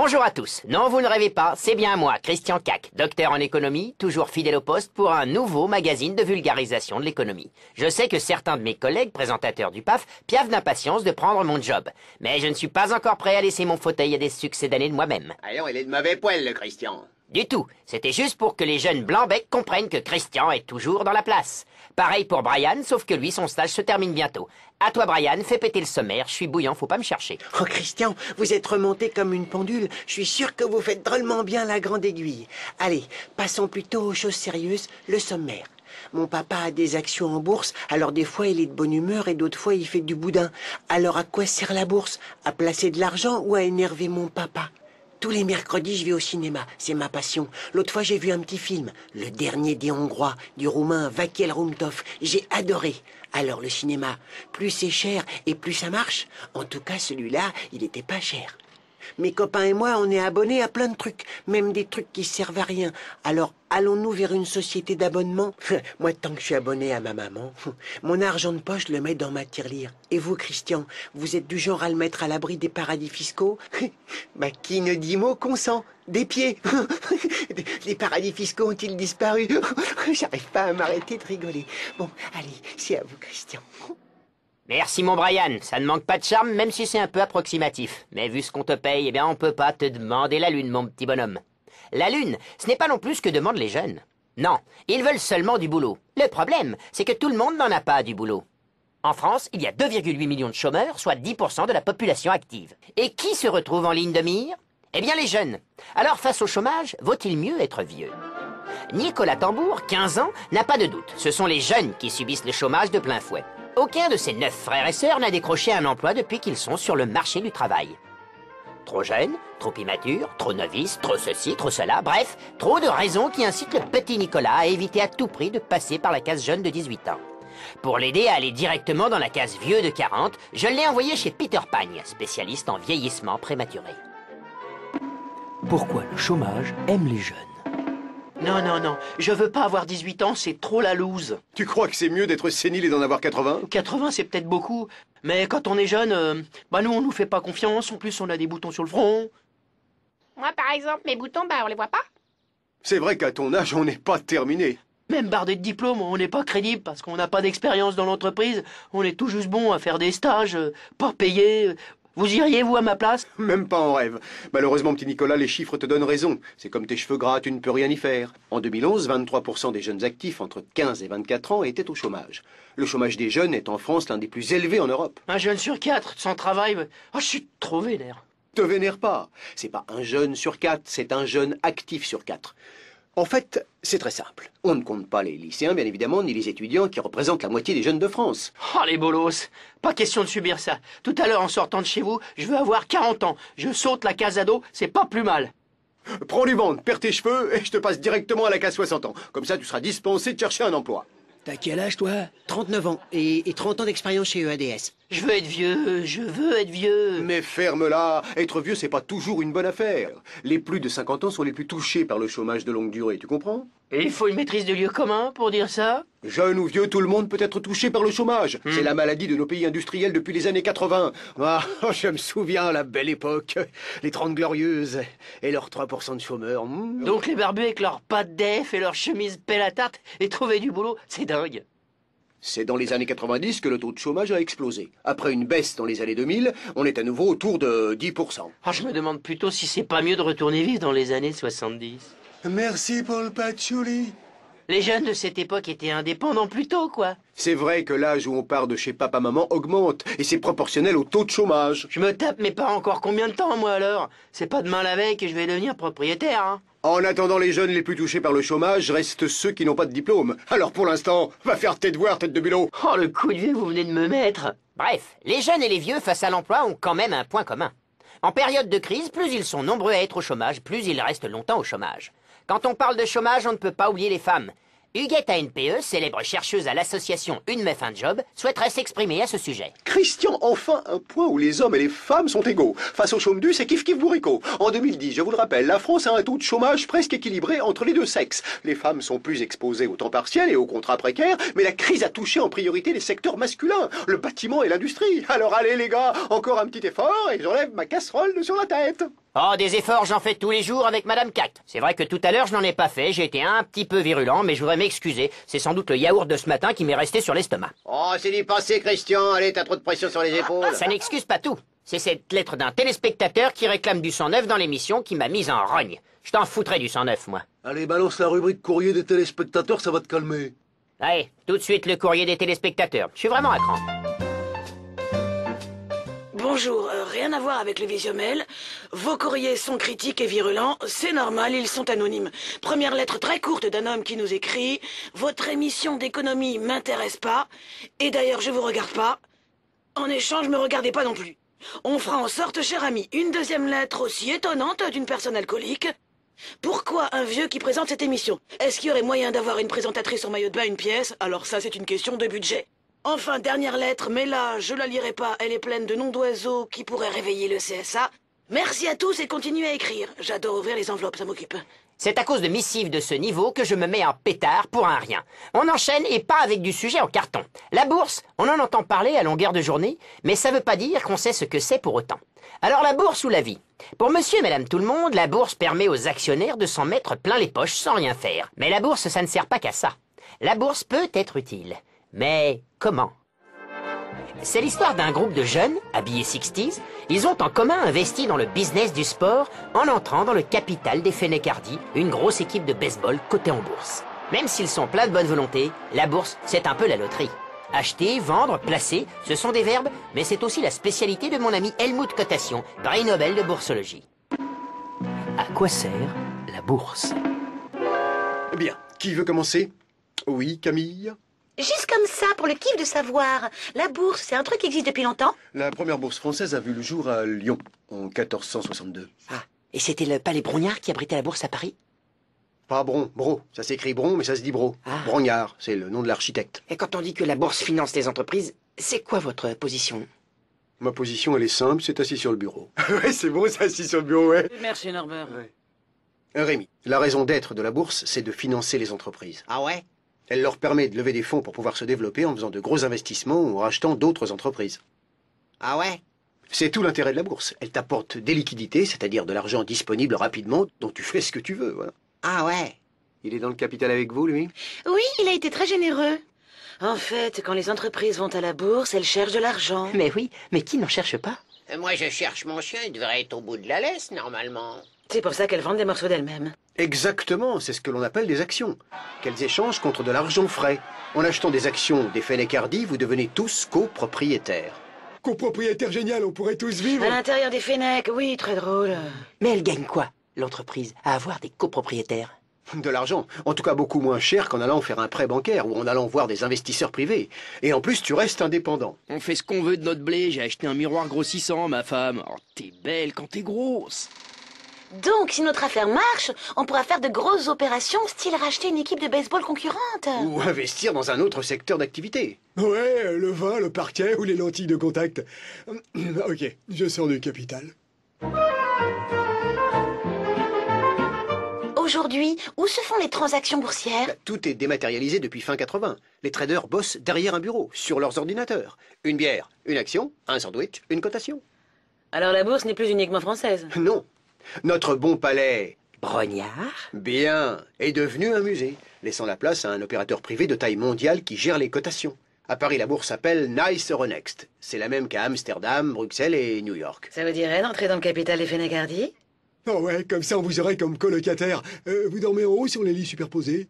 Bonjour à tous. Non, vous ne rêvez pas, c'est bien moi, Christian Cac, docteur en économie, toujours fidèle au poste pour un nouveau magazine de vulgarisation de l'économie. Je sais que certains de mes collègues présentateurs du PAF piaffent d'impatience de prendre mon job. Mais je ne suis pas encore prêt à laisser mon fauteuil à des succédanés de moi-même. Alors, il est de mauvais poil, le Christian. Du tout. C'était juste pour que les jeunes blancs-becs comprennent que Christian est toujours dans la place. Pareil pour Brian, sauf que lui, son stage se termine bientôt. À toi, Brian, fais péter le sommaire, je suis bouillant, faut pas me chercher. Oh, Christian, vous êtes remonté comme une pendule. Je suis sûr que vous faites drôlement bien la grande aiguille. Allez, passons plutôt aux choses sérieuses, le sommaire. Mon papa a des actions en bourse, alors des fois il est de bonne humeur et d'autres fois il fait du boudin. Alors à quoi sert la bourse? À placer de l'argent ou à énerver mon papa? Tous les mercredis, je vais au cinéma. C'est ma passion. L'autre fois, j'ai vu un petit film. Le dernier des Hongrois, du roumain Vakel Rumtov. J'ai adoré. Alors, le cinéma, plus c'est cher et plus ça marche. En tout cas, celui-là, il était pas cher. Mes copains et moi, on est abonnés à plein de trucs. Même des trucs qui servent à rien. Alors, allons-nous vers une société d'abonnement? Moi, tant que je suis abonné à ma maman, mon argent de poche, je le mets dans ma tirelire. Et vous, Christian, vous êtes du genre à le mettre à l'abri des paradis fiscaux? Bah, qui ne dit mot consent? Des pieds. Les paradis fiscaux ont-ils disparu? J'arrive pas à m'arrêter de rigoler. Bon, allez, c'est à vous, Christian. Merci mon Brian, ça ne manque pas de charme même si c'est un peu approximatif. Mais vu ce qu'on te paye, eh bien on peut pas te demander la lune mon petit bonhomme. La lune, ce n'est pas non plus ce que demandent les jeunes. Non, ils veulent seulement du boulot. Le problème, c'est que tout le monde n'en a pas du boulot. En France, il y a 2,8 millions de chômeurs, soit 10% de la population active. Et qui se retrouve en ligne de mire? Eh bien les jeunes. Alors face au chômage, vaut-il mieux être vieux? Nicolas Tambour, 15 ans, n'a pas de doute. Ce sont les jeunes qui subissent le chômage de plein fouet. Aucun de ses 9 frères et sœurs n'a décroché un emploi depuis qu'ils sont sur le marché du travail. Trop jeunes, trop immatures, trop novices, trop ceci, trop cela, bref, trop de raisons qui incitent le petit Nicolas à éviter à tout prix de passer par la case jeune de 18 ans. Pour l'aider à aller directement dans la case vieux de 40, je l'ai envoyé chez Peter Pagne, spécialiste en vieillissement prématuré. Pourquoi le chômage aime les jeunes? Non, je veux pas avoir 18 ans, c'est trop la loose. Tu crois que c'est mieux d'être sénile et d'en avoir 80? 80, c'est peut-être beaucoup, mais quand on est jeune, nous, on nous fait pas confiance, en plus on a des boutons sur le front. Moi, par exemple, mes boutons, on les voit pas. C'est vrai qu'à ton âge, on n'est pas terminé. Même bardé de diplôme, on n'est pas crédible parce qu'on n'a pas d'expérience dans l'entreprise, on est tout juste bon à faire des stages, pas payés. Vous iriez, vous, à ma place? Même pas en rêve. Malheureusement, petit Nicolas, les chiffres te donnent raison. C'est comme tes cheveux gras, tu ne peux rien y faire. En 2011, 23% des jeunes actifs entre 15 et 24 ans étaient au chômage. Le chômage des jeunes est en France l'un des plus élevés en Europe. Un jeune sur 4, sans travail, je suis trop vénère. Te vénère pas. C'est pas un jeune sur 4, c'est un jeune actif sur 4. En fait, c'est très simple. On ne compte pas les lycéens, bien évidemment, ni les étudiants qui représentent la moitié des jeunes de France. Oh, les bolos! Pas question de subir ça. Tout à l'heure, en sortant de chez vous, je veux avoir 40 ans. Je saute la case ado, c'est pas plus mal. Prends du ventre, perds tes cheveux et je te passe directement à la case 60 ans. Comme ça, tu seras dispensé de chercher un emploi. T'as quel âge, toi? 39 ans et 30 ans d'expérience chez EADS. Je veux être vieux, je veux être vieux. Mais ferme-la. Être vieux, c'est pas toujours une bonne affaire. Les plus de 50 ans sont les plus touchés par le chômage de longue durée, tu comprends? Et il faut une maîtrise de lieu commun pour dire ça? Jeune ou vieux, tout le monde peut être touché par le chômage. C'est la maladie de nos pays industriels depuis les années 80. Ah, je me souviens, la belle époque. Les 30 glorieuses et leurs 3% de chômeurs. Donc les barbus avec leurs pattes d'EF et leurs chemises pelle à tarte et trouver du boulot, c'est dingue. C'est dans les années 90 que le taux de chômage a explosé. Après une baisse dans les années 2000, on est à nouveau autour de 10%. Ah, je me demande plutôt si c'est pas mieux de retourner vivre dans les années 70. Merci Paul Patchouli. Les jeunes de cette époque étaient indépendants plus tôt, quoi. C'est vrai que l'âge où on part de chez papa-maman augmente, et c'est proportionnel au taux de chômage. Je me tape mes parents encore combien de temps, moi, alors? C'est pas demain la veille que je vais devenir propriétaire, hein. En attendant, les jeunes les plus touchés par le chômage restent ceux qui n'ont pas de diplôme. Alors pour l'instant, va faire tes devoirs, tête de bulot. Oh, le coup de vieux que vous venez de me mettre. Bref, les jeunes et les vieux face à l'emploi ont quand même un point commun. En période de crise, plus ils sont nombreux à être au chômage, plus ils restent longtemps au chômage. Quand on parle de chômage, on ne peut pas oublier les femmes. Huguette ANPE, célèbre chercheuse à l'association Une meuf un job, souhaiterait s'exprimer à ce sujet. Christian, enfin un point où les hommes et les femmes sont égaux. Face au chôme du, c'est kiff-kiff bourricot. En 2010, je vous le rappelle, la France a un taux de chômage presque équilibré entre les deux sexes. Les femmes sont plus exposées au temps partiel et aux contrats précaires, mais la crise a touché en priorité les secteurs masculins, le bâtiment et l'industrie. Alors allez les gars, encore un petit effort et j'enlève ma casserole de sur la tête. Oh, des efforts, j'en fais tous les jours avec Madame Cat. C'est vrai que tout à l'heure, je n'en ai pas fait, j'ai été un petit peu virulent, mais je voudrais m'excuser. C'est sans doute le yaourt de ce matin qui m'est resté sur l'estomac. Oh, c'est du passé, Christian. Allez, t'as trop de pression sur les épaules. Ça n'excuse pas tout. C'est cette lettre d'un téléspectateur qui réclame du sang neuf dans l'émission qui m'a mise en rogne. Je t'en foutrais du sang neuf, moi. Allez, balance la rubrique courrier des téléspectateurs, ça va te calmer. Allez, tout de suite le courrier des téléspectateurs. Je suis vraiment à cran. Bonjour, rien à voir avec le visiomel. Vos courriers sont critiques et virulents, c'est normal, ils sont anonymes. Première lettre très courte d'un homme qui nous écrit « Votre émission d'économie m'intéresse pas, et d'ailleurs je vous regarde pas. En échange, me regardez pas non plus. On fera en sorte, cher ami, une deuxième lettre aussi étonnante d'une personne alcoolique. Pourquoi un vieux qui présente cette émission? Est-ce qu'il y aurait moyen d'avoir une présentatrice en maillot de bain une pièce? Alors ça, c'est une question de budget. Enfin, dernière lettre, mais là, je la lirai pas, elle est pleine de noms d'oiseaux qui pourraient réveiller le CSA. Merci à tous et continuez à écrire. J'adore ouvrir les enveloppes, ça m'occupe. C'est à cause de missives de ce niveau que je me mets en pétard pour un rien. On enchaîne et pas avec du sujet en carton. La bourse, on en entend parler à longueur de journée, mais ça veut pas dire qu'on sait ce que c'est pour autant. Alors la bourse ou la vie? Pour monsieur et madame tout le monde, la bourse permet aux actionnaires de s'en mettre plein les poches sans rien faire. Mais la bourse, ça ne sert pas qu'à ça. La bourse peut être utile. Mais comment? C'est l'histoire d'un groupe de jeunes, habillés 60s. Ils ont en commun investi dans le business du sport en entrant dans le capital des Fennecardy, une grosse équipe de baseball cotée en bourse. Même s'ils sont pleins de bonne volonté, la bourse, c'est un peu la loterie. Acheter, vendre, placer, ce sont des verbes, mais c'est aussi la spécialité de mon ami Helmut Cotation, prix Nobel de boursologie. À quoi sert la bourse? Bien, qui veut commencer? Oui, Camille? Juste comme ça, pour le kiff de savoir. La bourse, c'est un truc qui existe depuis longtemps? La première bourse française a vu le jour à Lyon, en 1462. Ah, et c'était le palais Brognard qui abritait la bourse à Paris? Pas Bro. Ça s'écrit Bron, mais ça se dit Bro. Ah. Brognard, c'est le nom de l'architecte. Et quand on dit que la bourse finance les entreprises, c'est quoi votre position? Ma position, elle est simple, c'est assis sur le bureau. Ouais, c'est bon, c'est assis sur le bureau, ouais. Merci Norbert. Rémi, la raison d'être de la bourse, c'est de financer les entreprises. Ah ouais? Elle leur permet de lever des fonds pour pouvoir se développer en faisant de gros investissements ou en rachetant d'autres entreprises. Ah ouais? C'est tout l'intérêt de la bourse. Elle t'apporte des liquidités, c'est-à-dire de l'argent disponible rapidement, dont tu fais ce que tu veux, voilà. Ah ouais? Il est dans le capital avec vous, lui? Oui, il a été très généreux. En fait, quand les entreprises vont à la bourse, elles cherchent de l'argent. Mais oui, mais qui n'en cherche pas? Moi, je cherche mon chien, il devrait être au bout de la laisse, normalement. C'est pour ça qu'elles vendent des morceaux d'elles-mêmes. Exactement, c'est ce que l'on appelle des actions, qu'elles échangent contre de l'argent frais. En achetant des actions des Fennecardy, vous devenez tous copropriétaires. Copropriétaire génial, on pourrait tous vivre. À l'intérieur des Fennecs, oui, très drôle. Mais elle gagne quoi, l'entreprise, à avoir des copropriétaires? De l'argent, en tout cas beaucoup moins cher qu'en allant faire un prêt bancaire ou en allant voir des investisseurs privés. Et en plus, tu restes indépendant. On fait ce qu'on veut de notre blé, j'ai acheté un miroir grossissant, ma femme. Oh, t'es belle quand t'es grosse. Donc, si notre affaire marche, on pourra faire de grosses opérations, style racheter une équipe de baseball concurrente. Ou investir dans un autre secteur d'activité. Ouais, le vin, le parquet ou les lentilles de contact. Ok, je sors du capital. Aujourd'hui, où se font les transactions boursières? Tout est dématérialisé depuis fin 80. Les traders bossent derrière un bureau, sur leurs ordinateurs. Une bière, une action, un sandwich, une cotation. Alors la bourse n'est plus uniquement française. Non. Notre bon palais, Brognard? bien, est devenu un musée, laissant la place à un opérateur privé de taille mondiale qui gère les cotations. À Paris, la bourse s'appelle Nice Euronext. C'est la même qu'à Amsterdam, Bruxelles et New York. Ça vous dirait d'entrer dans le capital des Fennecardy? Oh ouais, comme ça on vous aurait comme colocataire. Vous dormez en haut sur les lits superposés?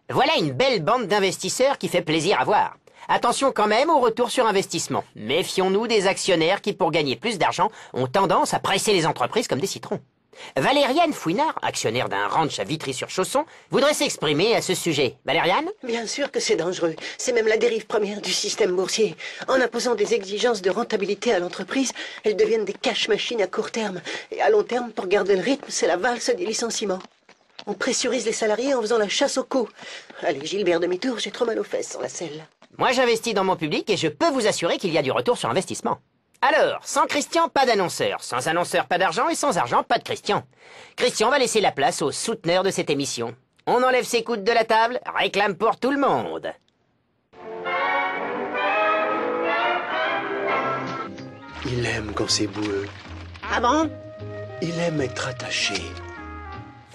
Voilà une belle bande d'investisseurs qui fait plaisir à voir. Attention quand même au retour sur investissement. Méfions-nous des actionnaires qui, pour gagner plus d'argent, ont tendance à presser les entreprises comme des citrons. Valériane Fouinard, actionnaire d'un ranch à Vitry-sur-Chausson, voudrait s'exprimer à ce sujet. Valériane? Bien sûr que c'est dangereux. C'est même la dérive première du système boursier. En imposant des exigences de rentabilité à l'entreprise, elles deviennent des cash-machines à court terme. Et à long terme, pour garder le rythme, c'est la valse des licenciements. On pressurise les salariés en faisant la chasse aux co. Allez, Gilbert, demi-tour, j'ai trop mal aux fesses sans la selle. Moi, j'investis dans mon public et je peux vous assurer qu'il y a du retour sur investissement. Alors, sans Christian, pas d'annonceur. Sans annonceur, pas d'argent. Et sans argent, pas de Christian. Christian va laisser la place aux souteneurs de cette émission. On enlève ses coudes de la table, réclame pour tout le monde. Il aime quand c'est boueux. Ah bon? Il aime être attaché.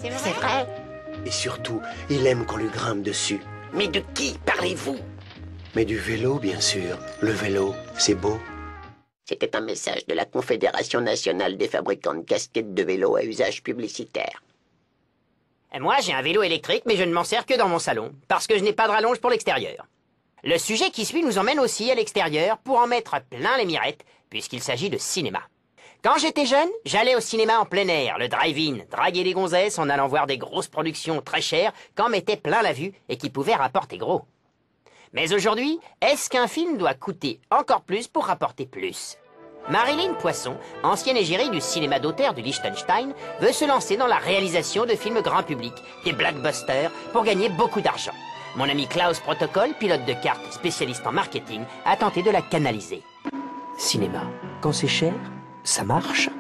C'est C'est vrai. Et surtout, il aime qu'on lui grimpe dessus. Mais de qui parlez-vous? Mais du vélo, bien sûr. Le vélo, c'est beau. C'était un message de la Confédération nationale des fabricants de casquettes de vélo à usage publicitaire. Moi, j'ai un vélo électrique, mais je ne m'en sers que dans mon salon, parce que je n'ai pas de rallonge pour l'extérieur. Le sujet qui suit nous emmène aussi à l'extérieur pour en mettre plein les mirettes, puisqu'il s'agit de cinéma. Quand j'étais jeune, j'allais au cinéma en plein air, le drive-in, draguer les gonzesses en allant voir des grosses productions très chères, qu'en mettait plein la vue et qui pouvaient rapporter gros. Mais aujourd'hui, est-ce qu'un film doit coûter encore plus pour rapporter plus? Marilyn Poisson, ancienne égérie du cinéma d'auteur du Liechtenstein, veut se lancer dans la réalisation de films grand public, des blockbusters, pour gagner beaucoup d'argent. Mon ami Klaus Protocol, pilote de kart spécialiste en marketing, a tenté de la canaliser. Cinéma, quand c'est cher, ça marche.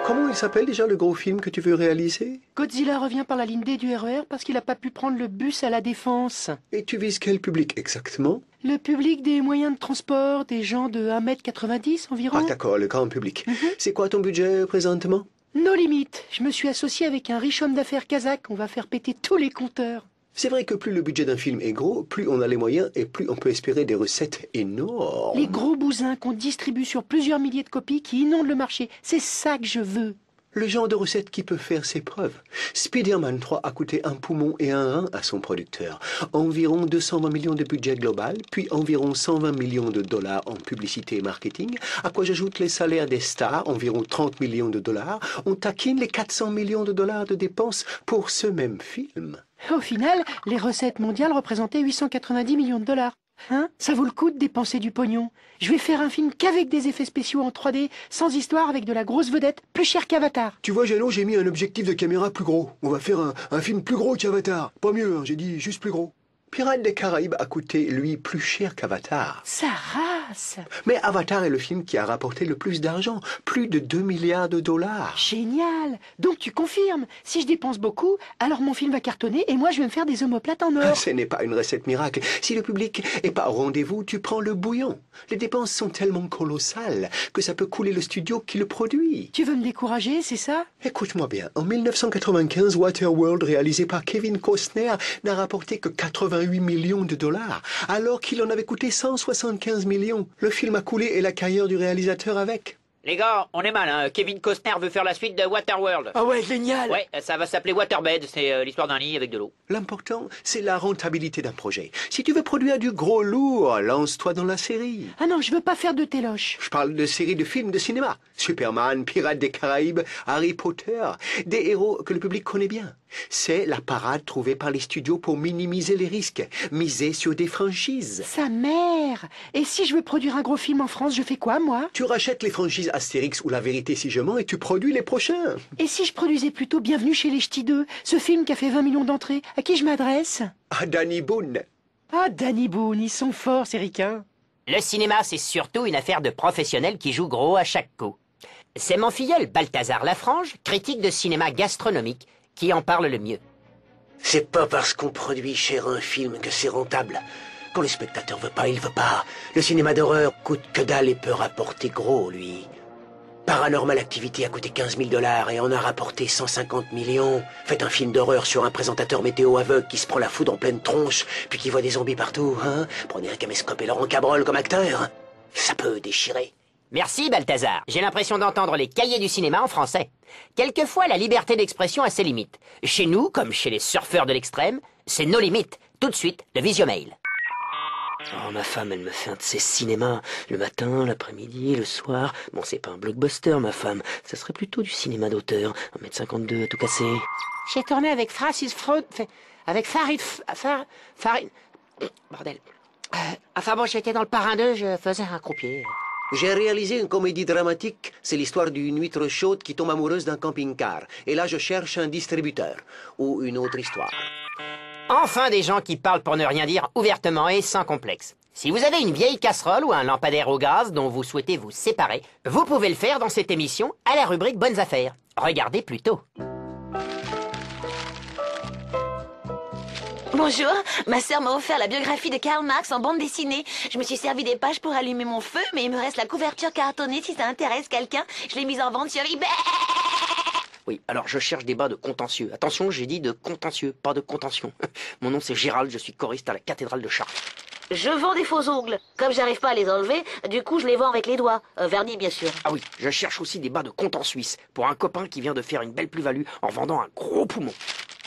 Comment il s'appelle déjà le gros film que tu veux réaliser? Godzilla revient par la ligne D du RER parce qu'il n'a pas pu prendre le bus à la Défense. Et tu vises quel public exactement? Le public des moyens de transport, des gens de 1,90 m environ. Ah d'accord, le grand public. C'est quoi ton budget présentement? No limites. Je me suis associé avec un riche homme d'affaires kazakh. On va faire péter tous les compteurs. C'est vrai que plus le budget d'un film est gros, plus on a les moyens et plus on peut espérer des recettes énormes. Les gros bousins qu'on distribue sur plusieurs milliers de copies qui inondent le marché. C'est ça que je veux. Le genre de recette qui peut faire ses preuves. Spider-Man 3 a coûté un poumon et un rein à son producteur. Environ 220 millions de budget global, puis environ 120 millions de dollars en publicité et marketing, à quoi j'ajoute les salaires des stars, environ 30 millions de dollars. On taquine les 400 millions de dollars de dépenses pour ce même film. Au final, les recettes mondiales représentaient 890 millions de dollars. Hein? Ça vaut le coup de dépenser du pognon. Je vais faire un film qu'avec des effets spéciaux en 3D, sans histoire, avec de la grosse vedette, plus cher qu'Avatar. Tu vois, Jeannot, j'ai mis un objectif de caméra plus gros. On va faire un film plus gros qu'Avatar. Pas mieux, hein, j'ai dit juste plus gros. Pirates des Caraïbes a coûté, lui, plus cher qu'Avatar. Ça race! Mais Avatar est le film qui a rapporté le plus d'argent, plus de 2 milliards de dollars. Génial! Donc tu confirmes, si je dépense beaucoup, alors mon film va cartonner et moi je vais me faire des omoplates en or. Ce n'est pas une recette miracle. Si le public est pas au rendez-vous, tu prends le bouillon. Les dépenses sont tellement colossales que ça peut couler le studio qui le produit. Tu veux me décourager, c'est ça? Écoute-moi bien, en 1995, Waterworld, réalisé par Kevin Costner, n'a rapporté que 88 millions de dollars, alors qu'il en avait coûté 175 millions. Le film a coulé et la carrière du réalisateur avec. Les gars, on est mal, hein. Kevin Costner veut faire la suite de Waterworld. Ah ouais, génial! Ouais, ça va s'appeler Waterbed, c'est l'histoire d'un lit avec de l'eau. L'important, c'est la rentabilité d'un projet. Si tu veux produire du gros lourd, lance-toi dans la série. Ah non, je veux pas faire de téloche. Je parle de séries de films de cinéma. Superman, Pirates des Caraïbes, Harry Potter. Des héros que le public connaît bien. C'est la parade trouvée par les studios pour minimiser les risques. Miser sur des franchises. Sa mère! Et si je veux produire un gros film en France, je fais quoi, moi? Tu rachètes les franchises Astérix ou La Vérité si je mens et tu produis les prochains. Et si je produisais plutôt Bienvenue chez les Ch'tis 2, ce film qui a fait 20 millions d'entrées, à qui je m'adresse? À Danny Boone. Ah, Danny Boone, ils sont forts, ces ricains. Le cinéma, c'est surtout une affaire de professionnels qui jouent gros à chaque coup. C'est mon filleul Balthazar Lafrange, critique de cinéma gastronomique, qui en parle le mieux. C'est pas parce qu'on produit cher un film que c'est rentable. Quand le spectateur veut pas, il veut pas. Le cinéma d'horreur coûte que dalle et peut rapporter gros, lui. Paranormal Activity a coûté 15 000 $ et en a rapporté 150 millions. Faites un film d'horreur sur un présentateur météo aveugle qui se prend la foudre en pleine tronche, puis qui voit des zombies partout, hein? Prenez un caméscope et Laurent Cabrol comme acteur. Ça peut déchirer. Merci Balthazar, j'ai l'impression d'entendre les cahiers du cinéma en français. Quelquefois, la liberté d'expression a ses limites. Chez nous, comme chez les surfeurs de l'extrême, c'est nos limites. Tout de suite, le Visiomail. Oh, ma femme, elle me fait un de ces cinémas. Le matin, l'après-midi, le soir. Bon, c'est pas un blockbuster, ma femme. Ça serait plutôt du cinéma d'auteur. 1,52 m à tout casser. J'ai tourné avec Francis Fraud... Avec Farid... Bordel. Enfin bon, j'étais dans le Parrain 2, je faisais un croupier. J'ai réalisé une comédie dramatique. C'est l'histoire d'une huître chaude qui tombe amoureuse d'un camping-car. Et là, je cherche un distributeur. Ou une autre histoire. Enfin des gens qui parlent pour ne rien dire ouvertement et sans complexe. Si vous avez une vieille casserole ou un lampadaire au gaz dont vous souhaitez vous séparer, vous pouvez le faire dans cette émission à la rubrique Bonnes Affaires. Regardez plutôt. Bonjour, ma sœur m'a offert la biographie de Karl Marx en bande dessinée. Je me suis servi des pages pour allumer mon feu, mais il me reste la couverture cartonnée si ça intéresse quelqu'un. Je l'ai mise en vente sur eBay. Oui, alors je cherche des bas de contentieux. Attention, j'ai dit de contentieux, pas de contention. Mon nom c'est Gérald, je suis choriste à la cathédrale de Chartres. Je vends des faux ongles. Comme j'arrive pas à les enlever, du coup je les vends avec les doigts. Vernis, bien sûr. Ah oui, je cherche aussi des bas de compte en Suisse pour un copain qui vient de faire une belle plus-value en vendant un gros poumon.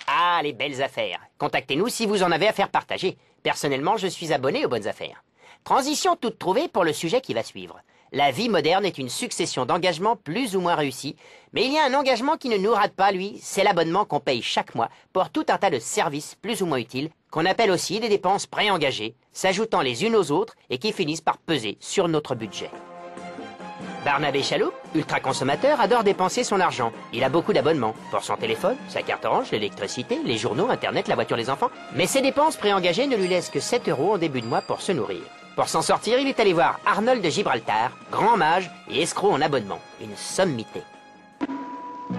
Ah, les belles affaires. Contactez-nous si vous en avez à faire partager. Personnellement, je suis abonné aux bonnes affaires. Transition toute trouvée pour le sujet qui va suivre. La vie moderne est une succession d'engagements plus ou moins réussis, mais il y a un engagement qui ne nous rate pas, lui, c'est l'abonnement qu'on paye chaque mois pour tout un tas de services plus ou moins utiles, qu'on appelle aussi des dépenses préengagées, s'ajoutant les unes aux autres et qui finissent par peser sur notre budget. Barnabé Chaloup, ultra consommateur, adore dépenser son argent. Il a beaucoup d'abonnements pour son téléphone, sa carte orange, l'électricité, les journaux, internet, la voiture des enfants. Mais ses dépenses préengagées ne lui laissent que 7 € en début de mois pour se nourrir. Pour s'en sortir, il est allé voir Arnold de Gibraltar, grand mage et escroc en abonnement. Une sommité.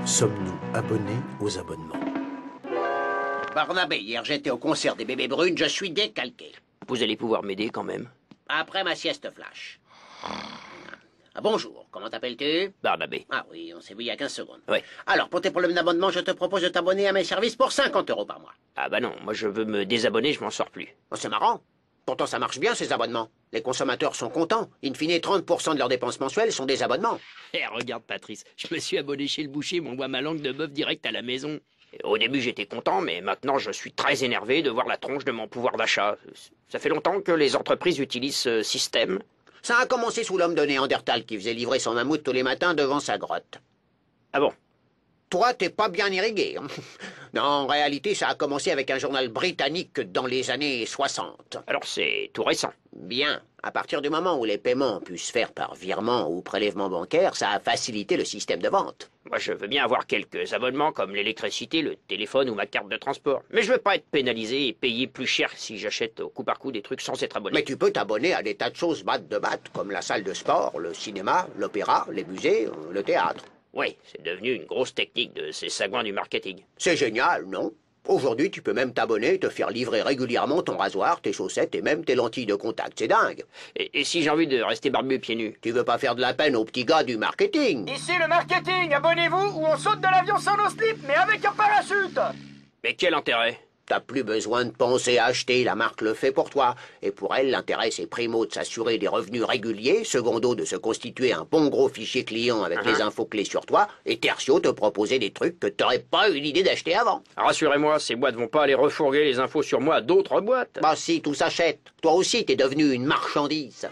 Sommes-nous abonnés aux abonnements? Barnabé, hier j'étais au concert des Bébés Brunes, je suis décalqué. Vous allez pouvoir m'aider quand même. Après ma sieste flash. Ah, bonjour, comment t'appelles-tu? Barnabé. Ah oui, on s'est vu il y a 15 secondes. Oui. Alors, pour tes problèmes d'abonnement, je te propose de t'abonner à mes services pour 50 € par mois. Ah bah non, moi je veux me désabonner, je m'en sors plus. Oh, c'est marrant. Pourtant, ça marche bien, ces abonnements. Les consommateurs sont contents. In fine, 30% de leurs dépenses mensuelles sont des abonnements. Eh, regarde Patrice, je me suis abonné chez le boucher, m'envoie ma langue de bœuf direct à la maison. Et au début j'étais content, mais maintenant je suis très énervé de voir la tronche de mon pouvoir d'achat. Ça fait longtemps que les entreprises utilisent ce système. Ça a commencé sous l'homme de Néandertal qui faisait livrer son mammouth tous les matins devant sa grotte. Ah bon? Toi, t'es pas bien irrigué. Hein. Non, en réalité, ça a commencé avec un journal britannique dans les années 60. Alors c'est tout récent. Bien. À partir du moment où les paiements ont pu se faire par virement ou prélèvement bancaire, ça a facilité le système de vente. Moi je veux bien avoir quelques abonnements comme l'électricité, le téléphone ou ma carte de transport. Mais je veux pas être pénalisé et payer plus cher si j'achète au coup par coup des trucs sans être abonné. Mais tu peux t'abonner à des tas de choses battes de batte, comme la salle de sport, le cinéma, l'opéra, les musées, le théâtre. Oui, c'est devenu une grosse technique de ces sagouins du marketing. C'est génial, non? Aujourd'hui, tu peux même t'abonner et te faire livrer régulièrement ton rasoir, tes chaussettes et même tes lentilles de contact. C'est dingue. Et si j'ai envie de rester barbu pieds nus? Tu veux pas faire de la peine aux petits gars du marketing? Ici le marketing, abonnez-vous ou on saute de l'avion sans nos slips, mais avec un parachute. Mais quel intérêt? T'as plus besoin de penser à acheter, la marque le fait pour toi. Et pour elle, l'intérêt c'est primo de s'assurer des revenus réguliers, secondo de se constituer un bon gros fichier client avec les infos clés sur toi, et tertio te proposer des trucs que t'aurais pas eu l'idée d'acheter avant. Rassurez-moi, ces boîtes vont pas aller refourguer les infos sur moi à d'autres boîtes. Bah si, tout s'achète. Toi aussi t'es devenu une marchandise.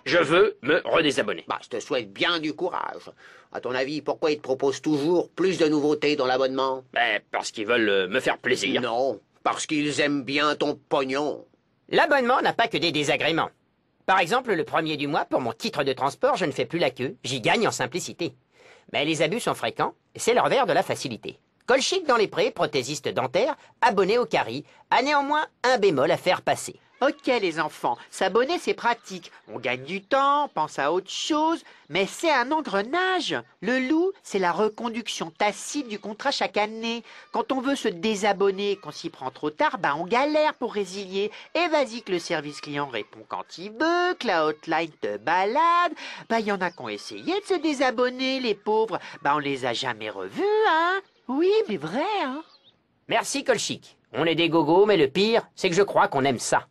Je veux me redésabonner. Bah, je te souhaite bien du courage. À ton avis, pourquoi ils te proposent toujours plus de nouveautés dans l'abonnement? Ben, parce qu'ils veulent me faire plaisir. Non, parce qu'ils aiment bien ton pognon. L'abonnement n'a pas que des désagréments. Par exemple, le premier du mois, pour mon titre de transport, je ne fais plus la queue, j'y gagne en simplicité. Mais les abus sont fréquents, et c'est leur verre de la facilité. Colchic dans les prés, prothésiste dentaire, abonné au Cari, a néanmoins un bémol à faire passer. Ok les enfants, s'abonner c'est pratique. On gagne du temps, on pense à autre chose, mais c'est un engrenage. Le loup, c'est la reconduction tacite du contrat chaque année. Quand on veut se désabonner et qu'on s'y prend trop tard, bah on galère pour résilier. Et vas-y que le service client répond quand il veut, que la hotline te balade. Bah y en a qui ont essayé de se désabonner, les pauvres. Bah on les a jamais revus, hein. Oui, mais vrai, hein. Merci Colchic. On est des gogos, mais le pire, c'est que je crois qu'on aime ça.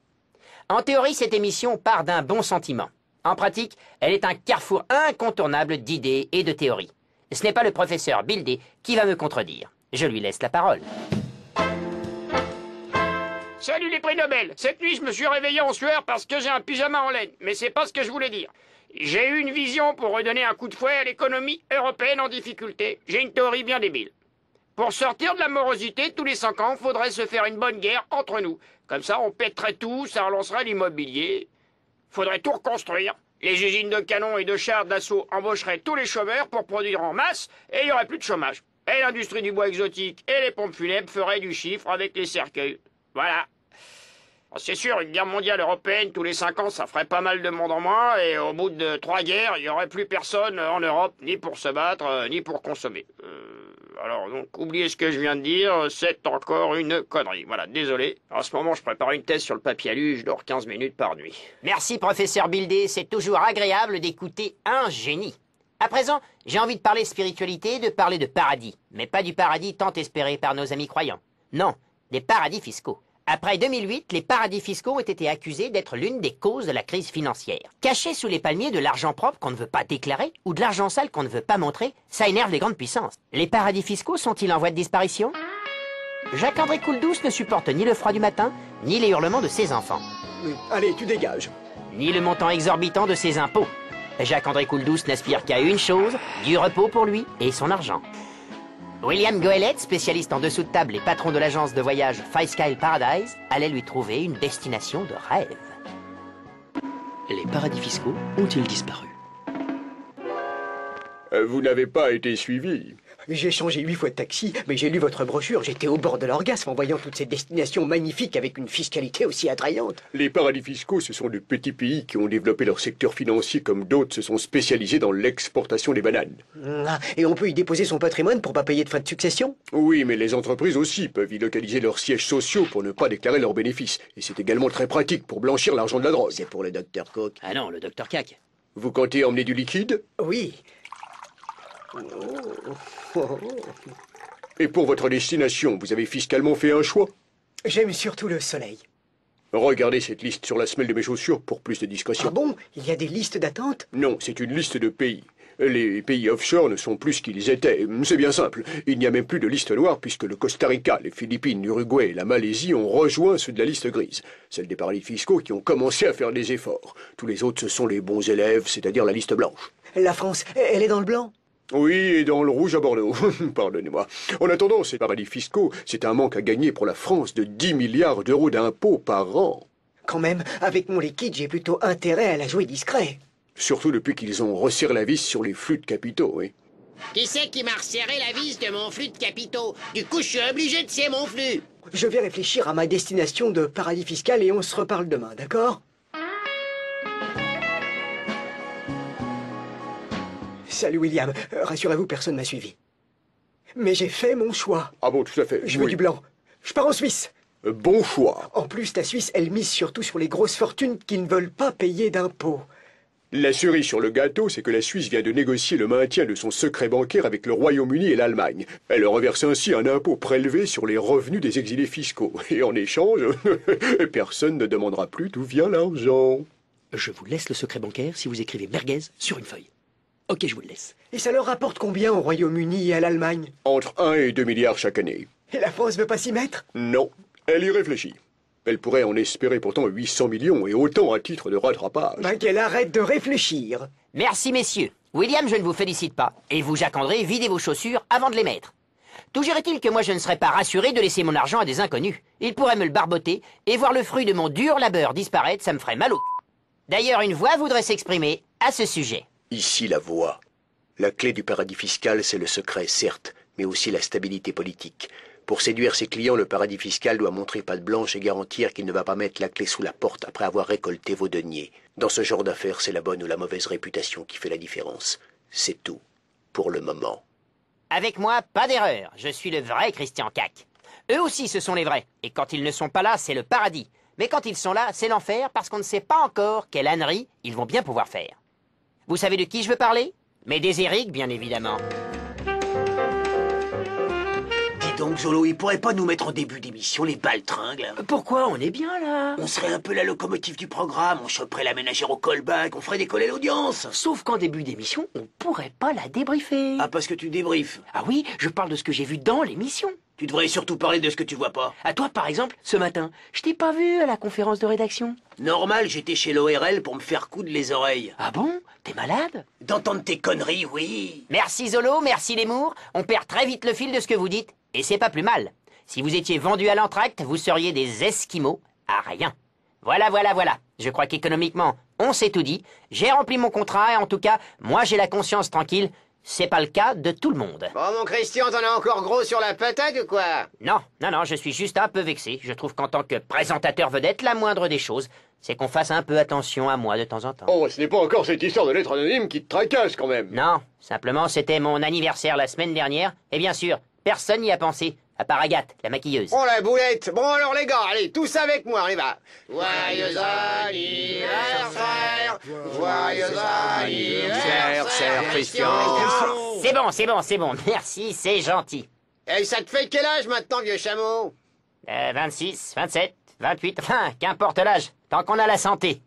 En théorie, cette émission part d'un bon sentiment. En pratique, elle est un carrefour incontournable d'idées et de théories. Ce n'est pas le professeur Bildé qui va me contredire. Je lui laisse la parole. Salut les prix Nobel. Cette nuit, je me suis réveillé en sueur parce que j'ai un pyjama en laine. Mais c'est pas ce que je voulais dire. J'ai eu une vision pour redonner un coup de fouet à l'économie européenne en difficulté. J'ai une théorie bien débile. Pour sortir de la morosité, tous les 5 ans, faudrait se faire une bonne guerre entre nous. Comme ça, on pèterait tout, ça relancerait l'immobilier. Faudrait tout reconstruire. Les usines de canons et de chars d'assaut embaucheraient tous les chômeurs pour produire en masse et il n'y aurait plus de chômage. Et l'industrie du bois exotique et les pompes funèbres feraient du chiffre avec les cercueils. Voilà. C'est sûr, une guerre mondiale européenne, tous les 5 ans, ça ferait pas mal de monde en moins, et au bout de 3 guerres, il n'y aurait plus personne en Europe, ni pour se battre, ni pour consommer. Alors, donc, oubliez ce que je viens de dire, c'est encore une connerie. Voilà, désolé. En ce moment, je prépare une thèse sur le papier alu, je dors 15 minutes par nuit. Merci professeur Bildé, c'est toujours agréable d'écouter un génie. À présent, j'ai envie de parler spiritualité, de parler de paradis. Mais pas du paradis tant espéré par nos amis croyants. Non, des paradis fiscaux. Après 2008, les paradis fiscaux ont été accusés d'être l'une des causes de la crise financière. Cachés sous les palmiers de l'argent propre qu'on ne veut pas déclarer ou de l'argent sale qu'on ne veut pas montrer, ça énerve les grandes puissances. Les paradis fiscaux sont-ils en voie de disparition? Jacques-André Couledouce ne supporte ni le froid du matin, ni les hurlements de ses enfants. Allez, tu dégages. Ni le montant exorbitant de ses impôts. Jacques-André Couledouce n'aspire qu'à une chose, du repos pour lui et son argent. William Goelet, spécialiste en dessous de table et patron de l'agence de voyage Five-Sky Paradise, allait lui trouver une destination de rêve. Les paradis fiscaux ont-ils disparu? Vous n'avez pas été suivi. J'ai changé 8 fois de taxi, mais j'ai lu votre brochure. J'étais au bord de l'orgasme en voyant toutes ces destinations magnifiques avec une fiscalité aussi attrayante. Les paradis fiscaux, ce sont de petits pays qui ont développé leur secteur financier comme d'autres se sont spécialisés dans l'exportation des bananes. Ah, et on peut y déposer son patrimoine pour pas payer de frais de succession? Oui, mais les entreprises aussi peuvent y localiser leurs sièges sociaux pour ne pas déclarer leurs bénéfices. Et c'est également très pratique pour blanchir l'argent de la drogue. C'est pour le docteur Coq. Ah non, le docteur Cac. Vous comptez emmener du liquide? Oui. Et pour votre destination, vous avez fiscalement fait un choix? J'aime surtout le soleil. Regardez cette liste sur la semelle de mes chaussures pour plus de discrétion. Ah bon? Il y a des listes d'attente? Non, c'est une liste de pays. Les pays offshore ne sont plus ce qu'ils étaient. C'est bien simple. Il n'y a même plus de liste noire puisque le Costa Rica, les Philippines, l'Uruguay et la Malaisie ont rejoint ceux de la liste grise. Celle des paradis fiscaux qui ont commencé à faire des efforts. Tous les autres, ce sont les bons élèves, c'est-à-dire la liste blanche. La France, elle est dans le blanc? Oui, et dans le rouge à Bordeaux. Pardonnez-moi. En attendant, ces paradis fiscaux, c'est un manque à gagner pour la France de 10 milliards d'euros d'impôts par an. Quand même, avec mon liquide, j'ai plutôt intérêt à la jouer discret. Surtout depuis qu'ils ont resserré la vis sur les flux de capitaux, oui. Qui c'est qui m'a resserré la vis de mon flux de capitaux? Du coup, je suis obligé de serrer mon flux. Je vais réfléchir à ma destination de paradis fiscal et on se reparle demain, d'accord? Salut William, rassurez-vous, personne m'a suivi. Mais j'ai fait mon choix. Ah bon, tout à fait. Je veux du blanc. Je pars en Suisse. Bon choix. En plus, la Suisse, elle mise surtout sur les grosses fortunes qui ne veulent pas payer d'impôts. La cerise sur le gâteau, c'est que la Suisse vient de négocier le maintien de son secret bancaire avec le Royaume-Uni et l'Allemagne. Elle reverse ainsi un impôt prélevé sur les revenus des exilés fiscaux. Et en échange, personne ne demandera plus d'où vient l'argent. Je vous laisse le secret bancaire si vous écrivez merguez sur une feuille. Ok, je vous le laisse. Et ça leur rapporte combien au Royaume-Uni et à l'Allemagne? Entre 1 et 2 milliards chaque année. Et la France veut pas s'y mettre? Non, elle y réfléchit. Elle pourrait en espérer pourtant 800 millions et autant à titre de rattrapage. Ben qu'elle arrête de réfléchir. Merci, messieurs. William, je ne vous félicite pas. Et vous, Jacques-André, videz vos chaussures avant de les mettre. Toujours est-il que moi, je ne serais pas rassuré de laisser mon argent à des inconnus. Ils pourraient me le barboter, et voir le fruit de mon dur labeur disparaître, ça me ferait mal au... D'ailleurs, une voix voudrait s'exprimer à ce sujet. Ici la voix. La clé du paradis fiscal, c'est le secret, certes, mais aussi la stabilité politique. Pour séduire ses clients, le paradis fiscal doit montrer patte blanche et garantir qu'il ne va pas mettre la clé sous la porte après avoir récolté vos deniers. Dans ce genre d'affaires, c'est la bonne ou la mauvaise réputation qui fait la différence. C'est tout, pour le moment. Avec moi, pas d'erreur. Je suis le vrai Christian Cac. Eux aussi, ce sont les vrais. Et quand ils ne sont pas là, c'est le paradis. Mais quand ils sont là, c'est l'enfer parce qu'on ne sait pas encore quelle ânerie ils vont bien pouvoir faire. Vous savez de qui je veux parler? Mais des Eric, bien évidemment. Dis donc, Zolo, il pourrait pas nous mettre en début d'émission les baltringues? Pourquoi? On est bien là. On serait un peu la locomotive du programme, on choperait la ménagère au callback, on ferait décoller l'audience. Sauf qu'en début d'émission, on pourrait pas la débriefer. Ah, parce que tu débriefes. Ah oui, je parle de ce que j'ai vu dans l'émission. Tu devrais surtout parler de ce que tu vois pas. À toi, par exemple, ce matin, je t'ai pas vu à la conférence de rédaction. Normal, j'étais chez l'ORL pour me faire coudre les oreilles. Ah bon? T'es malade? D'entendre tes conneries, oui. Merci Zolo, merci Lemur. On perd très vite le fil de ce que vous dites. Et c'est pas plus mal. Si vous étiez vendu à l'entracte, vous seriez des esquimaux à rien. Voilà. Je crois qu'économiquement, on s'est tout dit. J'ai rempli mon contrat et en tout cas, moi j'ai la conscience tranquille. C'est pas le cas de tout le monde. Bon, mon Christian, t'en as encore gros sur la patate ou quoi? Non, je suis juste un peu vexé. Je trouve qu'en tant que présentateur vedette, la moindre des choses, c'est qu'on fasse un peu attention à moi de temps en temps. Oh, ce n'est pas encore cette histoire de lettre anonyme qui te tracasse quand même. Non, simplement c'était mon anniversaire la semaine dernière, et bien sûr, personne n'y a pensé. À part Agathe, la maquilleuse. Oh la boulette! Bon alors les gars, allez, tous avec moi, on y va! Joyeux anniversaire! Joyeux anniversaire, Christian! C'est bon, merci, c'est gentil. Et ça te fait quel âge maintenant, vieux chameau? 26, 27, 28, enfin, qu'importe l'âge, tant qu'on a la santé.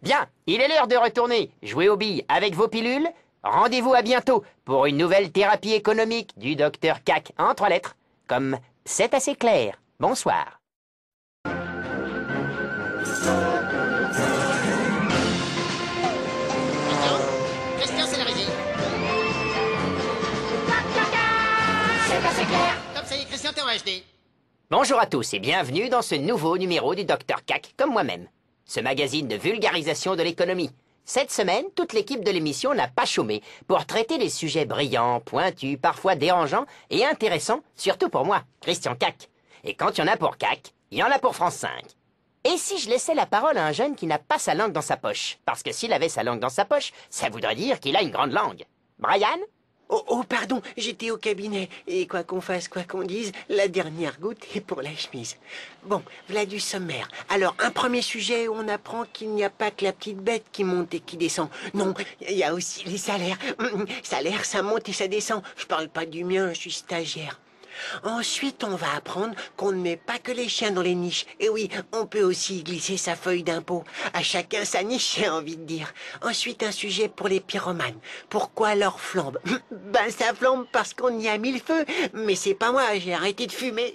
Bien, il est l'heure de retourner jouer aux billes avec vos pilules. Rendez-vous à bientôt pour une nouvelle thérapie économique du docteur Cac en 3 lettres. Comme c'est assez clair. Bonsoir. Christian, c'est la régie. C'est assez clair. Top, ça y est, Christian, t'es en HD. Bonjour à tous et bienvenue dans ce nouveau numéro du docteur Cac, comme moi-même. Ce magazine de vulgarisation de l'économie. Cette semaine, toute l'équipe de l'émission n'a pas chômé pour traiter des sujets brillants, pointus, parfois dérangeants et intéressants, surtout pour moi, Christian Cac. Et quand il y en a pour Cac, il y en a pour France 5. Et si je laissais la parole à un jeune qui n'a pas sa langue dans sa poche? Parce que s'il avait sa langue dans sa poche, ça voudrait dire qu'il a une grande langue. Brian? Oh, pardon, j'étais au cabinet. Et quoi qu'on fasse, quoi qu'on dise, la dernière goutte est pour la chemise. Bon, voilà du sommaire. Alors, un premier sujet où on apprend qu'il n'y a pas que la petite bête qui monte et qui descend. Non, il y a aussi les salaires. Salaire, ça monte et ça descend. Je parle pas du mien, je suis stagiaire. Ensuite, on va apprendre qu'on ne met pas que les chiens dans les niches. Et oui, on peut aussi y glisser sa feuille d'impôt. À chacun sa niche, j'ai envie de dire. Ensuite, un sujet pour les pyromanes. Pourquoi leur flambe? Ben, ça flambe parce qu'on y a mis le feu. Mais c'est pas moi, j'ai arrêté de fumer.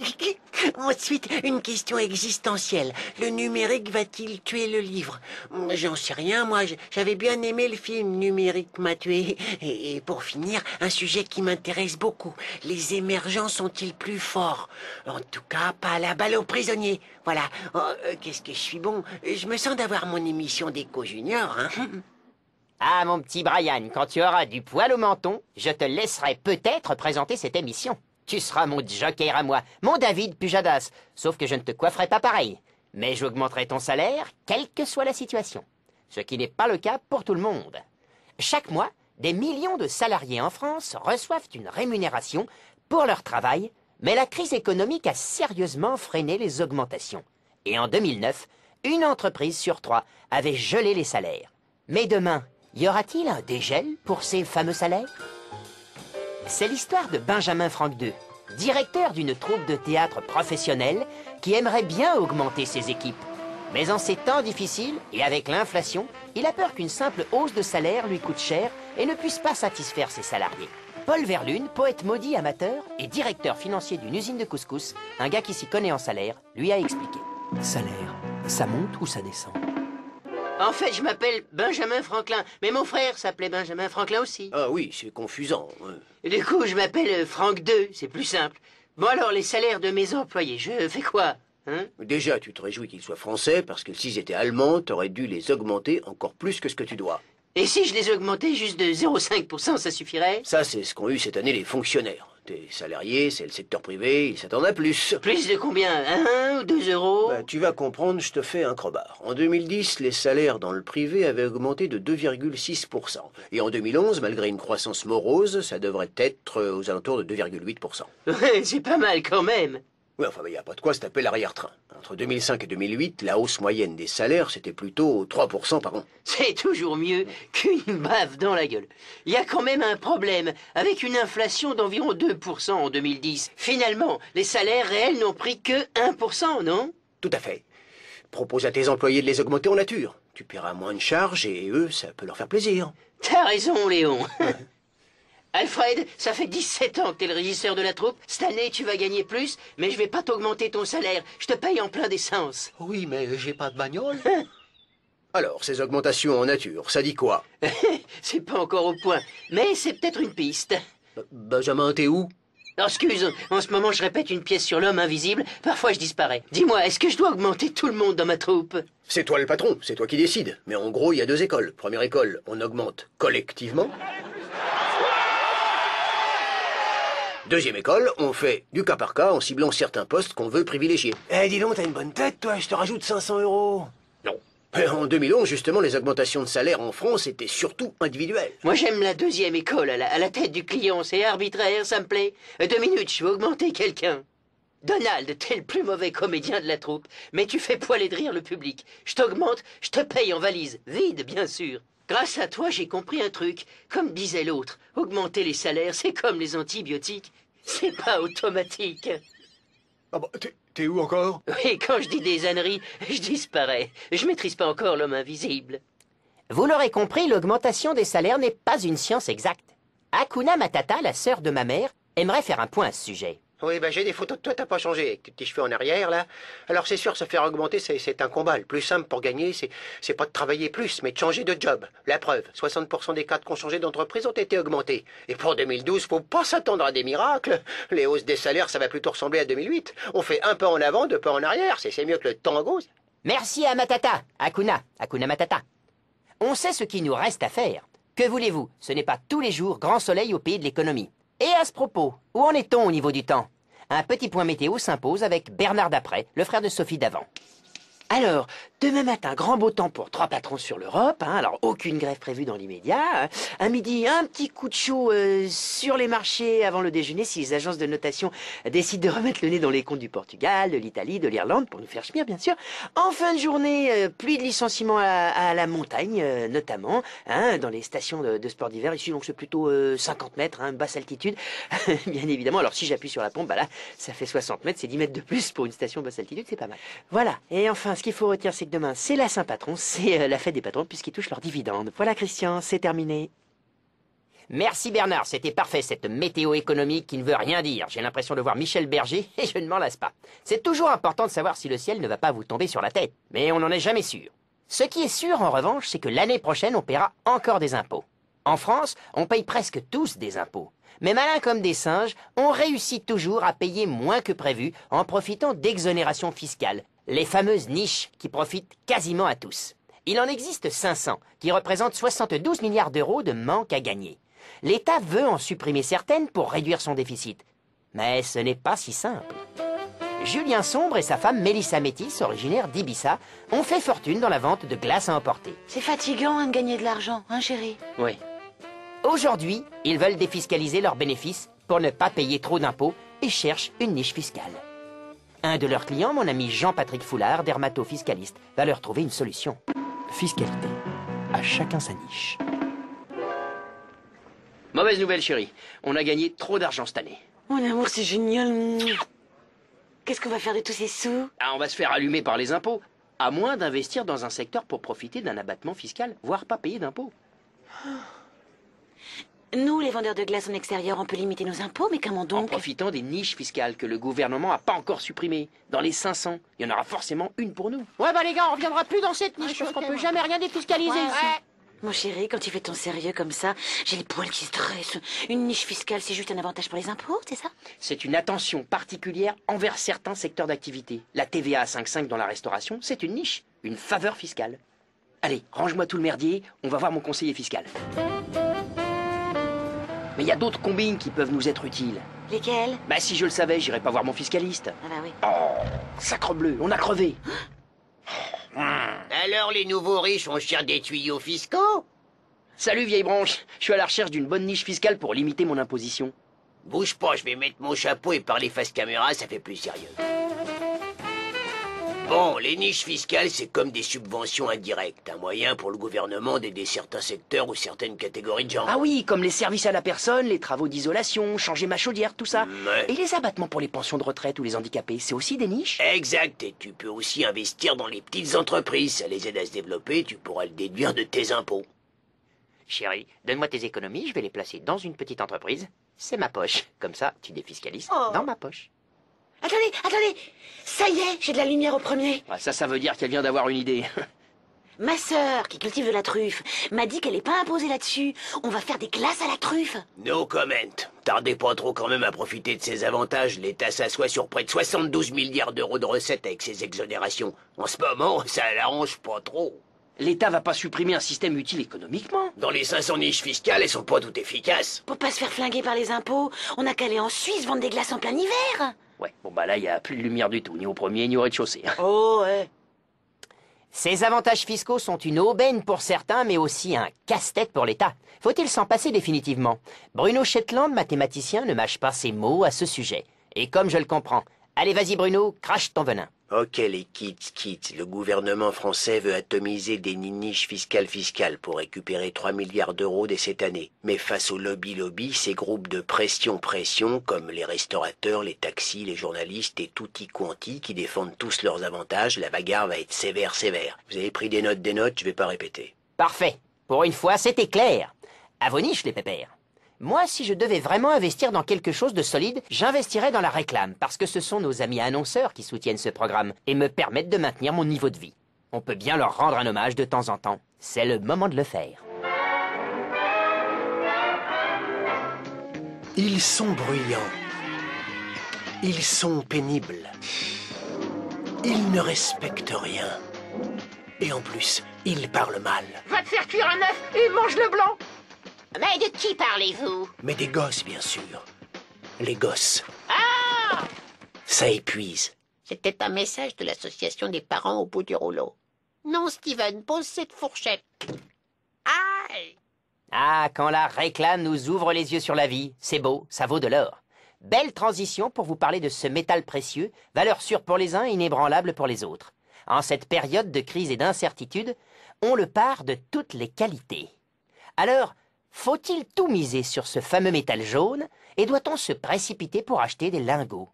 Ensuite, une question existentielle. Le numérique va-t-il tuer le livre? J'en sais rien, moi. J'avais bien aimé le film Numérique m'a tué. Et pour finir, un sujet qui m'intéresse beaucoup. Les émergents sont-ils plus forts? En tout cas, pas la balle aux prisonniers. Voilà. Oh, qu'est-ce que je suis bon. Je me sens d'avoir mon émission d'Éco Junior, hein. Ah, mon petit Brian, quand tu auras du poil au menton, je te laisserai peut-être présenter cette émission. Tu seras mon joker à moi, mon David Pujadas, sauf que je ne te coifferai pas pareil. Mais j'augmenterai ton salaire, quelle que soit la situation. Ce qui n'est pas le cas pour tout le monde. Chaque mois, des millions de salariés en France reçoivent une rémunération pour leur travail, mais la crise économique a sérieusement freiné les augmentations. Et en 2009, une entreprise sur 3 avait gelé les salaires. Mais demain, y aura-t-il un dégel pour ces fameux salaires? C'est l'histoire de Benjamin Franck II, directeur d'une troupe de théâtre professionnelle qui aimerait bien augmenter ses équipes. Mais en ces temps difficiles, et avec l'inflation, il a peur qu'une simple hausse de salaire lui coûte cher et ne puisse pas satisfaire ses salariés. Paul Verlune, poète maudit amateur et directeur financier d'une usine de couscous, un gars qui s'y connaît en salaire, lui a expliqué. Salaire, ça monte ou ça descend? En fait, je m'appelle Benjamin Franklin, mais mon frère s'appelait Benjamin Franklin aussi. Ah oui, c'est confusant. Et du coup, je m'appelle Franck II, c'est plus simple. Bon alors, les salaires de mes employés, je fais quoi, hein? Déjà, tu te réjouis qu'ils soient français, parce que s'ils étaient allemands, t'aurais dû les augmenter encore plus que ce que tu dois. Et si je les augmentais juste de 0,5%, ça suffirait? Ça, c'est ce qu'ont eu cette année les fonctionnaires. Tes salariés, c'est le secteur privé, ils s'attendent à plus. Plus de combien? 1 ou 2 euros? Bah, tu vas comprendre, je te fais un crobard. En 2010, les salaires dans le privé avaient augmenté de 2,6%. Et en 2011, malgré une croissance morose, ça devrait être aux alentours de 2,8%. Ouais, c'est pas mal quand même. Oui, enfin, il n'y a pas de quoi se taper l'arrière-train. Entre 2005 et 2008, la hausse moyenne des salaires, c'était plutôt 3% par an. C'est toujours mieux qu'une baffe dans la gueule. Il y a quand même un problème, avec une inflation d'environ 2% en 2010. Finalement, les salaires réels n'ont pris que 1%, non? Tout à fait. Propose à tes employés de les augmenter en nature. Tu paieras moins de charges et eux, ça peut leur faire plaisir. T'as raison, Léon. Alfred, ça fait 17 ans que t'es le régisseur de la troupe. Cette année, tu vas gagner plus, mais je vais pas t'augmenter ton salaire. Je te paye en plein d'essence. Oui, mais j'ai pas de bagnole. Alors, ces augmentations en nature, ça dit quoi? C'est pas encore au point, mais c'est peut-être une piste. Benjamin, t'es où? Oh, excuse, en ce moment, je répète une pièce sur l'homme invisible. Parfois, je disparais. Dis-moi, est-ce que je dois augmenter tout le monde dans ma troupe? C'est toi le patron, c'est toi qui décides. Mais en gros, il y a 2 écoles. Première école, on augmente collectivement. Deuxième école, on fait du cas par cas en ciblant certains postes qu'on veut privilégier. Eh, dis donc, t'as une bonne tête, toi, je te rajoute 500 euros. Non, En 2011, justement, les augmentations de salaire en France étaient surtout individuelles. Moi, j'aime la deuxième école, à la tête du client. C'est arbitraire, ça me plaît. 2 minutes, je vais augmenter quelqu'un. Donald, t'es le plus mauvais comédien de la troupe, mais tu fais poiler de rire le public. Je t'augmente, je te paye en valise. Vide, bien sûr. Grâce à toi, j'ai compris un truc. Comme disait l'autre, augmenter les salaires, c'est comme les antibiotiques. C'est pas automatique. Ah bah, t'es où encore? Oui, quand je dis des âneries, je disparais. Je maîtrise pas encore l'homme invisible. Vous l'aurez compris, l'augmentation des salaires n'est pas une science exacte. Hakuna Matata, la sœur de ma mère, aimerait faire un point à ce sujet. Oui, j'ai des photos de toi, t'as pas changé, avec tes petits cheveux en arrière, là. Alors c'est sûr, se faire augmenter, c'est un combat. Le plus simple pour gagner, c'est pas de travailler plus, mais de changer de job. La preuve, 60% des cadres qui ont changé d'entreprise ont été augmentés. Et pour 2012, faut pas s'attendre à des miracles. Les hausses des salaires, ça va plutôt ressembler à 2008. On fait un pas en avant, 2 pas en arrière, c'est mieux que le tango. Merci à Matata, Hakuna Matata. On sait ce qu'il nous reste à faire. Que voulez-vous, ce n'est pas tous les jours grand soleil au pays de l'économie. Et à ce propos, où en est-on au niveau du temps? Un petit point météo s'impose avec Bernard Daprès, le frère de Sophie Davant. Alors, demain matin, grand beau temps pour 3 patrons sur l'Europe, alors aucune grève prévue dans l'immédiat. À midi, un petit coup de chaud sur les marchés avant le déjeuner si les agences de notation décident de remettre le nez dans les comptes du Portugal, de l'Italie, de l'Irlande, pour nous faire chemir bien sûr. En fin de journée, pluie de licenciements à la montagne, notamment, dans les stations de sport d'hiver. Ici, donc c'est plutôt 50 mètres, basse altitude, bien évidemment. Alors si j'appuie sur la pompe, là, ça fait 60 mètres, c'est 10 mètres de plus pour une station basse altitude, c'est pas mal. Voilà, et enfin, ce qu'il faut retenir, c'est que demain, c'est la Saint-Patron, c'est la fête des patrons, puisqu'ils touchent leurs dividendes. Voilà, Christian, c'est terminé. Merci Bernard, c'était parfait, cette météo économique qui ne veut rien dire. J'ai l'impression de voir Michel Berger, et je ne m'en lasse pas. C'est toujours important de savoir si le ciel ne va pas vous tomber sur la tête, mais on n'en est jamais sûr. Ce qui est sûr, en revanche, c'est que l'année prochaine, on paiera encore des impôts. En France, on paye presque tous des impôts. Mais malins comme des singes, on réussit toujours à payer moins que prévu en profitant d'exonérations fiscales. Les fameuses niches qui profitent quasiment à tous. Il en existe 500, qui représentent 72 milliards d'euros de manque à gagner. L'État veut en supprimer certaines pour réduire son déficit. Mais ce n'est pas si simple. Julien Sombre et sa femme Mélissa Métis, originaire d'Ibissa, ont fait fortune dans la vente de glace à emporter. C'est fatigant de gagner de l'argent, chérie? Oui. Aujourd'hui, ils veulent défiscaliser leurs bénéfices pour ne pas payer trop d'impôts et cherchent une niche fiscale. Un de leurs clients, mon ami Jean-Patrick Foulard, dermato-fiscaliste, va leur trouver une solution. Fiscalité. À chacun sa niche. Mauvaise nouvelle, chérie. On a gagné trop d'argent cette année. Mon amour, c'est génial. Qu'est-ce qu'on va faire de tous ces sous? On va se faire allumer par les impôts. À moins d'investir dans un secteur pour profiter d'un abattement fiscal, voire pas payer d'impôts. Nous, les vendeurs de glace en extérieur, on peut limiter nos impôts, mais comment donc? En profitant des niches fiscales que le gouvernement n'a pas encore supprimées. Dans les 500, il y en aura forcément une pour nous. Ouais, les gars, on reviendra plus dans cette niche, parce qu'on peut jamais rien défiscaliser ici. Mon chéri, quand tu fais ton sérieux comme ça, j'ai les poils qui se dressent. Une niche fiscale, c'est juste un avantage pour les impôts, c'est ça? C'est une attention particulière envers certains secteurs d'activité. La TVA à 5,5 dans la restauration, c'est une niche, une faveur fiscale. Allez, range-moi tout le merdier, on va voir mon conseiller fiscal. Mais il y a d'autres combines qui peuvent nous être utiles. Lesquelles? Si je le savais, j'irais pas voir mon fiscaliste. Ah bah oui. Oh, sacrebleu, on a crevé. Alors les nouveaux riches ont cher des tuyaux fiscaux? Salut vieille branche, je suis à la recherche d'une bonne niche fiscale pour limiter mon imposition. Bouge pas, je vais mettre mon chapeau et parler face caméra, ça fait plus sérieux. Bon, les niches fiscales, c'est comme des subventions indirectes, un moyen pour le gouvernement d'aider certains secteurs ou certaines catégories de gens. Ah oui, comme les services à la personne, les travaux d'isolation, changer ma chaudière, tout ça. Ouais. Et les abattements pour les pensions de retraite ou les handicapés, c'est aussi des niches? Exact, et tu peux aussi investir dans les petites entreprises, ça les aide à se développer, tu pourras le déduire de tes impôts. Chérie, donne-moi tes économies, je vais les placer dans une petite entreprise. C'est ma poche. Comme ça, tu défiscalises dans ma poche. Attendez, ça y est, j'ai de la lumière au premier. Ça veut dire qu'elle vient d'avoir une idée. Ma sœur, qui cultive de la truffe, m'a dit qu'elle n'est pas imposée là-dessus. On va faire des glaces à la truffe. No comment. Tardez pas trop quand même à profiter de ces avantages. L'État s'assoit sur près de 72 milliards d'euros de recettes avec ses exonérations. En ce moment, ça l'arrange pas trop. L'État va pas supprimer un système utile économiquement. Dans les 500 niches fiscales, elles sont pas toutes efficaces. Pour pas se faire flinguer par les impôts, on a qu'à aller en Suisse vendre des glaces en plein hiver. Ouais, là, il y a plus de lumière du tout, ni au premier, ni au rez-de-chaussée. Oh, ouais. Ces avantages fiscaux sont une aubaine pour certains, mais aussi un casse-tête pour l'État. Faut-il s'en passer définitivement? Bruno Shetland, mathématicien, ne mâche pas ses mots à ce sujet. Et comme je le comprends, allez vas-y Bruno, crache ton venin. Ok les kids, le gouvernement français veut atomiser des niches fiscales pour récupérer 3 milliards d'euros dès cette année. Mais face au lobby, ces groupes de pression, comme les restaurateurs, les taxis, les journalistes et tutti quanti qui défendent tous leurs avantages, la bagarre va être sévère. Vous avez pris des notes, je vais pas répéter. Parfait. Pour une fois, c'était clair. À vos niches, les pépères. Moi, si je devais vraiment investir dans quelque chose de solide, j'investirais dans la réclame, parce que ce sont nos amis annonceurs qui soutiennent ce programme et me permettent de maintenir mon niveau de vie. On peut bien leur rendre un hommage de temps en temps. C'est le moment de le faire. Ils sont bruyants. Ils sont pénibles. Ils ne respectent rien. Et en plus, ils parlent mal. Va te faire cuire un œuf et mange le blanc. Mais de qui parlez-vous? Mais des gosses, bien sûr. Les gosses. Ah! Ça épuise. C'était un message de l'association des parents au bout du rouleau. Non, Steven, pose cette fourchette. Aïe! Ah, quand la réclame nous ouvre les yeux sur la vie, c'est beau, ça vaut de l'or. Belle transition pour vous parler de ce métal précieux, valeur sûre pour les uns, inébranlable pour les autres. En cette période de crise et d'incertitude, on le part de toutes les qualités. Alors, faut-il tout miser sur ce fameux métal jaune et doit-on se précipiter pour acheter des lingots?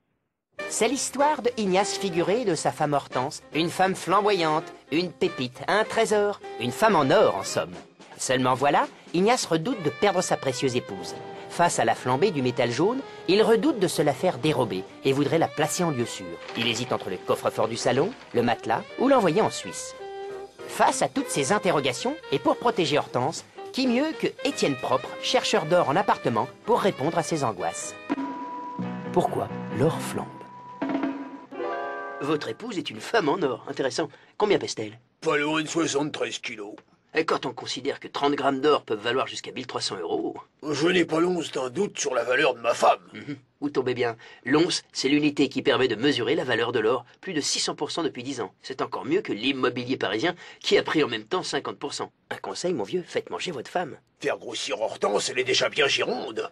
C'est l'histoire de Ignace Figuré et de sa femme Hortense, une femme flamboyante, une pépite, un trésor, une femme en or en somme. Seulement voilà, Ignace redoute de perdre sa précieuse épouse. Face à la flambée du métal jaune, il redoute de se la faire dérober et voudrait la placer en lieu sûr. Il hésite entre le coffre-fort du salon, le matelas ou l'envoyer en Suisse. Face à toutes ces interrogations, et pour protéger Hortense, qui mieux que Étienne Propre, chercheur d'or en appartement, pour répondre à ses angoisses? Pourquoi l'or flambe? Votre épouse est une femme en or. Intéressant. Combien pèse-t-elle? Pas loin de 73 kilos. Et quand on considère que 30 grammes d'or peuvent valoir jusqu'à 1300 €... Je n'ai pas l'once d'un doute sur la valeur de ma femme. Vous tombez bien. L'once, c'est l'unité qui permet de mesurer la valeur de l'or, plus de 600% depuis 10 ans. C'est encore mieux que l'immobilier parisien, qui a pris en même temps 50%. Un conseil, mon vieux, faites manger votre femme. Faire grossir Hortense, elle est déjà bien gironde.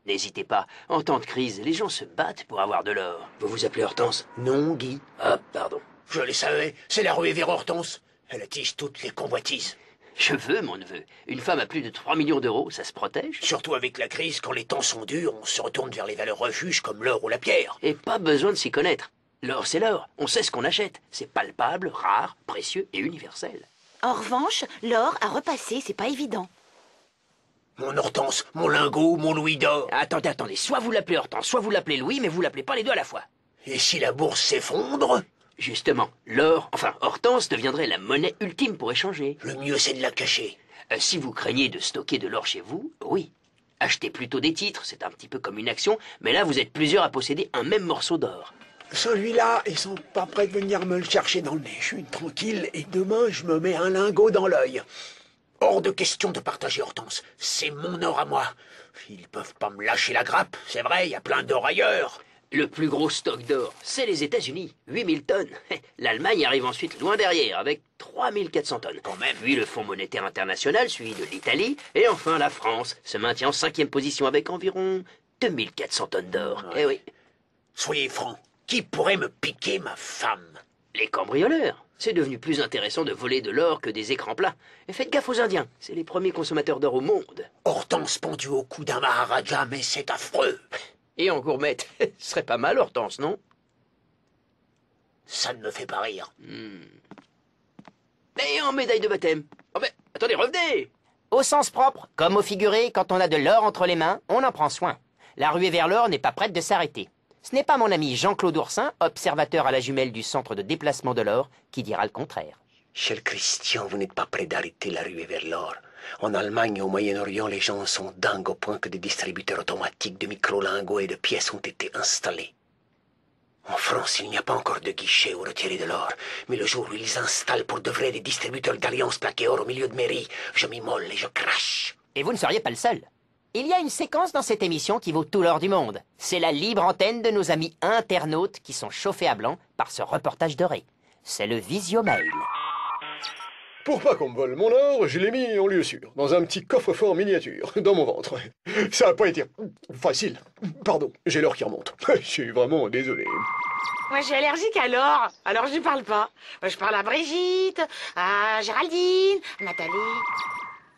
N'hésitez pas, en temps de crise, les gens se battent pour avoir de l'or. Vous vous appelez Hortense? Non, Guy. Ah, pardon. Je le savais, c'est la ruée vers Hortense. Elle attise toutes les convoitises. Je veux, mon neveu. Une femme à plus de 3 millions d'euros, ça se protège? Surtout avec la crise, quand les temps sont durs, on se retourne vers les valeurs refuges comme l'or ou la pierre. Et pas besoin de s'y connaître. L'or, c'est l'or. On sait ce qu'on achète. C'est palpable, rare, précieux et universel. En revanche, l'or à repasser, c'est pas évident. Mon Hortense, mon lingot, mon louis d'or. Attendez. Soit vous l'appelez Hortense, soit vous l'appelez Louis, mais vous l'appelez pas les deux à la fois. Et si la bourse s'effondre? Justement, l'or, enfin Hortense, deviendrait la monnaie ultime pour échanger. Le mieux, c'est de la cacher. Si vous craignez de stocker de l'or chez vous, oui. Achetez plutôt des titres, c'est un petit peu comme une action, mais là vous êtes plusieurs à posséder un même morceau d'or. Celui-là, ils sont pas prêts de venir me le chercher dans le nez. Je suis tranquille et demain, je me mets un lingot dans l'œil. Hors de question de partager Hortense. C'est mon or à moi. Ils peuvent pas me lâcher la grappe, c'est vrai, il y a plein d'or ailleurs. Le plus gros stock d'or, c'est les États-Unis, 8000 tonnes. L'Allemagne arrive ensuite loin derrière, avec 3400 tonnes. Quand même. Puis le Fonds monétaire international, suivi de l'Italie, et enfin la France, se maintient en 5e position avec environ 2400 tonnes d'or. Ouais. Eh oui. Soyez francs, qui pourrait me piquer ma femme? Les cambrioleurs. C'est devenu plus intéressant de voler de l'or que des écrans plats. Et faites gaffe aux Indiens, c'est les premiers consommateurs d'or au monde. Hortense pendue au cou d'un maharaja, mais c'est affreux. Et en gourmette, ce serait pas mal, Hortense, non? Ça ne me fait pas rire. Et en médaille de baptême? Oh mais, attendez, revenez! Au sens propre, comme au figuré, quand on a de l'or entre les mains, on en prend soin. La ruée vers l'or n'est pas prête de s'arrêter. Ce n'est pas mon ami Jean-Claude Oursin, observateur à la jumelle du centre de déplacement de l'or, qui dira le contraire. Cher Christian, vous n'êtes pas prêt d'arrêter la ruée vers l'or. En Allemagne et au Moyen-Orient, les gens sont dingues au point que des distributeurs automatiques de micro-lingots et de pièces ont été installés. En France, il n'y a pas encore de guichet où retirer de l'or, mais le jour où ils installent pour de vrai des distributeurs d'alliances plaquées or au milieu de mairies, je m'immole et je crache. Et vous ne seriez pas le seul. Il y a une séquence dans cette émission qui vaut tout l'or du monde. C'est la libre antenne de nos amis internautes qui sont chauffés à blanc par ce reportage doré. C'est le Visiomail. Pour pas qu'on me vole mon or, je l'ai mis en lieu sûr, dans un petit coffre-fort miniature, dans mon ventre. Ça n'a pas été facile. Pardon, j'ai l'or qui remonte. Je suis vraiment désolé. Moi, je suis allergique à l'or, alors je ne parle pas. Moi, je parle à Brigitte, à Géraldine, à Nathalie.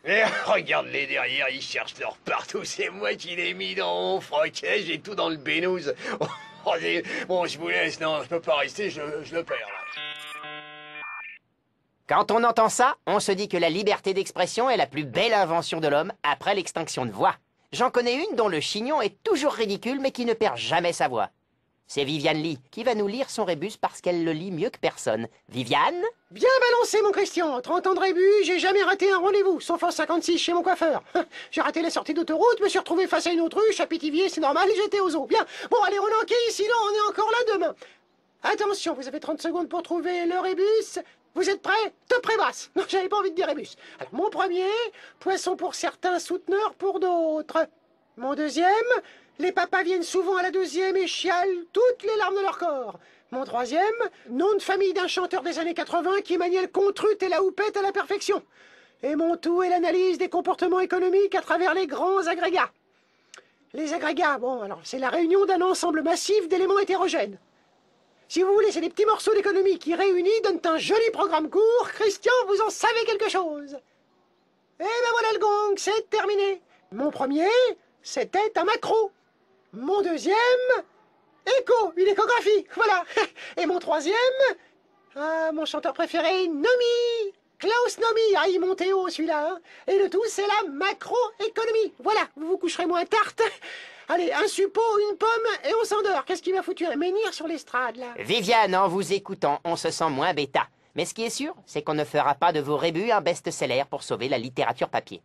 Eh, regarde-les derrière, ils cherchent l'or partout. C'est moi qui l'ai mis dans mon froc. J'ai tout dans le bénouse. Bon, je vous laisse. Non, je peux pas rester, je le perds, là. Quand on entend ça, on se dit que la liberté d'expression est la plus belle invention de l'homme après l'extinction de voix. J'en connais une dont le chignon est toujours ridicule mais qui ne perd jamais sa voix. C'est Viviane Lee qui va nous lire son rébus parce qu'elle le lit mieux que personne. Viviane? Bien balancé, mon Christian. 30 ans de rébus, j'ai jamais raté un rendez-vous, sauf en 56 chez mon coiffeur. J'ai raté la sortie d'autoroute, me suis retrouvé face à une autruche, à Pithiviers, c'est normal, et j'étais aux eaux. Bien, bon, allez, on enquille, sinon on est encore là demain. Attention, vous avez 30 secondes pour trouver le rébus. Vous êtes prêts? Top prébasse. Non, j'avais pas envie de dire rébus. Alors, mon premier, poisson pour certains, souteneur pour d'autres. Mon deuxième, les papas viennent souvent à la deuxième et chialent toutes les larmes de leur corps. Mon troisième, nom de famille d'un chanteur des années 80 qui maniait le contrut et la houppette à la perfection. Et mon tout est l'analyse des comportements économiques à travers les grands agrégats. Les agrégats, bon, alors c'est la réunion d'un ensemble massif d'éléments hétérogènes. Si vous voulez, c'est des petits morceaux d'économie qui réunis donnent un joli programme court. Christian, vous en savez quelque chose. Et ben voilà le gong, c'est terminé. Mon premier, c'était un macro. Mon deuxième, écho, une échographie, voilà. Et mon troisième, mon chanteur préféré, Nomi. Klaus Nomi, il montait haut celui-là. Hein. Et le tout, c'est la macroéconomie. Voilà, vous vous coucherez moins tarte. Allez, un suppo, une pomme, et on s'endort. Qu'est-ce qui m'a foutu un menhir sur l'estrade, là? Viviane, en vous écoutant, on se sent moins bêta. Mais ce qui est sûr, c'est qu'on ne fera pas de vos rébus un best-seller pour sauver la littérature papier.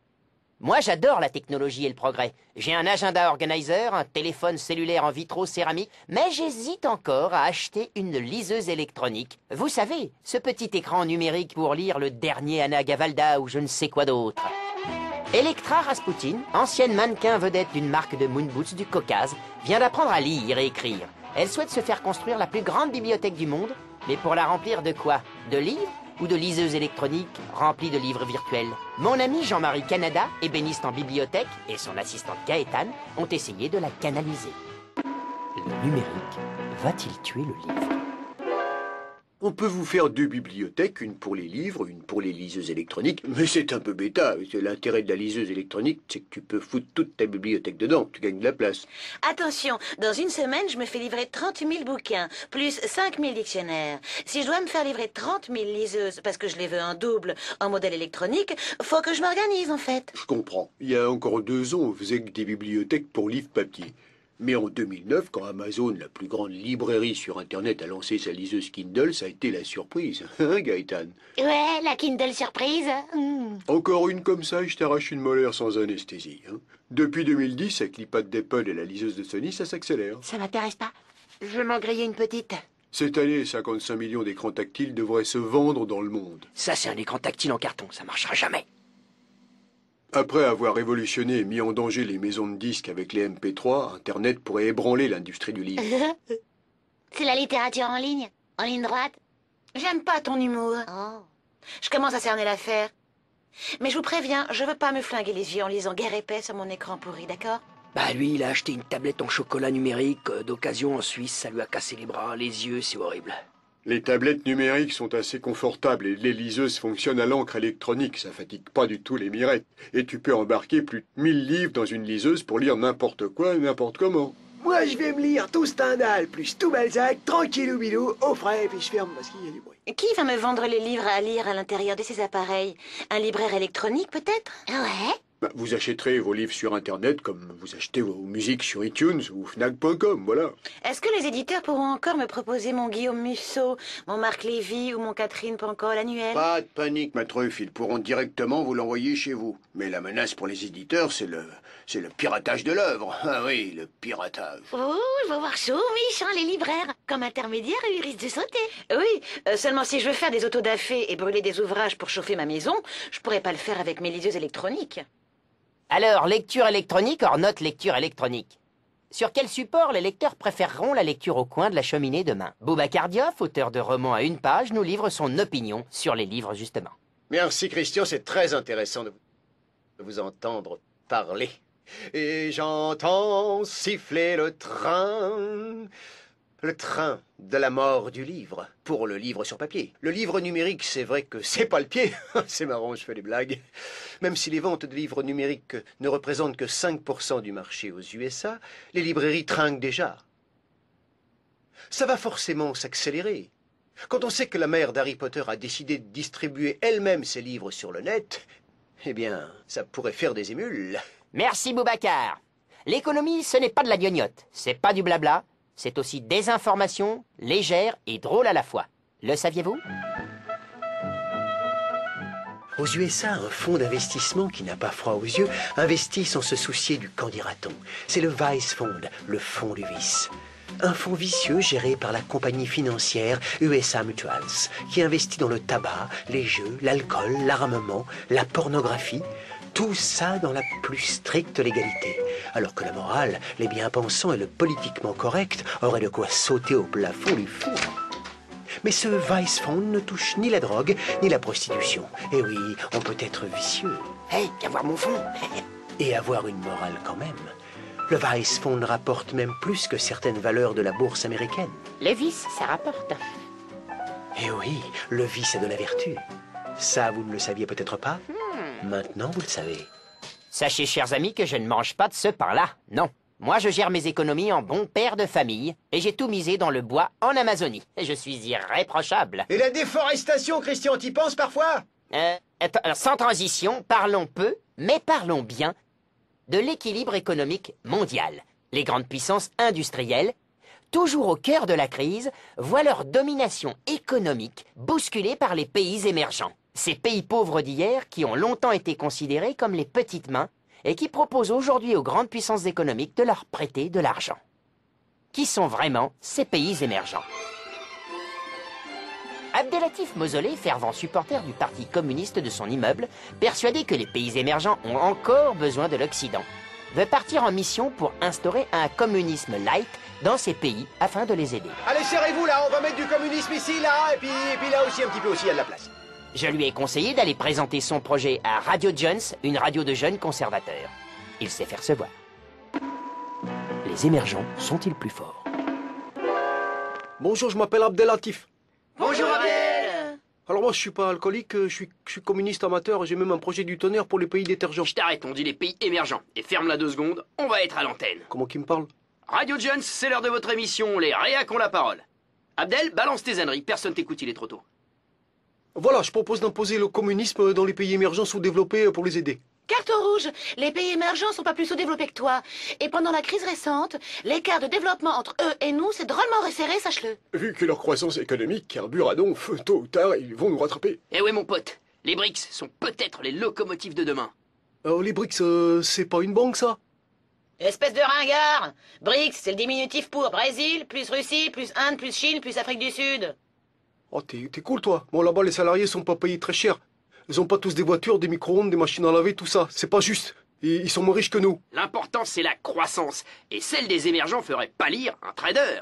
Moi, j'adore la technologie et le progrès. J'ai un agenda organizer, un téléphone cellulaire en vitro-céramique, mais j'hésite encore à acheter une liseuse électronique. Vous savez, ce petit écran numérique pour lire le dernier Anna Gavalda ou je ne sais quoi d'autre. Electra Rasputin, ancienne mannequin vedette d'une marque de moon boots du Caucase, vient d'apprendre à lire et écrire. Elle souhaite se faire construire la plus grande bibliothèque du monde, mais pour la remplir de quoi? De livres ou de liseuses électroniques remplies de livres virtuels? Mon ami Jean-Marie Canada, ébéniste en bibliothèque, et son assistante Gaëtane ont essayé de la canaliser. Le numérique va-t-il tuer le livre? On peut vous faire 2 bibliothèques, une pour les livres, une pour les liseuses électroniques, mais c'est un peu bêta. L'intérêt de la liseuse électronique, c'est que tu peux foutre toute ta bibliothèque dedans, tu gagnes de la place. Attention, dans une semaine, je me fais livrer 30 000 bouquins, plus 5 000 dictionnaires. Si je dois me faire livrer 30 000 liseuses parce que je les veux en double, en modèle électronique, faut que je m'organise en fait. Je comprends. Il y a encore 2 ans, on faisait que des bibliothèques pour livres papier. Mais en 2009, quand Amazon, la plus grande librairie sur Internet, a lancé sa liseuse Kindle, ça a été la surprise. Hein, Gaëtane? Ouais, la Kindle surprise. Encore une comme ça et je t'arrache une molaire sans anesthésie. Hein. Depuis 2010, avec l'iPad d'Apple et la liseuse de Sony, ça s'accélère. Ça m'intéresse pas. Je vais m'en griller une petite. Cette année, 55 millions d'écrans tactiles devraient se vendre dans le monde. Ça, c'est un écran tactile en carton, ça marchera jamais. Après avoir révolutionné et mis en danger les maisons de disques avec les MP3, Internet pourrait ébranler l'industrie du livre. C'est la littérature en ligne droite. J'aime pas ton humour. Oh. Je commence à cerner l'affaire. Mais je vous préviens, je veux pas me flinguer les yeux en lisant guerre épais sur mon écran pourri, d'accord? Bah lui, il a acheté une tablette en chocolat numérique d'occasion en Suisse, ça lui a cassé les bras, les yeux, c'est horrible. Les tablettes numériques sont assez confortables et les liseuses fonctionnent à l'encre électronique, ça fatigue pas du tout les mirettes. Et tu peux embarquer plus de 1000 livres dans une liseuse pour lire n'importe quoi et n'importe comment. Moi, je vais me lire tout Stendhal, plus tout Balzac, tranquillou bilou, au frais, et puis je ferme parce qu'il y a du bruit. Qui va me vendre les livres à lire à l'intérieur de ces appareils? Un libraire électronique, peut-être? Ouais. Bah, vous achèterez vos livres sur Internet comme vous achetez vos musiques sur iTunes ou Fnac.com, voilà. Est-ce que les éditeurs pourront encore me proposer mon Guillaume Musso, mon Marc Lévy ou mon Catherine Pancol annuel? Pas de panique, ma truffe, ils pourront directement vous l'envoyer chez vous. Mais la menace pour les éditeurs, c'est le piratage de l'œuvre. Ah oui, le piratage. Oh, je vais voir chaud, méchant, les libraires. Comme intermédiaire, ils risquent de sauter. Oui, seulement si je veux faire des autodafés et brûler des ouvrages pour chauffer ma maison, je pourrais pas le faire avec mes liseuses électroniques. Alors, lecture électronique hors note lecture électronique. Sur quel support les lecteurs préféreront la lecture au coin de la cheminée demain? Boubacar Diouf, auteur de romans à 1 page, nous livre son opinion sur les livres justement. Merci Christian, c'est très intéressant de vous entendre parler. Et j'entends siffler le train de la mort du livre, pour le livre sur papier. Le livre numérique, c'est vrai que c'est pas le pied. C'est marrant, je fais des blagues. Même si les ventes de livres numériques ne représentent que 5% du marché aux USA, les librairies trinquent déjà. Ça va forcément s'accélérer. Quand on sait que la mère d'Harry Potter a décidé de distribuer elle-même ses livres sur le net, eh bien, ça pourrait faire des émules. Merci Boubacar. L'économie, ce n'est pas de la gnognotte, c'est pas du blabla, c'est aussi des informations légères et drôles à la fois. Le saviez-vous? Aux USA, un fonds d'investissement qui n'a pas froid aux yeux investit sans se soucier du qu'en dira-t-on. C'est le Vice Fund, le fonds du vice. Un fonds vicieux géré par la compagnie financière USA Mutuals, qui investit dans le tabac, les jeux, l'alcool, l'armement, la pornographie, tout ça dans la plus stricte légalité. Alors que la morale, les bien-pensants et le politiquement correct auraient de quoi sauter au plafond du four. Mais ce Vice Fund ne touche ni la drogue, ni la prostitution. Et oui, on peut être vicieux. Hey, viens voir mon fonds. Et avoir une morale quand même. Le Vice Fund rapporte même plus que certaines valeurs de la bourse américaine. Le vice, ça rapporte. Et oui, le vice est de la vertu. Ça, vous ne le saviez peut-être pas. Maintenant, vous le savez. Sachez, chers amis, que je ne mange pas de ce pain-là. Non. Moi, je gère mes économies en bon père de famille, et j'ai tout misé dans le bois en Amazonie. Je suis irréprochable. Et la déforestation, Christian, t'y penses parfois? Sans transition, parlons peu, mais parlons bien de l'équilibre économique mondial. Les grandes puissances industrielles, toujours au cœur de la crise, voient leur domination économique bousculée par les pays émergents. Ces pays pauvres d'hier qui ont longtemps été considérés comme les petites mains et qui proposent aujourd'hui aux grandes puissances économiques de leur prêter de l'argent. Qui sont vraiment ces pays émergents? Abdelatif Mausolé, fervent supporter du parti communiste de son immeuble, persuadé que les pays émergents ont encore besoin de l'Occident, veut partir en mission pour instaurer un communisme light dans ces pays afin de les aider. Allez, serrez-vous là, on va mettre du communisme ici, là, et puis là aussi, un petit peu aussi, il y a de la place. Je lui ai conseillé d'aller présenter son projet à Radio Jones, une radio de jeunes conservateurs. Il s'est fait recevoir. Les émergents sont-ils plus forts? Bonjour, je m'appelle Abdelatif. Bonjour Abdel. Alors moi, je suis pas alcoolique, je suis communiste amateur, j'ai même un projet du tonnerre pour les pays détergents. Je t'arrête, on dit les pays émergents. Et ferme-la 2 secondes, on va être à l'antenne. Comment qui me parle? Radio Jones, c'est l'heure de votre émission, les réacs ont la parole. Abdel, balance tes âneries, personne t'écoute, il est trop tôt. Voilà, je propose d'imposer le communisme dans les pays émergents sous-développés pour les aider. Carton rouge, les pays émergents sont pas plus sous-développés que toi. Et pendant la crise récente, l'écart de développement entre eux et nous s'est drôlement resserré, sache-le. Vu que leur croissance économique carbure à donf, tôt ou tard, ils vont nous rattraper. Eh ouais mon pote, les BRICS sont peut-être les locomotives de demain. Alors les BRICS, c'est pas une banque ça? Espèce de ringard. BRICS, c'est le diminutif pour Brésil, plus Russie, plus Inde, plus Chine, plus Afrique du Sud. Oh, t'es cool toi. Bon, là-bas, les salariés sont pas payés très cher. Ils ont pas tous des voitures, des micro-ondes, des machines à laver, tout ça. C'est pas juste. Ils sont moins riches que nous. L'important, c'est la croissance. Et celle des émergents ferait pâlir un trader.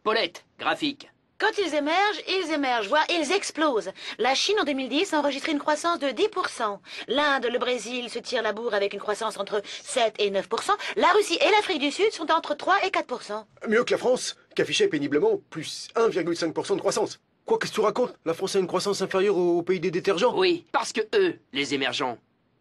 Paulette, graphique. Quand ils émergent, voire ils explosent. La Chine, en 2010, a enregistré une croissance de 10%. L'Inde, le Brésil se tirent la bourre avec une croissance entre 7 et 9%. La Russie et l'Afrique du Sud sont entre 3 et 4%. Mieux que la France, qui affichait péniblement plus 1,5% de croissance. Quoi, qu'est-ce que tu racontes? La France a une croissance inférieure au pays des détergents? Oui, parce que eux, les émergents,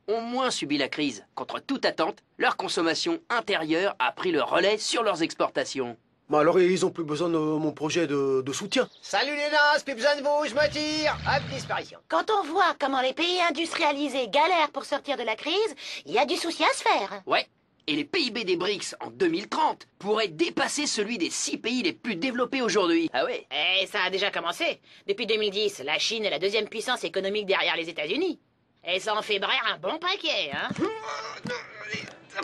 ont moins subi la crise. Contre toute attente, leur consommation intérieure a pris le relais sur leurs exportations. Bah alors ils ont plus besoin de mon projet de soutien. Salut les nazes, plus besoin de vous, je me tire. Hop, disparition. Quand on voit comment les pays industrialisés galèrent pour sortir de la crise, il y a du souci à se faire. Ouais, et les PIB des BRICS en 2030 pourraient dépasser celui des 6 pays les plus développés aujourd'hui. Ah ouais? Et ça a déjà commencé. Depuis 2010, la Chine est la deuxième puissance économique derrière les États-Unis. Et ça en fait braire un bon paquet, hein?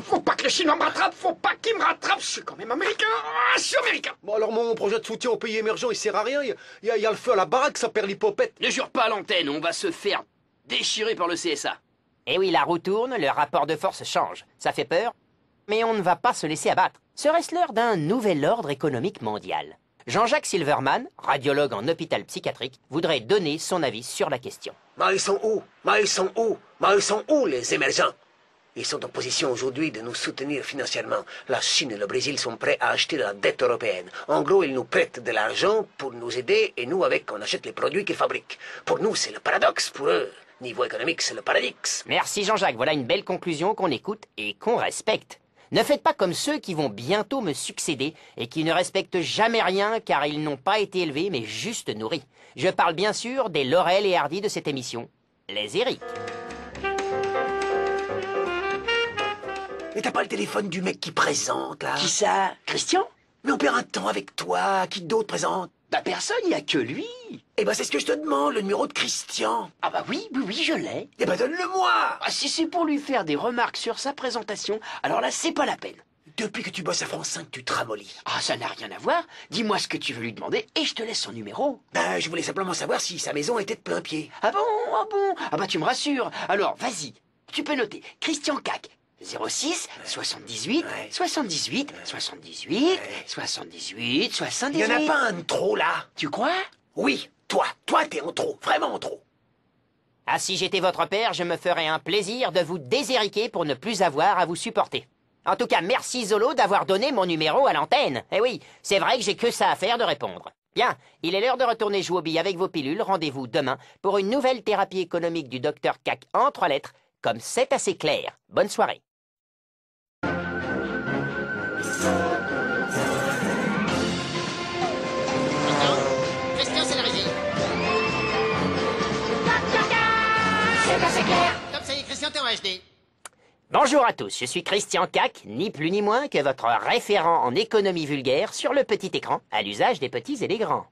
Faut pas que les Chinois me rattrapent, faut pas qu'ils me rattrapent, je suis quand même américain, je suis américain. Bon alors mon projet de soutien aux pays émergents il sert à rien, il y a le feu à la baraque, ça perd l'hypopète. Ne jure pas à l'antenne, on va se faire déchirer par le CSA. Et oui, la roue tourne, le rapport de force change. Ça fait peur, mais on ne va pas se laisser abattre. Serait-ce l'heure d'un nouvel ordre économique mondial? Jean-Jacques Silverman, radiologue en hôpital psychiatrique, voudrait donner son avis sur la question. Mais ils sont où? Mais ils sont où? Mais ils sont où, les émergents? Ils sont en position aujourd'hui de nous soutenir financièrement. La Chine et le Brésil sont prêts à acheter la dette européenne. En gros, ils nous prêtent de l'argent pour nous aider et nous, avec, on achète les produits qu'ils fabriquent. Pour nous, c'est le paradoxe. Pour eux, niveau économique, c'est le paradoxe. Merci Jean-Jacques, voilà une belle conclusion qu'on écoute et qu'on respecte. Ne faites pas comme ceux qui vont bientôt me succéder et qui ne respectent jamais rien car ils n'ont pas été élevés mais juste nourris. Je parle bien sûr des Laurel et Hardy de cette émission, les Eric. Et t'as pas le téléphone du mec qui présente, là? Qui ça? Christian? Mais on perd un temps avec toi. Qui d'autre présente? Bah personne, il n'y a que lui. Eh ben c'est ce que je te demande, le numéro de Christian. Ah bah oui, je l'ai. Eh ben donne-le-moi. Ah, si c'est pour lui faire des remarques sur sa présentation, alors là c'est pas la peine. Depuis que tu bosses à France 5, tu te ramollis. Ah, ça n'a rien à voir. Dis-moi ce que tu veux lui demander et je te laisse son numéro. Ben, je voulais simplement savoir si sa maison était de plein pied. Ah bon? Ah bah tu me rassures. Alors, vas-y. Tu peux noter Christian Cac. 06 78 78 78 78 78. Il y en a pas un de trop, là. Tu crois? Oui, toi t'es en trop, vraiment en trop. Ah, si j'étais votre père, je me ferais un plaisir de vous désériquer pour ne plus avoir à vous supporter. En tout cas, merci Zolo d'avoir donné mon numéro à l'antenne. Eh oui, c'est vrai que j'ai que ça à faire de répondre. Bien, il est l'heure de retourner jouer aux billes avec vos pilules. Rendez-vous demain pour une nouvelle thérapie économique du Dr Cac en 3 lettres, comme c'est assez clair. Bonne soirée. Christian, c'est la régie. C'est assez clair. Top, ça y est, Christian, t'es en HD. Bonjour à tous, je suis Christian Cac, ni plus ni moins que votre référent en économie vulgaire sur le petit écran, à l'usage des petits et des grands.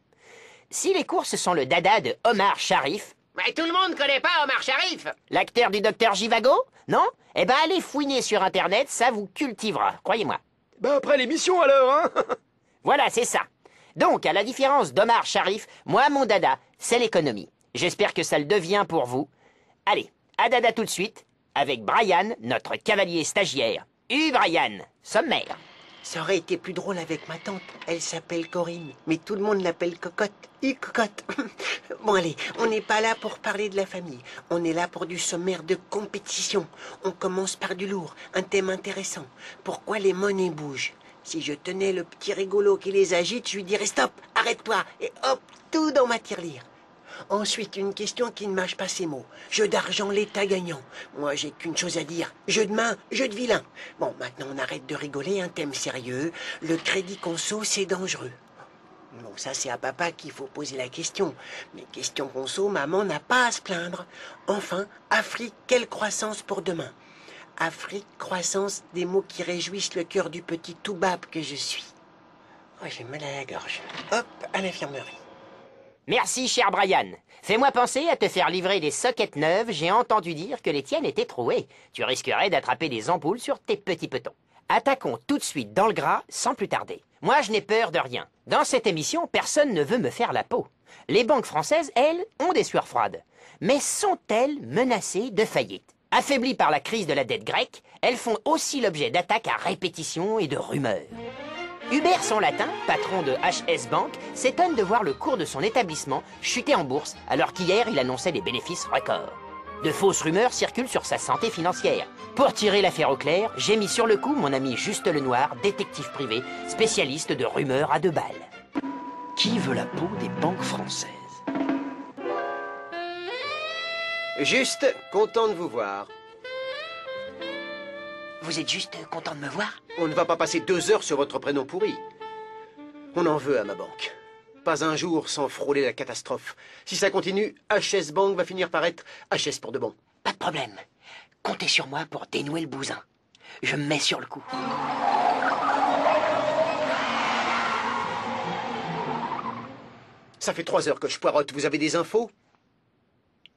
Si les courses sont le dada de Omar Sharif... Mais tout le monde connaît pas Omar Sharif. L'acteur du docteur Jivago? Non? Eh ben allez fouiner sur Internet, ça vous cultivera, croyez-moi. Ben après l'émission alors, hein. Voilà, c'est ça. Donc, à la différence d'Omar Sharif, moi, mon dada, c'est l'économie. J'espère que ça le devient pour vous. Allez, à dada tout de suite, avec Brian, notre cavalier stagiaire. Brian, sommaire. Ça aurait été plus drôle avec ma tante. Elle s'appelle Corinne, mais tout le monde l'appelle Cocotte. Cocotte. Bon allez, on n'est pas là pour parler de la famille. On est là pour du sommaire de compétition. On commence par du lourd, un thème intéressant. Pourquoi les monnaies bougent? Si je tenais le petit rigolo qui les agite, je lui dirais stop, arrête-toi, et hop, tout dans ma tirelire. Ensuite, une question qui ne mâche pas ses mots. Jeu d'argent, l'État gagnant. Moi, j'ai qu'une chose à dire. Jeu de main, jeu de vilain. Bon, maintenant, on arrête de rigoler, un thème sérieux. Le crédit conso, c'est dangereux. Bon, ça, c'est à papa qu'il faut poser la question. Mais question conso, maman n'a pas à se plaindre. Enfin, Afrique, quelle croissance pour demain? Afrique, croissance, des mots qui réjouissent le cœur du petit toubab que je suis. Oh, j'ai mal à la gorge. Hop, à l'infirmerie. Merci, cher Brian. Fais-moi penser à te faire livrer des sockets neuves. J'ai entendu dire que les tiennes étaient trouées. Tu risquerais d'attraper des ampoules sur tes petits petons. Attaquons tout de suite dans le gras, sans plus tarder. Moi, je n'ai peur de rien. Dans cette émission, personne ne veut me faire la peau. Les banques françaises, elles, ont des sueurs froides. Mais sont-elles menacées de faillite? Affaiblies par la crise de la dette grecque, elles font aussi l'objet d'attaques à répétition et de rumeurs. Hubert son latin, patron de HS Bank, s'étonne de voir le cours de son établissement chuter en bourse alors qu'hier il annonçait des bénéfices records. De fausses rumeurs circulent sur sa santé financière. Pour tirer l'affaire au clair, j'ai mis sur le coup mon ami Juste Lenoir, détective privé, spécialiste de rumeurs à 2 balles. Qui veut la peau des banques françaises? Juste content de vous voir. Vous êtes juste content de me voir? On ne va pas passer 2 heures sur votre prénom pourri. On en veut à ma banque. Pas un jour sans frôler la catastrophe. Si ça continue, HS Bank va finir par être HS pour de bon. Pas de problème. Comptez sur moi pour dénouer le bousin. Je me mets sur le coup. Ça fait 3 heures que je poirote. Vous avez des infos?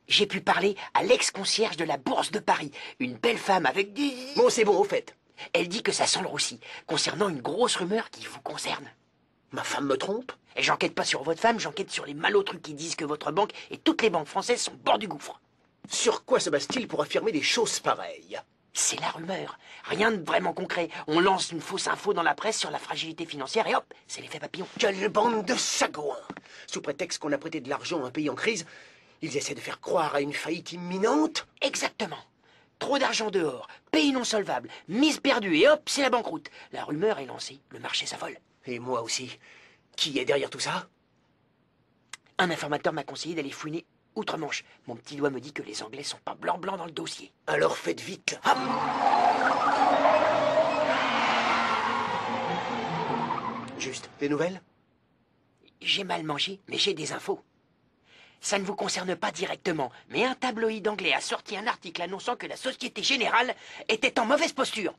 J'ai pu parler à l'ex-concierge de la Bourse de Paris, une belle femme avec des... Bon, c'est bon, au fait. Elle dit que ça sent le roussi, concernant une grosse rumeur qui vous concerne. Ma femme me trompe? Et j'enquête pas sur votre femme, j'enquête sur les malotrus qui disent que votre banque et toutes les banques françaises sont au bord du gouffre. Sur quoi se base-t-il pour affirmer des choses pareilles? C'est la rumeur. Rien de vraiment concret. On lance une fausse info dans la presse sur la fragilité financière et hop, c'est l'effet papillon. Quelle bande de sagouins! Sous prétexte qu'on a prêté de l'argent à un pays en crise, ils essaient de faire croire à une faillite imminente. Exactement. Trop d'argent dehors, pays non solvable, mise perdue et hop, c'est la banqueroute. La rumeur est lancée, le marché s'affole. Et moi aussi. Qui est derrière tout ça? Un informateur m'a conseillé d'aller fouiner outre-Manche. Mon petit doigt me dit que les Anglais sont pas blanc-blanc dans le dossier. Alors faites vite. Hop! Juste, des nouvelles? J'ai mal mangé, mais j'ai des infos. Ça ne vous concerne pas directement, mais un tabloïd anglais a sorti un article annonçant que la Société Générale était en mauvaise posture.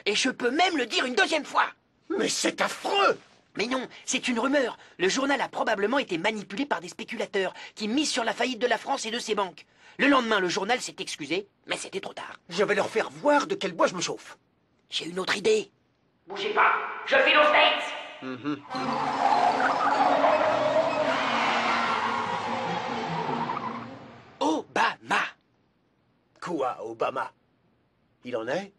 Et je peux même le dire une deuxième fois. Mais c'est affreux! Mais non, c'est une rumeur. Le journal a probablement été manipulé par des spéculateurs qui misent sur la faillite de la France et de ses banques. Le lendemain, le journal s'est excusé, mais c'était trop tard. Je vais leur faire voir de quel bois je me chauffe. J'ai une autre idée. Bougez pas, je file aux States. Obama. Quoi, Obama? Il en est?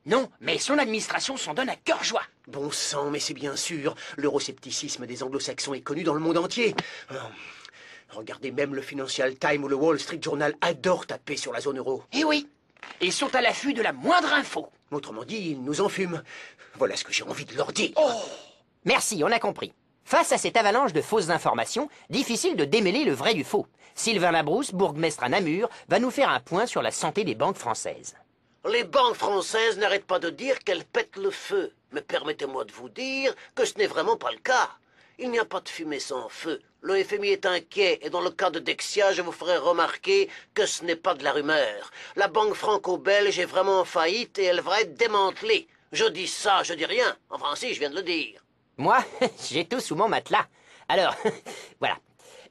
Non, mais son administration s'en donne à cœur joie. Bon sang, mais c'est bien sûr. L'euroscepticisme des anglo-saxons est connu dans le monde entier. Regardez, même le Financial Times ou le Wall Street Journal adorent taper sur la zone euro. Eh oui, ils sont à l'affût de la moindre info. Autrement dit, ils nous enfument. Voilà ce que j'ai envie de leur dire. Oh. Merci, on a compris. Face à cette avalanche de fausses informations, difficile de démêler le vrai du faux. Sylvain Labrousse, bourgmestre à Namur, va nous faire un point sur la santé des banques françaises. Les banques françaises n'arrêtent pas de dire qu'elles pètent le feu. Mais permettez-moi de vous dire que ce n'est vraiment pas le cas. Il n'y a pas de fumée sans feu. Le FMI est inquiet et dans le cas de Dexia, je vous ferai remarquer que ce n'est pas de la rumeur. La banque franco-belge est vraiment en faillite et elle va être démantelée. Je dis ça, je dis rien. Enfin si, je viens de le dire. Moi, j'ai tout sous mon matelas. Alors, voilà.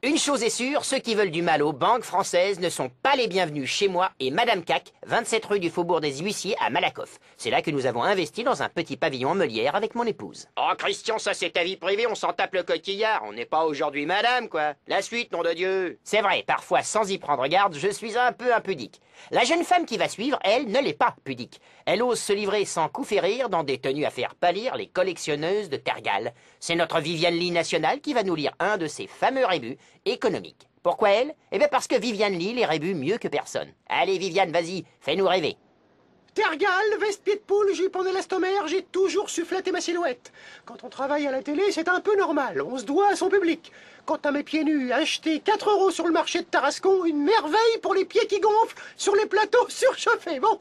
Une chose est sûre, ceux qui veulent du mal aux banques françaises ne sont pas les bienvenus chez moi et Madame Cac, 27 rue du Faubourg des Huissiers à Malakoff. C'est là que nous avons investi dans un petit pavillon en meulière avec mon épouse. Oh, Christian, ça c'est ta vie privée, on s'en tape le coquillard. On n'est pas aujourd'hui madame, quoi. La suite, nom de Dieu. C'est vrai, parfois sans y prendre garde, je suis un peu impudique. La jeune femme qui va suivre, elle, ne l'est pas pudique. Elle ose se livrer sans coup férir dans des tenues à faire pâlir les collectionneuses de tergales. C'est notre Viviane Lee nationale qui va nous lire un de ses fameux rébus économiques. Pourquoi elle? Eh bien parce que Viviane lit les rébus mieux que personne. Allez Viviane, vas-y, fais-nous rêver. Tergal, veste-pied de poule, jupe en élastomère, j'ai toujours su flatter ma silhouette. Quand on travaille à la télé, c'est un peu normal, on se doit à son public. Quant à mes pieds nus, acheter 4 € sur le marché de Tarascon, une merveille pour les pieds qui gonflent sur les plateaux surchauffés. Bon,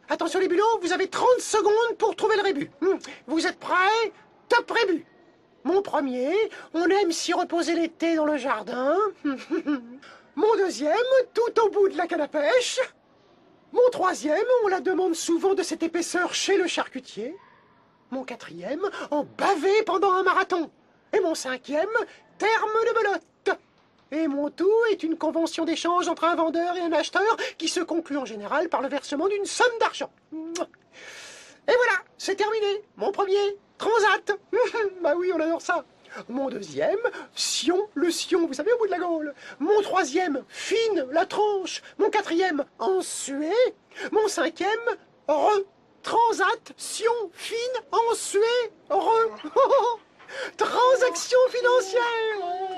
attention les bulots, vous avez 30 secondes pour trouver le rébut. Vous êtes prêts? Top rébut. Mon premier, on aime s'y reposer l'été dans le jardin. Mon deuxième, tout au bout de la canne à pêche. Mon troisième, on la demande souvent de cette épaisseur chez le charcutier. Mon quatrième, en bavé pendant un marathon. Et mon cinquième, terme de belote. Et mon tout est une convention d'échange entre un vendeur et un acheteur qui se conclut en général par le versement d'une somme d'argent. Et voilà, c'est terminé. Mon premier, Transat. Bah oui, on adore ça. Mon deuxième, Sion, le Sion, vous savez, au bout de la Gaule. Mon troisième, Fine, la tranche. Mon quatrième, en suée. Mon cinquième, Re. Transat, Sion, Fine, en suée, Re. Transaction financière.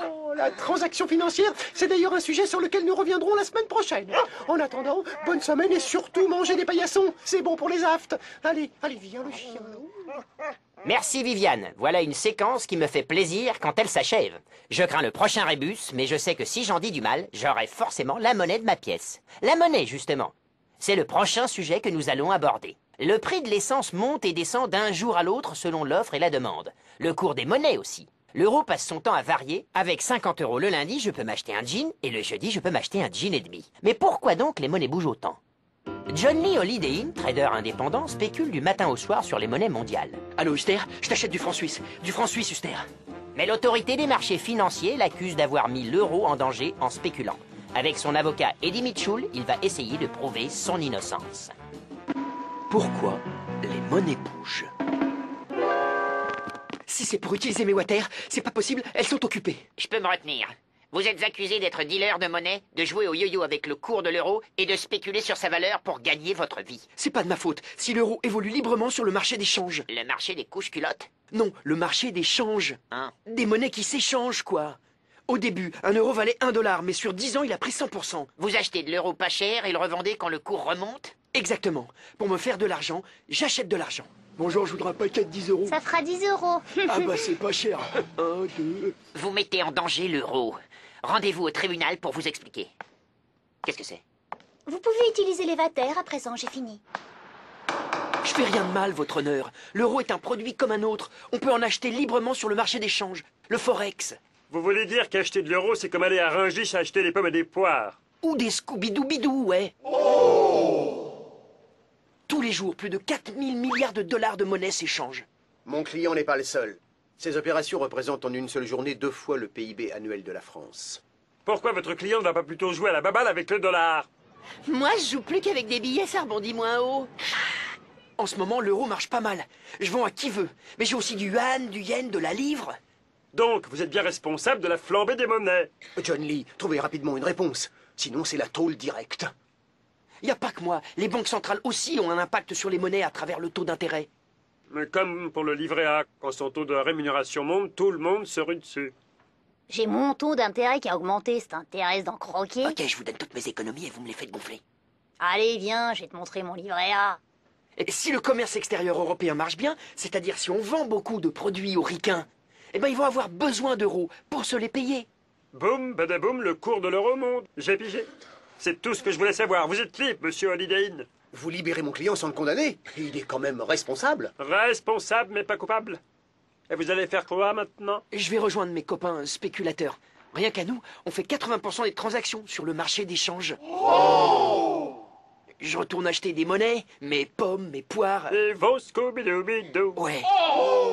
Oh, la transaction financière, c'est d'ailleurs un sujet sur lequel nous reviendrons la semaine prochaine. En attendant, bonne semaine et surtout mangez des paillassons. C'est bon pour les aftes. Allez, allez, viens le chien. Merci Viviane, voilà une séquence qui me fait plaisir quand elle s'achève. Je crains le prochain rébus, mais je sais que si j'en dis du mal, j'aurai forcément la monnaie de ma pièce. La monnaie, justement. C'est le prochain sujet que nous allons aborder. Le prix de l'essence monte et descend d'un jour à l'autre selon l'offre et la demande. Le cours des monnaies aussi. L'euro passe son temps à varier. Avec 50 € le lundi, je peux m'acheter un jean, et le jeudi, je peux m'acheter un jean et demi. Mais pourquoi donc les monnaies bougent autant? John Lee Holiday Inn, trader indépendant, spécule du matin au soir sur les monnaies mondiales. Allô, Huster, je t'achète du franc suisse. Du franc suisse, Huster. Mais l'autorité des marchés financiers l'accuse d'avoir mis l'euro en danger en spéculant. Avec son avocat Eddie Mitchell, il va essayer de prouver son innocence. Pourquoi les monnaies bougent? Si c'est pour utiliser mes water, c'est pas possible, elles sont occupées. Je peux me retenir. Vous êtes accusé d'être dealer de monnaie, de jouer au yo-yo avec le cours de l'euro et de spéculer sur sa valeur pour gagner votre vie. C'est pas de ma faute si l'euro évolue librement sur le marché des changes. Le marché des couches-culottes? Non, le marché des changes. Hein? Des monnaies qui s'échangent, quoi. Au début, un euro valait 1 dollar, mais sur 10 ans, il a pris 100%. Vous achetez de l'euro pas cher et le revendez quand le cours remonte? Exactement. Pour me faire de l'argent, j'achète de l'argent. Bonjour, je voudrais un paquet de 10 euros. Ça fera 10 euros. Ah bah c'est pas cher. 1, 2... Vous mettez en danger l'euro. Rendez-vous au tribunal pour vous expliquer. Qu'est-ce que c'est? Vous pouvez utiliser les vatères, à présent j'ai fini. Je fais rien de mal, votre honneur. L'euro est un produit comme un autre. On peut en acheter librement sur le marché des changes. Le Forex. Vous voulez dire qu'acheter de l'euro, c'est comme aller à Rungis acheter des pommes et des poires? Ou des Scooby-Doo-Bidou, ouais. Tous les jours, plus de 4000 milliards de dollars de monnaie s'échangent. Mon client n'est pas le seul. Ces opérations représentent en une seule journée 2 fois le PIB annuel de la France. Pourquoi votre client ne va pas plutôt jouer à la baballe avec le dollar? Moi, je joue plus qu'avec des billets, ça rebondit moins haut. En ce moment, l'euro marche pas mal. Je vends à qui veut. Mais j'ai aussi du yuan, du yen, de la livre. Donc, vous êtes bien responsable de la flambée des monnaies. John Lee, trouvez rapidement une réponse. Sinon, c'est la tôle directe. Y a pas que moi. Les banques centrales aussi ont un impact sur les monnaies à travers le taux d'intérêt. Mais comme pour le livret A, quand son taux de rémunération monte, tout le monde se rue dessus. J'ai mon taux d'intérêt qui a augmenté, ça t'intéresse d'en croquer? Ok, je vous donne toutes mes économies et vous me les faites gonfler. Allez, viens, je vais te montrer mon livret A. Et si le commerce extérieur européen marche bien, c'est-à-dire si on vend beaucoup de produits aux ricains, eh ben ils vont avoir besoin d'euros pour se les payer. Boum, badaboum, le cours de l'euro monte. J'ai pigé. C'est tout ce que je voulais savoir. Vous êtes libre, monsieur Holiday Inn. Vous libérez mon client sans le condamner. Il est quand même responsable. Responsable, mais pas coupable. Et vous allez faire quoi maintenant? Je vais rejoindre mes copains spéculateurs. Rien qu'à nous, on fait 80% des transactions sur le marché des changes. Je retourne acheter des monnaies, mes pommes, mes poires. Et vos Scooby-Doo-Bidou. Ouais.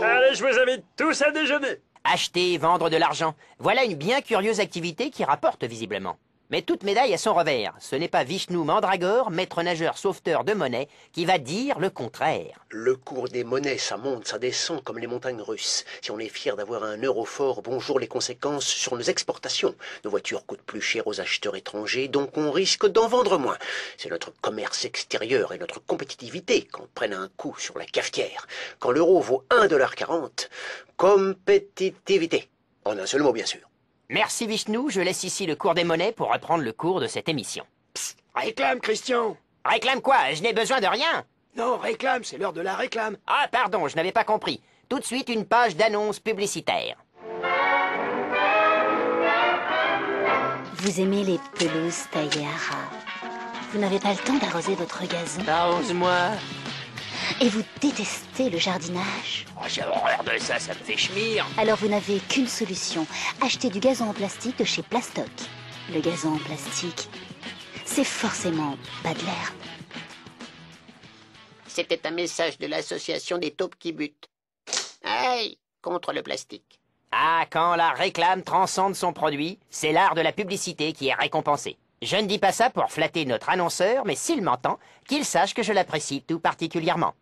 Allez, je vous invite tous à déjeuner. Acheter et vendre de l'argent. Voilà une bien curieuse activité qui rapporte visiblement. Mais toute médaille a son revers. Ce n'est pas Vishnu Mandragore, maître nageur sauveteur de monnaie, qui va dire le contraire. Le cours des monnaies, ça monte, ça descend comme les montagnes russes. Si on est fier d'avoir un euro fort, bonjour les conséquences sur nos exportations. Nos voitures coûtent plus cher aux acheteurs étrangers, donc on risque d'en vendre moins. C'est notre commerce extérieur et notre compétitivité qu'on prenne un coup sur la cafetière. Quand l'euro vaut 1,40 $, compétitivité. En un seul mot, bien sûr. Merci Vishnu, je laisse ici le cours des monnaies pour reprendre le cours de cette émission. Psst, réclame, Christian. Réclame quoi? Je n'ai besoin de rien. Non, réclame, c'est l'heure de la réclame. Ah, pardon, je n'avais pas compris. Tout de suite, une page d'annonce publicitaire. Vous aimez les pelouses taillées à ras. Vous n'avez pas le temps d'arroser votre gazon. Arrose-moi. Et vous détestez le jardinage. Oh, j'ai horreur de ça, ça me fait chemir. Alors vous n'avez qu'une solution. Achetez du gazon en plastique de chez Plastoc. Le gazon en plastique, c'est forcément pas de l'herbe. C'était un message de l'association des taupes qui butent. Aïe, contre le plastique. Ah, quand la réclame transcende son produit, c'est l'art de la publicité qui est récompensé. Je ne dis pas ça pour flatter notre annonceur, mais s'il m'entend, qu'il sache que je l'apprécie tout particulièrement.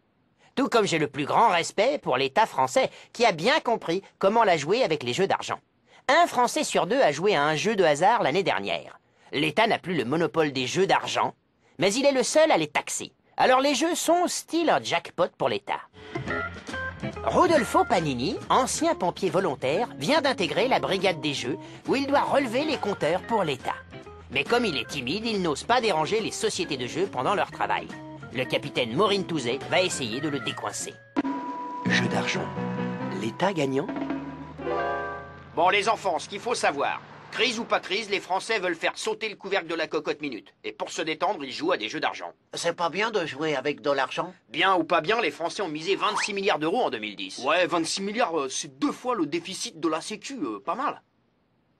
Tout comme j'ai le plus grand respect pour l'État français, qui a bien compris comment la jouer avec les jeux d'argent. Un Français sur 2 a joué à un jeu de hasard l'année dernière. L'État n'a plus le monopole des jeux d'argent, mais il est le seul à les taxer. Alors les jeux sont style un jackpot pour l'État. Rodolfo Panini, ancien pompier volontaire, vient d'intégrer la brigade des jeux, où il doit relever les compteurs pour l'État. Mais comme il est timide, il n'ose pas déranger les sociétés de jeux pendant leur travail. Le capitaine Maureen Touzet va essayer de le décoincer. Jeu d'argent. L'État gagnant? Bon, les enfants, ce qu'il faut savoir, crise ou pas crise, les Français veulent faire sauter le couvercle de la cocotte minute. Et pour se détendre, ils jouent à des jeux d'argent. C'est pas bien de jouer avec de l'argent? Bien ou pas bien, les Français ont misé 26 milliards d'euros en 2010. Ouais, 26 milliards, c'est 2 fois le déficit de la Sécu, pas mal.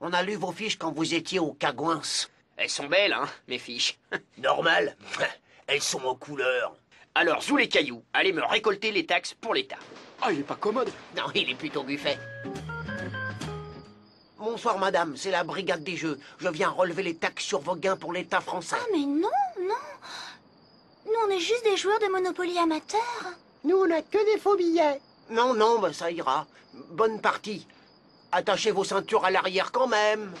On a lu vos fiches quand vous étiez au Cagouins. Elles sont belles, hein, mes fiches. Normal. Elles sont en couleur. Alors, sous les cailloux, allez me récolter les taxes pour l'État. Ah, il est pas commode. Non, il est plutôt buffet. Bonsoir, madame, c'est la brigade des jeux. Je viens relever les taxes sur vos gains pour l'État français. Ah, mais non, non. Nous, on est juste des joueurs de Monopoly amateurs. Nous, on n'a que des faux billets. Non, non, bah, ça ira. Bonne partie. Attachez vos ceintures à l'arrière quand même.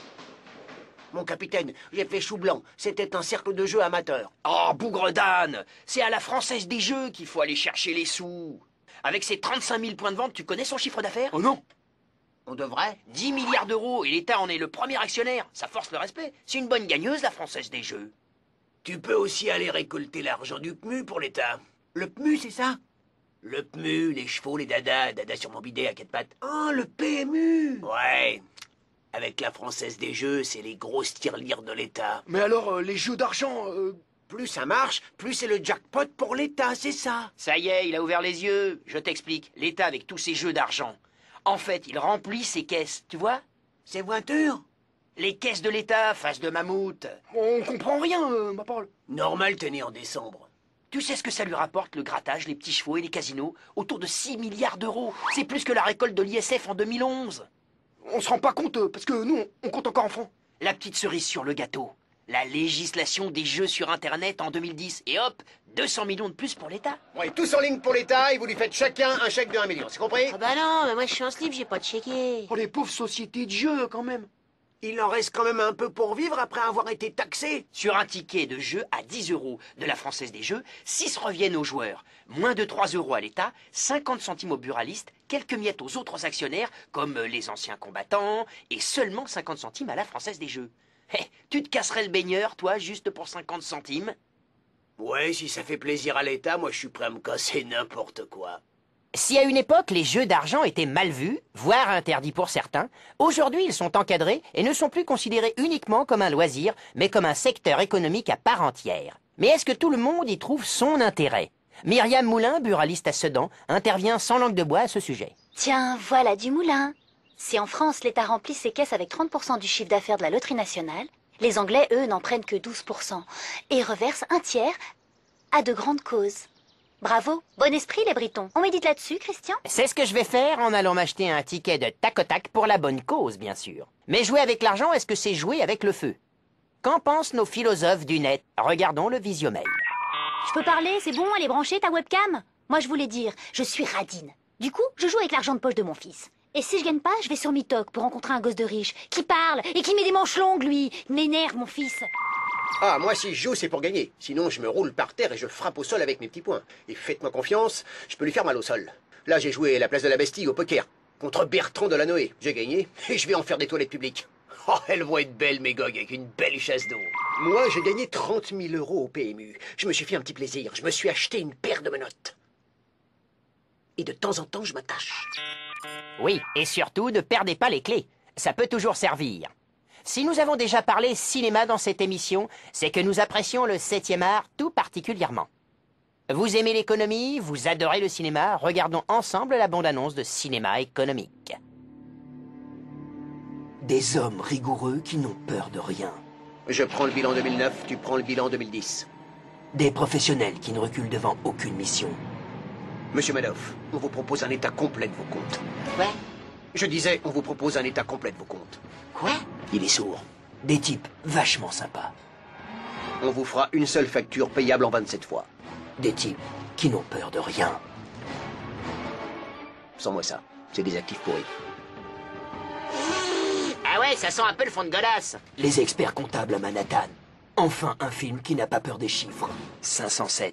mon capitaine. J'ai fait chou blanc. C'était un cercle de jeu amateur. Oh, bougre d'âne! C'est à la Française des Jeux qu'il faut aller chercher les sous. Avec ses 35 000 points de vente, tu connais son chiffre d'affaires? Oh non! On devrait? 10 milliards d'euros et l'État en est le premier actionnaire. Ça force le respect. C'est une bonne gagneuse, la Française des Jeux. Tu peux aussi aller récolter l'argent du PMU pour l'État. Le PMU, c'est ça? Le PMU, les chevaux, les dadas, dada sur mon bidet à quatre pattes. Oh, le PMU! Ouais. Avec la Française des Jeux, c'est les grosses tirelires de l'État. Mais alors, les jeux d'argent... Plus ça marche, plus c'est le jackpot pour l'État, c'est ça. Ça y est, il a ouvert les yeux. Je t'explique. L'État avec tous ses jeux d'argent. En fait, il remplit ses caisses, tu vois? Ses voitures? Les caisses de l'État, face de mammouth. On comprend rien, ma parole. Normal, t'es né en décembre. Tu sais ce que ça lui rapporte, le grattage, les petits chevaux et les casinos? Autour de 6 milliards d'euros. C'est plus que la récolte de l'ISF en 2011. On se rend pas compte, parce que nous, on compte encore en francs. La petite cerise sur le gâteau. La législation des jeux sur Internet en 2010. Et hop, 200 millions de plus pour l'État. Ouais, tous en ligne pour l'État et vous lui faites chacun un chèque de 1 million, c'est compris? Ah bah non, mais moi je suis en slip, j'ai pas de chéquier. Oh, les pauvres sociétés de jeux, quand même. Il en reste quand même un peu pour vivre après avoir été taxé. Sur un ticket de jeu à 10 euros de la Française des Jeux, 6 reviennent aux joueurs. Moins de 3 euros à l'État, 50 centimes aux buralistes, quelques miettes aux autres actionnaires, comme les anciens combattants, et seulement 50 centimes à la Française des Jeux. Tu te casserais le baigneur, toi, juste pour 50 centimes? Ouais, si ça fait plaisir à l'État, moi je suis prêt à me casser n'importe quoi. Si à une époque les jeux d'argent étaient mal vus, voire interdits pour certains, aujourd'hui ils sont encadrés et ne sont plus considérés uniquement comme un loisir, mais comme un secteur économique à part entière. Mais est-ce que tout le monde y trouve son intérêt? Myriam Moulin, buraliste à Sedan, intervient sans langue de bois à ce sujet. Tiens, voilà du moulin. Si en France l'État remplit ses caisses avec 30% du chiffre d'affaires de la loterie nationale, les Anglais, eux, n'en prennent que 12% et reversent un tiers à de grandes causes. Bravo, bon esprit les Britons. On médite là-dessus, Christian? C'est ce que je vais faire en allant m'acheter un ticket de tac au tac pour la bonne cause, bien sûr. Mais jouer avec l'argent, est-ce que c'est jouer avec le feu? Qu'en pensent nos philosophes du net? Regardons le visiomètre. Je peux parler, c'est bon, elle est branchée ta webcam? Moi je voulais dire, je suis radine. Du coup, je joue avec l'argent de poche de mon fils. Et si je gagne pas, je vais sur Mythoc pour rencontrer un gosse de riche, qui parle et qui met des manches longues, lui. Il m'énerve, mon fils. Ah, moi si je joue, c'est pour gagner. Sinon, je me roule par terre et je frappe au sol avec mes petits poings. Et faites-moi confiance, je peux lui faire mal au sol. Là, j'ai joué la place de la Bastille au poker, contre Bertrand de Lanoé. J'ai gagné, et je vais en faire des toilettes publiques. Oh, elles vont être belles, mes gogues, avec une belle chasse d'eau. Moi, j'ai gagné 30 000 euros au PMU. Je me suis fait un petit plaisir, je me suis acheté une paire de menottes. Et de temps en temps, je m'attache. Oui, et surtout, ne perdez pas les clés. Ça peut toujours servir. Si nous avons déjà parlé cinéma dans cette émission, c'est que nous apprécions le 7e art tout particulièrement. Vous aimez l'économie, vous adorez le cinéma, regardons ensemble la bande-annonce de Cinéma économique. Des hommes rigoureux qui n'ont peur de rien. Je prends le bilan 2009, tu prends le bilan 2010. Des professionnels qui ne reculent devant aucune mission. Monsieur Madoff, on vous propose un état complet de vos comptes. Quoi? Je disais, on vous propose un état complet de vos comptes. Quoi? Il est sourd. Des types vachement sympas. On vous fera une seule facture payable en 27 fois. Des types qui n'ont peur de rien. Sans moi ça, c'est des actifs pourris. Ah ouais, ça sent un peu le fond de godasse. Les experts comptables à Manhattan. Enfin un film qui n'a pas peur des chiffres. 507.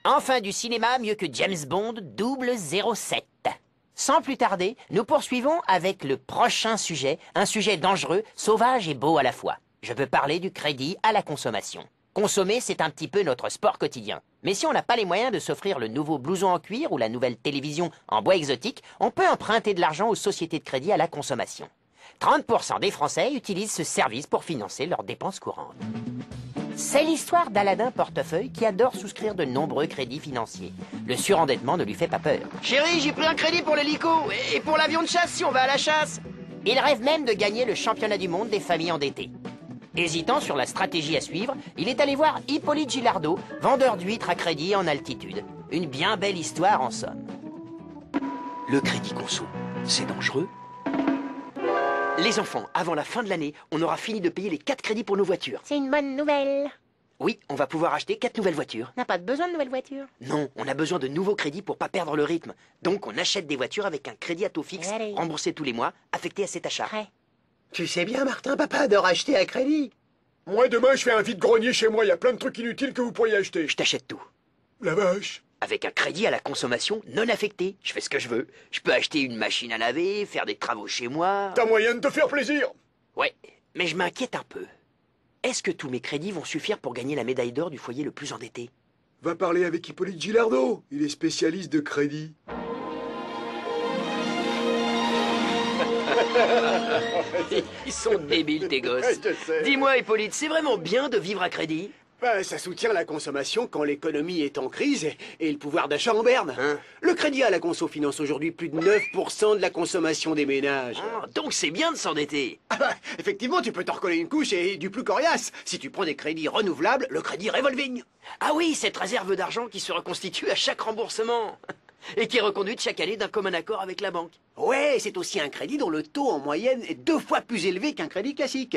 Enfin du cinéma mieux que James Bond 007. Sans plus tarder, nous poursuivons avec le prochain sujet, un sujet dangereux, sauvage et beau à la fois. Je veux parler du crédit à la consommation. Consommer, c'est un petit peu notre sport quotidien. Mais si on n'a pas les moyens de s'offrir le nouveau blouson en cuir ou la nouvelle télévision en bois exotique, on peut emprunter de l'argent aux sociétés de crédit à la consommation. 30% des Français utilisent ce service pour financer leurs dépenses courantes. C'est l'histoire d'Aladin Portefeuille qui adore souscrire de nombreux crédits financiers. Le surendettement ne lui fait pas peur. Chérie, j'ai pris un crédit pour l'hélico et pour l'avion de chasse si on va à la chasse. Il rêve même de gagner le championnat du monde des familles endettées. Hésitant sur la stratégie à suivre, il est allé voir Hippolyte Gilardot, vendeur d'huîtres à crédit en altitude. Une bien belle histoire en somme. Le crédit conso, c'est dangereux. Les enfants, avant la fin de l'année, on aura fini de payer les 4 crédits pour nos voitures. C'est une bonne nouvelle. Oui, on va pouvoir acheter 4 nouvelles voitures. On n'a pas besoin de nouvelles voitures. Non, on a besoin de nouveaux crédits pour pas perdre le rythme. Donc on achète des voitures avec un crédit à taux fixe, Allez. remboursé tous les mois, affecté à cet achat. Prêt. Tu sais bien, Martin, papa adore acheter à crédit. Moi, demain, je fais un vide-grenier chez moi. Il y a plein de trucs inutiles que vous pourriez acheter. Je t'achète tout. La vache. Avec un crédit à la consommation non affecté. Je fais ce que je veux. Je peux acheter une machine à laver, faire des travaux chez moi. T'as moyen de te faire plaisir. Ouais, mais je m'inquiète un peu. Est-ce que tous mes crédits vont suffire pour gagner la médaille d'or du foyer le plus endetté? Va parler avec Hippolyte Gilardot. Il est spécialiste de crédit. Ils sont débiles, tes gosses. Dis-moi, Hippolyte, c'est vraiment bien de vivre à crédit? Ça soutient la consommation quand l'économie est en crise et le pouvoir d'achat en berne. Le crédit à la conso finance aujourd'hui plus de 9% de la consommation des ménages. Donc c'est bien de s'endetter. Effectivement, tu peux t'en recoller une couche et du plus coriace. Si tu prends des crédits renouvelables, le crédit revolving. Ah oui, cette réserve d'argent qui se reconstitue à chaque remboursement. Et qui est reconduite chaque année d'un commun accord avec la banque. Ouais, c'est aussi un crédit dont le taux en moyenne est 2 fois plus élevé qu'un crédit classique.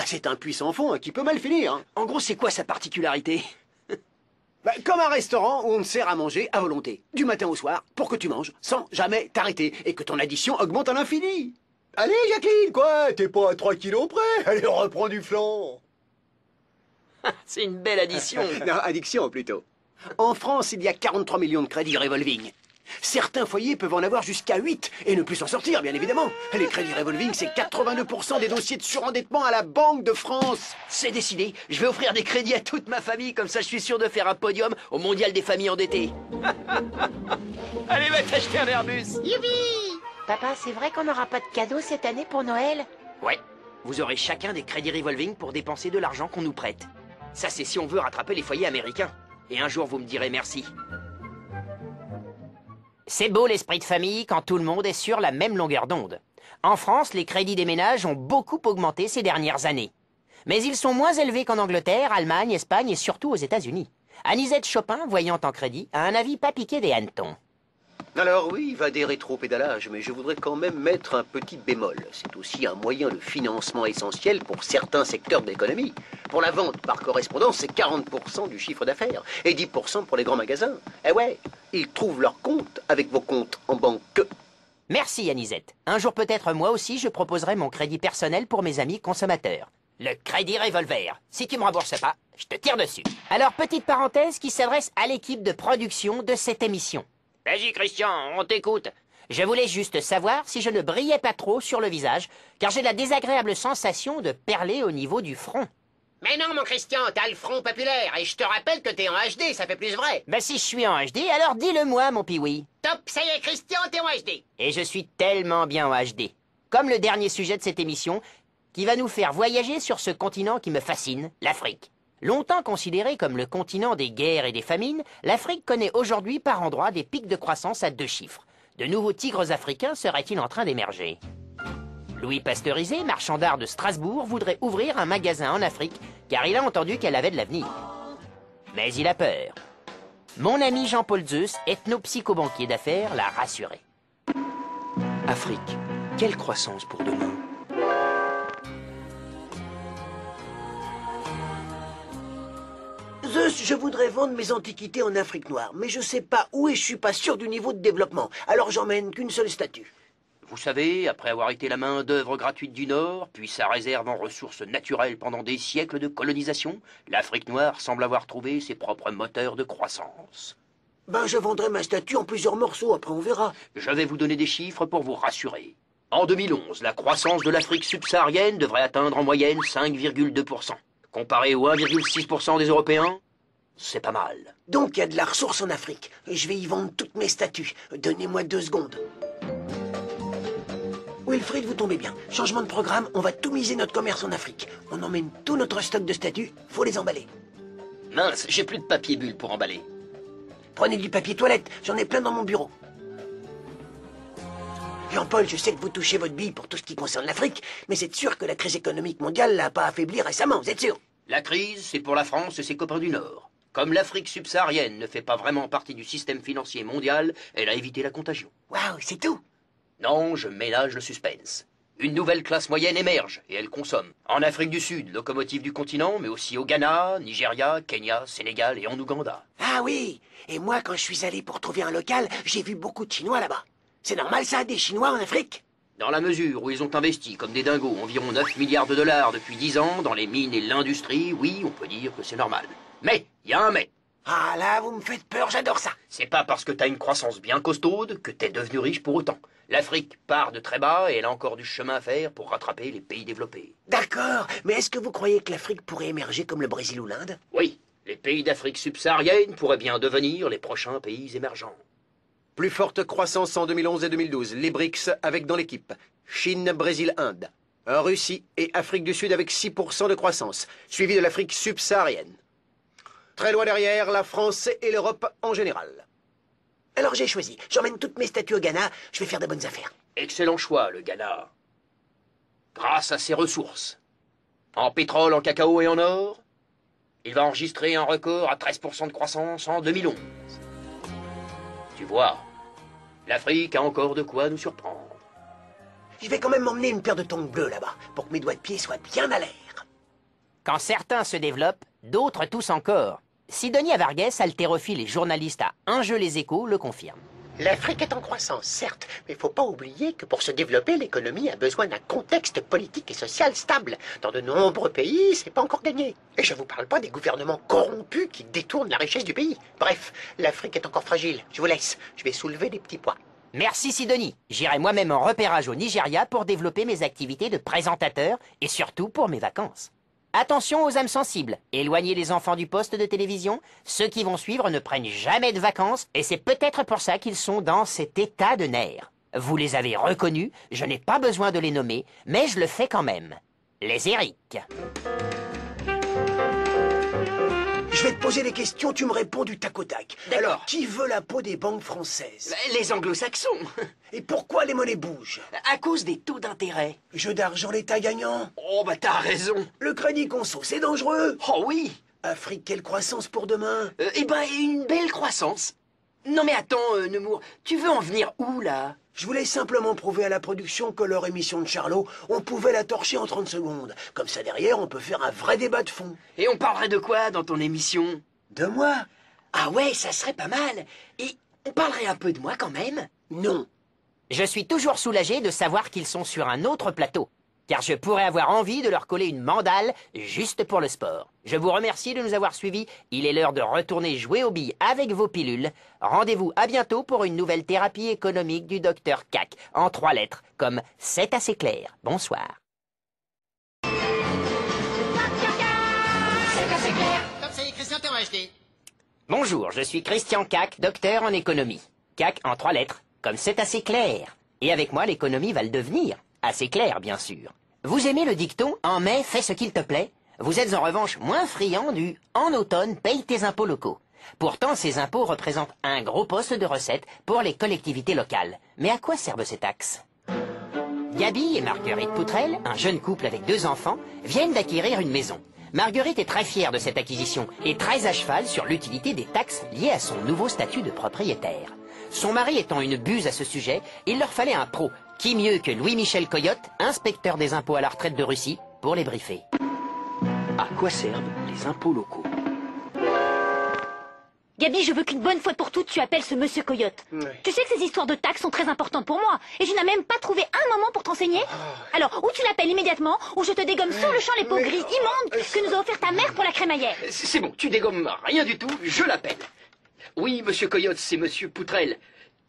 C'est un puissant fond qui peut mal finir. En gros, c'est quoi sa particularité? Comme un restaurant où on te sert à manger à volonté, du matin au soir, pour que tu manges sans jamais t'arrêter et que ton addition augmente à l'infini. Allez, Jacqueline, quoi? T'es pas à 3 kilos près? Allez, reprends du flanc. C'est une belle addition. Non, addiction plutôt. En France, il y a 43 millions de crédits revolving. Certains foyers peuvent en avoir jusqu'à 8 et ne plus s'en sortir, bien évidemment. Les crédits revolving, c'est 82% des dossiers de surendettement à la Banque de France. C'est décidé. Je vais offrir des crédits à toute ma famille, comme ça je suis sûr de faire un podium au mondial des familles endettées. Allez, va t'acheter un Airbus. Youpi! Papa, c'est vrai qu'on n'aura pas de cadeau cette année pour Noël? Ouais. Vous aurez chacun des crédits revolving pour dépenser de l'argent qu'on nous prête. Ça, c'est si on veut rattraper les foyers américains. Et un jour, vous me direz merci. C'est beau l'esprit de famille quand tout le monde est sur la même longueur d'onde. En France, les crédits des ménages ont beaucoup augmenté ces dernières années. Mais ils sont moins élevés qu'en Angleterre, Allemagne, Espagne et surtout aux États-Unis. Anisette Chopin, voyante en crédit, a un avis pas piqué des hannetons. Alors oui, il va des rétro-pédalages, mais je voudrais quand même mettre un petit bémol. C'est aussi un moyen de financement essentiel pour certains secteurs de l'économie. Pour la vente par correspondance, c'est 40% du chiffre d'affaires et 10% pour les grands magasins. Eh ouais, ils trouvent leur compte avec vos comptes en banque. Merci Anisette. Un jour peut-être moi aussi je proposerai mon crédit personnel pour mes amis consommateurs. Le crédit revolver. Si tu me rembourses pas, je te tire dessus. Alors petite parenthèse qui s'adresse à l'équipe de production de cette émission. Vas-y, Christian, on t'écoute. Je voulais juste savoir si je ne brillais pas trop sur le visage, car j'ai la désagréable sensation de perler au niveau du front. Mais non, mon Christian, t'as le front populaire, et je te rappelle que t'es en HD, ça fait plus vrai. Bah si je suis en HD, alors dis-le-moi, mon piwi. Top, ça y est, Christian, t'es en HD. Et je suis tellement bien en HD. Comme le dernier sujet de cette émission, qui va nous faire voyager sur ce continent qui me fascine, l'Afrique. Longtemps considéré comme le continent des guerres et des famines, l'Afrique connaît aujourd'hui par endroits des pics de croissance à 2 chiffres. De nouveaux tigres africains seraient-ils en train d'émerger? Louis Pasteurisé, marchand d'art de Strasbourg, voudrait ouvrir un magasin en Afrique, car il a entendu qu'elle avait de l'avenir. Mais il a peur. Mon ami Jean-Paul Zeus, ethno-psychobanquier d'affaires, l'a rassuré. Afrique, quelle croissance pour demain? Zeus, je voudrais vendre mes antiquités en Afrique noire, mais je sais pas où et je suis pas sûr du niveau de développement. Alors j'emmène qu'une seule statue. Vous savez, après avoir été la main-d'œuvre gratuite du Nord, puis sa réserve en ressources naturelles pendant des siècles de colonisation, l'Afrique noire semble avoir trouvé ses propres moteurs de croissance. Je vendrai ma statue en plusieurs morceaux, après on verra. Je vais vous donner des chiffres pour vous rassurer. En 2011, la croissance de l'Afrique subsaharienne devrait atteindre en moyenne 5,2%. Comparé aux 1,6% des Européens, c'est pas mal. Donc il y a de la ressource en Afrique. Et je vais y vendre toutes mes statues. Donnez-moi 2 secondes. Wilfried, vous tombez bien. Changement de programme, on va tout miser notre commerce en Afrique. On emmène tout notre stock de statues, faut les emballer. Mince, j'ai plus de papier bulle pour emballer. Prenez du papier toilette, j'en ai plein dans mon bureau. Jean-Paul, je sais que vous touchez votre bille pour tout ce qui concerne l'Afrique, mais c'est sûr que la crise économique mondiale l'a pas affaibli récemment, vous êtes sûr? La crise, c'est pour la France et ses copains du Nord. Comme l'Afrique subsaharienne ne fait pas vraiment partie du système financier mondial, elle a évité la contagion. Waouh, c'est tout? Non, je ménage le suspense. Une nouvelle classe moyenne émerge et elle consomme. En Afrique du Sud, locomotive du continent, mais aussi au Ghana, Nigeria, Kenya, Sénégal et en Ouganda. Ah oui, et moi quand je suis allé pour trouver un local, j'ai vu beaucoup de Chinois là-bas. C'est normal ça, des Chinois en Afrique? Dans la mesure où ils ont investi comme des dingos environ 9 milliards de dollars depuis 10 ans dans les mines et l'industrie, oui, on peut dire que c'est normal. Mais, il y a un mais. Ah là, vous me faites peur, j'adore ça. C'est pas parce que t'as une croissance bien costaude que t'es devenu riche pour autant. L'Afrique part de très bas et elle a encore du chemin à faire pour rattraper les pays développés. D'accord, mais est-ce que vous croyez que l'Afrique pourrait émerger comme le Brésil ou l'Inde? Oui, les pays d'Afrique subsaharienne pourraient bien devenir les prochains pays émergents. Plus forte croissance en 2011 et 2012, les BRICS avec dans l'équipe. Chine, Brésil, Inde. Russie et Afrique du Sud avec 6% de croissance, suivi de l'Afrique subsaharienne. Très loin derrière, la France et l'Europe en général. Alors j'ai choisi, j'emmène toutes mes statues au Ghana, je vais faire de bonnes affaires. Excellent choix, le Ghana. Grâce à ses ressources, en pétrole, en cacao et en or, il va enregistrer un record à 13% de croissance en 2011. Tu vois, l'Afrique a encore de quoi nous surprendre. Je vais quand même m'emmener une paire de tongs bleus là-bas, pour que mes doigts de pied soient bien à l'air. Quand certains se développent, d'autres toussent encore. Sidonia Vargas, haltérophile et journaliste à Un Jeu les Échos, le confirme. L'Afrique est en croissance, certes, mais il ne faut pas oublier que pour se développer, l'économie a besoin d'un contexte politique et social stable. Dans de nombreux pays, c'est pas encore gagné. Et je vous parle pas des gouvernements corrompus qui détournent la richesse du pays. Bref, l'Afrique est encore fragile. Je vous laisse, je vais soulever des petits poids. Merci Sidonie. J'irai moi-même en repérage au Nigeria pour développer mes activités de présentateur et surtout pour mes vacances. Attention aux âmes sensibles. Éloignez les enfants du poste de télévision. Ceux qui vont suivre ne prennent jamais de vacances et c'est peut-être pour ça qu'ils sont dans cet état de nerfs. Vous les avez reconnus, je n'ai pas besoin de les nommer, mais je le fais quand même. Les Eric. Je vais te poser des questions, tu me réponds du tac au tac. D'accord. Alors, qui veut la peau des banques françaises? Les anglo-saxons. Et pourquoi les monnaies bougent? À cause des taux d'intérêt. Jeu d'argent, l'État gagnant. Oh, bah t'as raison. Le crédit conso, c'est dangereux. Oh oui. Afrique, quelle croissance pour demain? Eh ben, une belle croissance. Non mais attends, Nemours, tu veux en venir où, là? Je voulais simplement prouver à la production que leur émission de Charlot, on pouvait la torcher en 30 secondes. Comme ça, derrière, on peut faire un vrai débat de fond. Et on parlerait de quoi dans ton émission? De moi? Ah ouais, ça serait pas mal. Et on parlerait un peu de moi quand même? Non. Je suis toujours soulagé de savoir qu'ils sont sur un autre plateau, car je pourrais avoir envie de leur coller une mandale juste pour le sport. Je vous remercie de nous avoir suivis. Il est l'heure de retourner jouer aux billes avec vos pilules. Rendez-vous à bientôt pour une nouvelle thérapie économique du Dr Cac, en 3 lettres, comme C'est assez clair. Bonsoir. Top, ça y est, Christian, t'es en HD. Bonjour, je suis Christian Cac, docteur en économie. Cac en 3 lettres, comme C'est assez clair. Et avec moi, l'économie va le devenir. Assez clair, bien sûr. Vous aimez le dicton « En mai, fais ce qu'il te plaît » Vous êtes en revanche moins friand du « En automne, paye tes impôts locaux ». Pourtant, ces impôts représentent un gros poste de recettes pour les collectivités locales. Mais à quoi servent ces taxes? Gabi et Marguerite Poutrel, un jeune couple avec 2 enfants, viennent d'acquérir une maison. Marguerite est très fière de cette acquisition et très à cheval sur l'utilité des taxes liées à son nouveau statut de propriétaire. Son mari étant une buse à ce sujet, il leur fallait un pro. Qui mieux que Louis-Michel Coyote, inspecteur des impôts à la retraite de Russie, pour les briefer. À quoi servent les impôts locaux? Gabi, je veux qu'une bonne fois pour toutes, tu appelles ce monsieur Coyote. Ouais. Tu sais que ces histoires de taxes sont très importantes pour moi, et je n'ai même pas trouvé un moment pour t'enseigner. Alors, ou tu l'appelles immédiatement, ou je te dégomme sur le champ les peaux grises immondes que nous a offert ta mère pour la crémaillère. C'est bon, tu dégommes rien du tout, je l'appelle. Oui, monsieur Coyote, c'est monsieur Poutrel.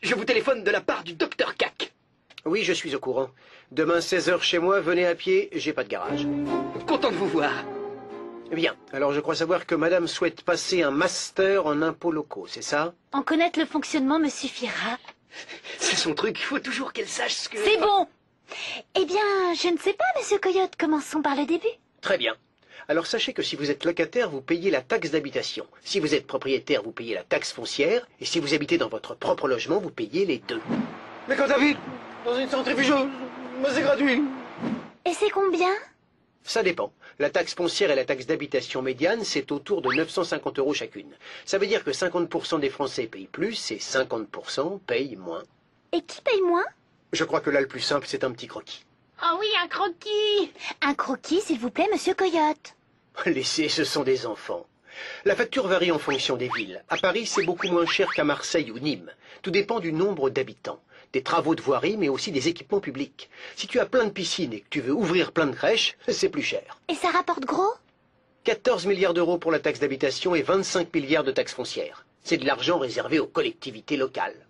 Je vous téléphone de la part du docteur Cac. Oui, je suis au courant. Demain, 16h chez moi, venez à pied, j'ai pas de garage. Content de vous voir. Bien, alors je crois savoir que madame souhaite passer un master en impôts locaux, c'est ça? En connaître le fonctionnement me suffira. C'est son truc, il faut toujours qu'elle sache ce que... C'est bon. Eh bien, je ne sais pas, monsieur Coyote, commençons par le début. Très bien. Alors sachez que si vous êtes locataire, vous payez la taxe d'habitation. Si vous êtes propriétaire, vous payez la taxe foncière. Et si vous habitez dans votre propre logement, vous payez les deux. Mais quand t'habites dans une centrifugeuse, mais c'est gratuit. Et c'est combien? Ça dépend. La taxe foncière et la taxe d'habitation médiane, c'est autour de 950 € chacune. Ça veut dire que 50% des Français payent plus et 50% payent moins. Et qui paye moins? Je crois que là, le plus simple, c'est un petit croquis. Ah oui, un croquis. Un croquis, s'il vous plaît, monsieur Coyote. Laissez, ce sont des enfants. La facture varie en fonction des villes. À Paris, c'est beaucoup moins cher qu'à Marseille ou Nîmes. Tout dépend du nombre d'habitants. des travaux de voirie, mais aussi des équipements publics. Si tu as plein de piscines et que tu veux ouvrir plein de crèches, c'est plus cher. Et ça rapporte gros? 14 milliards d'euros pour la taxe d'habitation et 25 milliards de taxes foncières. C'est de l'argent réservé aux collectivités locales.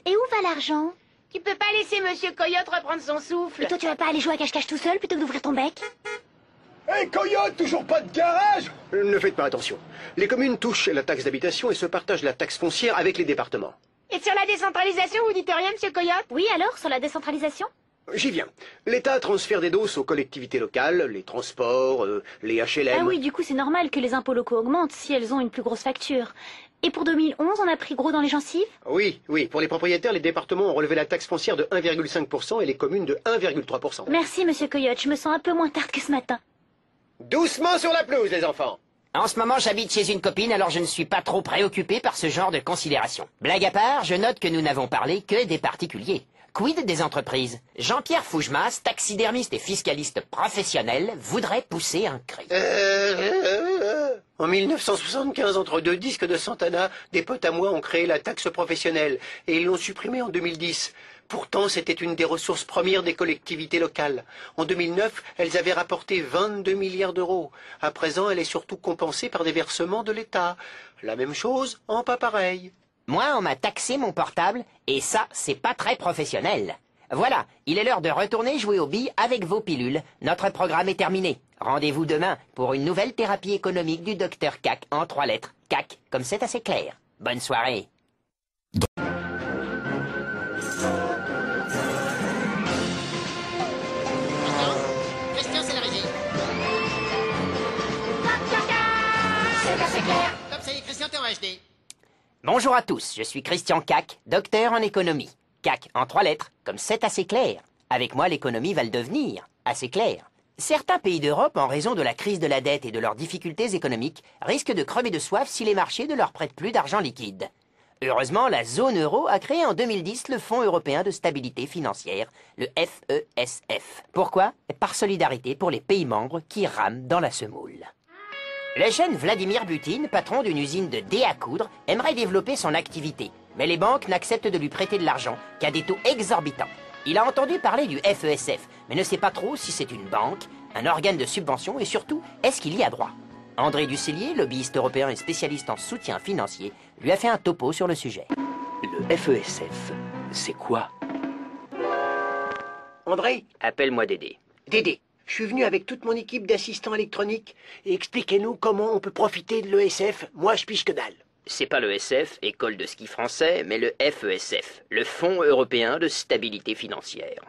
Et où va l'argent? Tu peux pas laisser Monsieur Coyote reprendre son souffle? Et toi, tu vas pas aller jouer à cache-cache tout seul plutôt que d'ouvrir ton bec? Hé, Coyote, toujours pas de garage? Ne faites pas attention. Les communes touchent la taxe d'habitation et se partagent la taxe foncière avec les départements. Et sur la décentralisation, vous dites rien, Monsieur Coyote? Oui, alors, sur la décentralisation? J'y viens. L'État transfère des doses aux collectivités locales, les transports, les HLM. Ah oui, du coup, c'est normal que les impôts locaux augmentent si elles ont une plus grosse facture. Et pour 2011, on a pris gros dans les gencives? Oui, oui. Pour les propriétaires, les départements ont relevé la taxe foncière de 1,5% et les communes de 1,3%. Merci, Monsieur Coyote. Je me sens un peu moins tarte que ce matin. Doucement sur la pelouse, les enfants. En ce moment, j'habite chez une copine, alors je ne suis pas trop préoccupé par ce genre de considération. Blague à part, je note que nous n'avons parlé que des particuliers. Quid des entreprises? Jean-Pierre Fougemas, taxidermiste et fiscaliste professionnel, voudrait pousser un cri. En 1975, entre deux disques de Santana, des potes à moi ont créé la taxe professionnelle et ils l'ont supprimée en 2010. Pourtant, c'était une des ressources premières des collectivités locales. En 2009, elles avaient rapporté 22 milliards d'euros. À présent, elle est surtout compensée par des versements de l'État. La même chose, en pas pareil. Moi, on m'a taxé mon portable, et ça, c'est pas très professionnel. Voilà, il est l'heure de retourner jouer aux billes avec vos pilules. Notre programme est terminé. Rendez-vous demain pour une nouvelle thérapie économique du docteur CAC en 3 lettres. CAC, comme c'est assez clair. Bonne soirée. Christian, c'est la régie. C'est assez clair. Top, ça y est, Christian, t'es en HD. Bonjour à tous, je suis Christian CAC, docteur en économie. CAC en 3 lettres, comme c'est assez clair. Avec moi, l'économie va le devenir, assez clair. Certains pays d'Europe, en raison de la crise de la dette et de leurs difficultés économiques, risquent de crever de soif si les marchés ne leur prêtent plus d'argent liquide. Heureusement, la zone euro a créé en 2010 le Fonds européen de stabilité financière, le FESF. Pourquoi? Par solidarité pour les pays membres qui rament dans la semoule. Le jeune Vladimir Poutine, patron d'une usine de dés à coudre, aimerait développer son activité. Mais les banques n'acceptent de lui prêter de l'argent qu'à des taux exorbitants. Il a entendu parler du FESF, mais ne sait pas trop si c'est une banque, un organe de subvention et surtout, est-ce qu'il y a droit? André Ducellier, lobbyiste européen et spécialiste en soutien financier, lui a fait un topo sur le sujet. Le FESF, c'est quoi? André? Appelle-moi Dédé. Dédé, je suis venu avec toute mon équipe d'assistants électroniques et expliquez-nous comment on peut profiter de l'ESF. Moi, je piche que dalle. C'est pas le SF, école de ski français, mais le FESF, le Fonds européen de stabilité financière.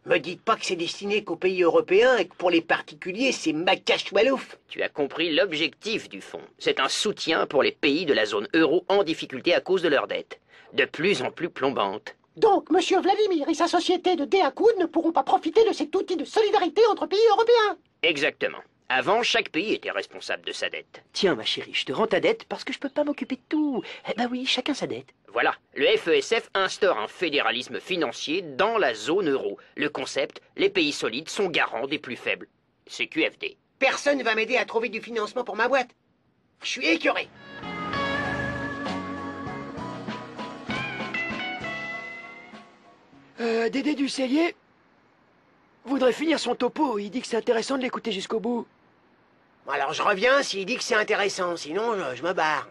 Me dites pas que c'est destiné qu'aux pays européens et que pour les particuliers, c'est macache-walouf. Tu as compris l'objectif du fonds. C'est un soutien pour les pays de la zone euro en difficulté à cause de leurs dettes, de plus en plus plombantes. Donc, Monsieur Vladimir et sa société de dés à coudre ne pourront pas profiter de cet outil de solidarité entre pays européens. Exactement. Avant, chaque pays était responsable de sa dette. Tiens, ma chérie, je te rends ta dette parce que je peux pas m'occuper de tout. Eh ben oui, chacun sa dette. Voilà, le FESF instaure un fédéralisme financier dans la zone euro. Le concept, les pays solides sont garants des plus faibles. C'est QFD. Personne ne va m'aider à trouver du financement pour ma boîte. Je suis écœuré. Dédé Ducellier voudrait finir son topo. Il dit que c'est intéressant de l'écouter jusqu'au bout. Alors je reviens s'il dit que c'est intéressant, sinon je me barre.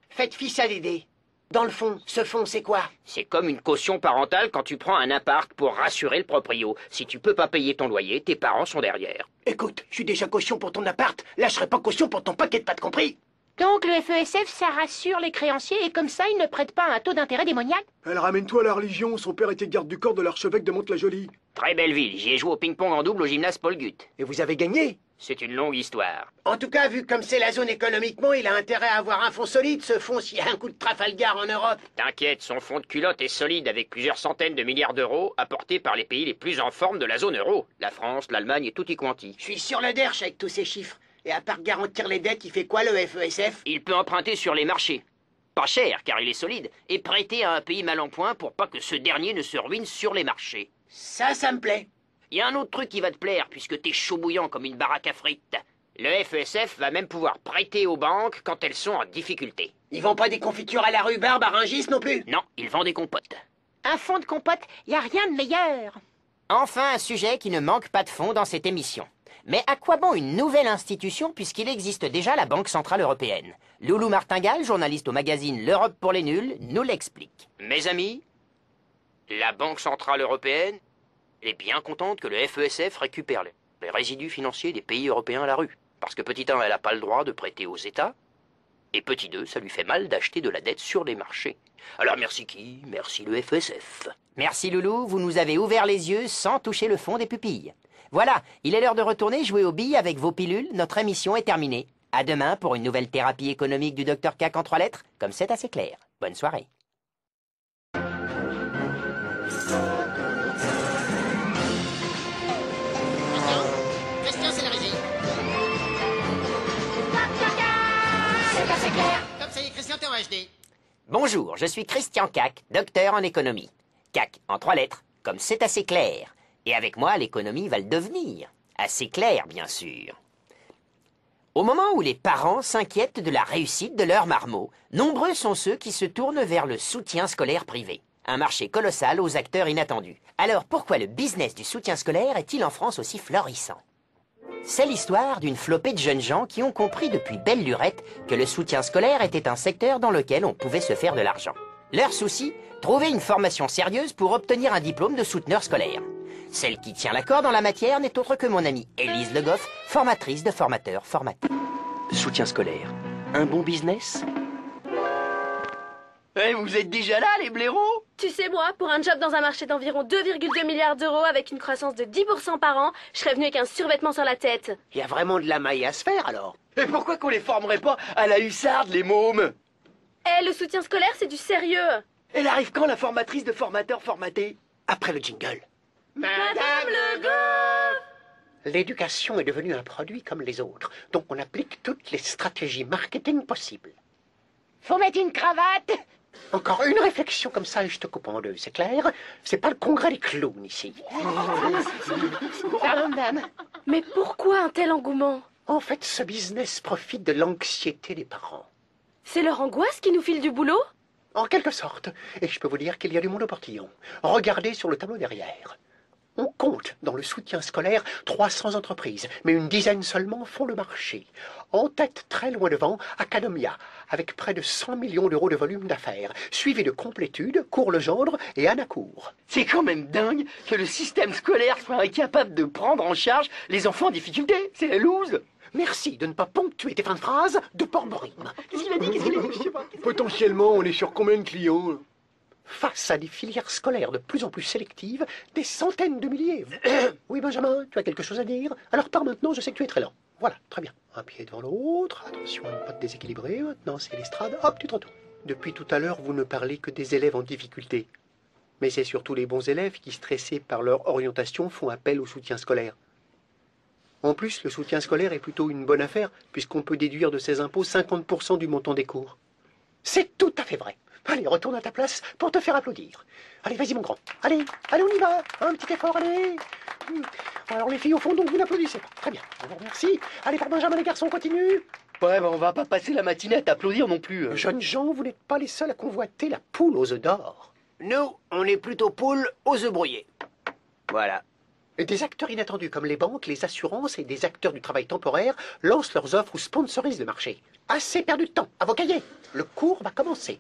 Faites fils à Dédé. Dans le fond, ce fonds, c'est quoi? C'est comme une caution parentale quand tu prends un appart pour rassurer le proprio. Si tu peux pas payer ton loyer, tes parents sont derrière. Écoute, je suis déjà caution pour ton appart. Là, je serai pas caution pour ton paquet de pâtes, compris? Donc le FESF, ça rassure les créanciers et comme ça, ils ne prêtent pas un taux d'intérêt démoniaque? Elle ramène-toi à la religion. Son père était garde du corps de l'archevêque de Mantes-la-Jolie. Très belle ville. J'y ai joué au ping-pong en double au gymnase Paul Gut. Et vous avez gagné? C'est une longue histoire. En tout cas, vu comme c'est la zone économiquement, il a intérêt à avoir un fonds solide, ce fonds, s'il y a un coup de Trafalgar en Europe. T'inquiète, son fonds de culotte est solide avec plusieurs centaines de milliards d'euros apportés par les pays les plus en forme de la zone euro. La France, l'Allemagne et tutti quanti. Je suis sur le derche avec tous ces chiffres. Et à part garantir les dettes, il fait quoi le FESF? Il peut emprunter sur les marchés. Pas cher, car il est solide. Et prêter à un pays mal en point pour pas que ce dernier ne se ruine sur les marchés. Ça me plaît. Il y a un autre truc qui va te plaire, puisque t'es chaud bouillant comme une baraque à frites. Le FESF va même pouvoir prêter aux banques quand elles sont en difficulté. Ils vendent pas des confitures à la rhubarbe à Rungis non plus? Non, ils vendent des compotes. Un fond de compote, y a rien de meilleur. Enfin, un sujet qui ne manque pas de fond dans cette émission. Mais à quoi bon une nouvelle institution puisqu'il existe déjà la Banque Centrale Européenne? Loulou Martingale, journaliste au magazine L'Europe pour les nuls, nous l'explique. Mes amis, la Banque Centrale Européenne est bien contente que le FESF récupère les résidus financiers des pays européens à la rue. Parce que petit 1, elle n'a pas le droit de prêter aux États, et petit 2, ça lui fait mal d'acheter de la dette sur les marchés. Alors merci qui? Merci le FESF. Merci Loulou, vous nous avez ouvert les yeux sans toucher le fond des pupilles. Voilà, il est l'heure de retourner jouer aux billes avec vos pilules, notre émission est terminée. À demain pour une nouvelle thérapie économique du Dr Cac en 3 lettres, comme c'est assez clair. Bonne soirée. Christian, c'est la régie. C'est assez clair. Comme ça y est, Christian, t'es en HD. Bonjour, je suis Christian Cac, docteur en économie. Cac en 3 lettres, comme c'est assez clair. Et avec moi, l'économie va le devenir. Assez clair, bien sûr. Au moment où les parents s'inquiètent de la réussite de leurs marmots, nombreux sont ceux qui se tournent vers le soutien scolaire privé. Un marché colossal aux acteurs inattendus. Alors pourquoi le business du soutien scolaire est-il en France aussi florissant? C'est l'histoire d'une flopée de jeunes gens qui ont compris depuis belle lurette que le soutien scolaire était un secteur dans lequel on pouvait se faire de l'argent. Leur souci, trouver une formation sérieuse pour obtenir un diplôme de souteneur scolaire. Celle qui tient la corde en la matière n'est autre que mon amie Élise Le Goff, formatrice de formateurs-formateurs. Soutien scolaire. Un bon business? Vous êtes déjà là, les blaireaux? Tu sais, moi, pour un job dans un marché d'environ 2,2 milliards d'euros avec une croissance de 10% par an, je serais venu avec un survêtement sur la tête. Il y a vraiment de la maille à se faire, alors? Et pourquoi qu'on les formerait pas à la hussarde, les mômes? Le soutien scolaire, c'est du sérieux. Elle arrive quand, la formatrice de formateurs formatés? Après le jingle. Madame Le Goff! L'éducation est devenue un produit comme les autres, donc on applique toutes les stratégies marketing possibles. Faut mettre une cravate. Encore une réflexion comme ça et je te coupe en deux, c'est clair? C'est pas le congrès des clowns ici. Pardon, dame. Mais pourquoi un tel engouement? En fait, ce business profite de l'anxiété des parents. C'est leur angoisse qui nous file du boulot? En quelque sorte. Et je peux vous dire qu'il y a du monde au portillon. Regardez sur le tableau derrière. On compte dans le soutien scolaire 300 entreprises, mais une dizaine seulement font le marché. En tête, très loin devant, Academia, avec près de 100 millions d'euros de volume d'affaires, suivi de Complétude, Cours-Legendre et Anacourt. C'est quand même dingue que le système scolaire soit incapable de prendre en charge les enfants en difficulté. C'est la loose. Merci de ne pas ponctuer tes fins de phrase de porborime. Qu'est-ce qu'il a dit? Qu'est-ce qu'il a dit? Je sais pas. Potentiellement, on est sur combien de clients? Face à des filières scolaires de plus en plus sélectives, des centaines de milliers. Oui, Benjamin, tu as quelque chose à dire? Alors pars maintenant, je sais que tu es très lent. Voilà, très bien. Un pied devant l'autre, attention à ne pas te déséquilibrer. Maintenant, c'est l'estrade. Hop, tu te retournes. Depuis tout à l'heure, vous ne parlez que des élèves en difficulté. Mais c'est surtout les bons élèves qui, stressés par leur orientation, font appel au soutien scolaire. En plus, le soutien scolaire est plutôt une bonne affaire, puisqu'on peut déduire de ses impôts 50% du montant des cours. C'est tout à fait vrai. Allez, retourne à ta place pour te faire applaudir. Allez, vas-y mon grand. Allez, allez, on y va. Un petit effort, allez. Alors les filles au fond, donc vous n'applaudissez pas. Très bien, je vous remercie. Allez, pour Benjamin, les garçons, continuent. Ouais, on va pas passer la matinée à t'applaudir non plus. Jeunes gens, vous n'êtes pas les seuls à convoiter la poule aux œufs d'or. Nous, on est plutôt poule aux œufs brouillés. Voilà. Et des acteurs inattendus comme les banques, les assurances et des acteurs du travail temporaire lancent leurs offres ou sponsorisent le marché. Assez perdu de temps, à vos cahiers. Le cours va commencer.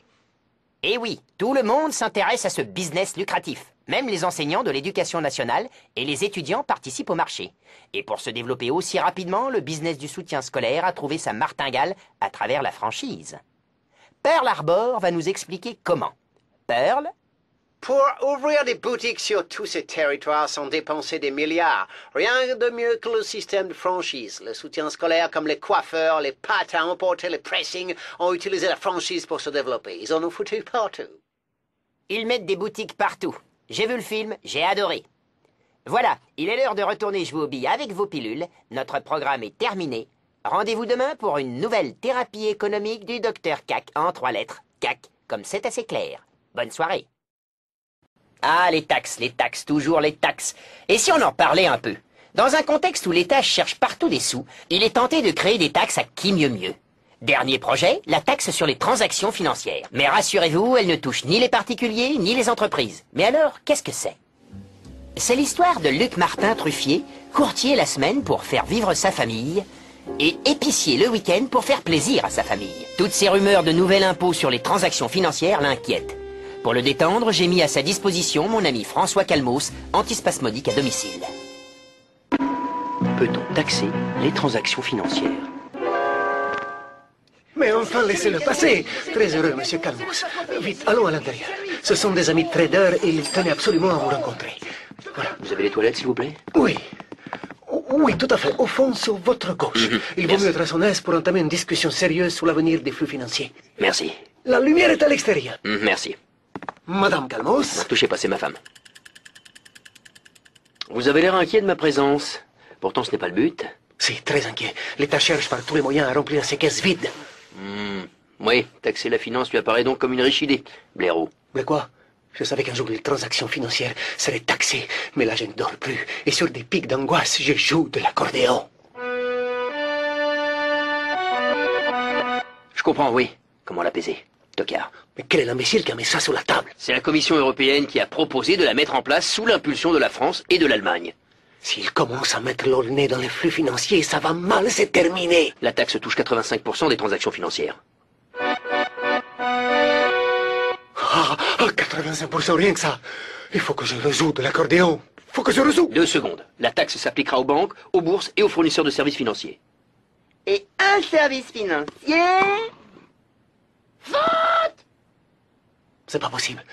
Et oui, tout le monde s'intéresse à ce business lucratif. Même les enseignants de l'éducation nationale et les étudiants participent au marché. Et pour se développer aussi rapidement, le business du soutien scolaire a trouvé sa martingale à travers la franchise. Pearl Harbor va nous expliquer comment. Pearl? Pour ouvrir des boutiques sur tous ces territoires sans dépenser des milliards, rien de mieux que le système de franchise. Le soutien scolaire comme les coiffeurs, les pâtes à emporter, les pressings ont utilisé la franchise pour se développer. Ils en ont foutu partout. Ils mettent des boutiques partout. J'ai vu le film, j'ai adoré. Voilà, il est l'heure de retourner jouer aux billes avec vos pilules. Notre programme est terminé. Rendez-vous demain pour une nouvelle thérapie économique du Dr Cac en 3 lettres. Cac, comme c'est assez clair. Bonne soirée. Ah, les taxes, toujours les taxes. Et si on en parlait un peu? Dans un contexte où l'État cherche partout des sous, il est tenté de créer des taxes à qui mieux mieux. Dernier projet, la taxe sur les transactions financières. Mais rassurez-vous, elle ne touche ni les particuliers, ni les entreprises. Mais alors, qu'est-ce que c'est? C'est l'histoire de Luc Martin Truffier, courtier la semaine pour faire vivre sa famille, et épicier le week-end pour faire plaisir à sa famille. Toutes ces rumeurs de nouvel impôt sur les transactions financières l'inquiètent. Pour le détendre, j'ai mis à sa disposition mon ami François Calmos, antispasmodique à domicile. Peut-on taxer les transactions financières? Mais enfin, laissez-le passer. Très heureux, monsieur Calmos. Vite, allons à l'intérieur. Ce sont des amis traders et ils tenaient absolument à vous rencontrer. Voilà. Vous avez les toilettes, s'il vous plaît? Oui. Oui, tout à fait. Au fond, sur votre gauche. Il vaut mieux être à son aise pour entamer une discussion sérieuse sur l'avenir des flux financiers. Merci. La lumière est à l'extérieur. Merci. Madame Calmos. Ne touchez pas, c'est ma femme. Vous avez l'air inquiet de ma présence. Pourtant, ce n'est pas le but. Si, très inquiet. L'État cherche par tous les moyens à remplir ses caisses vides. Oui, taxer la finance lui apparaît donc comme une riche idée. Blaireau. Mais quoi? Je savais qu'un jour les transactions financières seraient taxées, mais là je ne dors plus. Et sur des pics d'angoisse, je joue de l'accordéon. Je comprends, oui. Comment l'apaiser? Tocard. Mais quel est l'imbécile qui a mis ça sur la table? C'est la Commission européenne qui a proposé de la mettre en place sous l'impulsion de la France et de l'Allemagne. S'il commence à mettre le nez dans les flux financiers, ça va mal se terminer. La taxe touche 85% des transactions financières. 85% rien que ça. Il faut que je résoudre de l'accordéon. Faut que je résoudre. 2 secondes. La taxe s'appliquera aux banques, aux bourses et aux fournisseurs de services financiers. Et un service financier... Vote! C'est pas possible.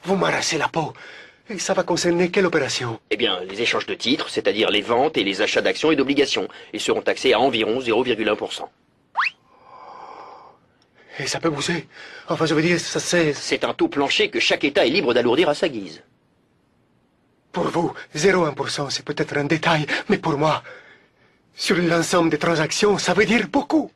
Vous m'arrachez la peau. Et ça va concerner quelle opération? Eh bien, les échanges de titres, c'est-à-dire les ventes et les achats d'actions et d'obligations. Ils seront taxés à environ 0,1%. Et ça peut bouger. Enfin, je veux dire, ça c'est... C'est un taux plancher que chaque État est libre d'alourdir à sa guise. Pour vous, 0,1%, c'est peut-être un détail, mais pour moi, sur l'ensemble des transactions, ça veut dire beaucoup.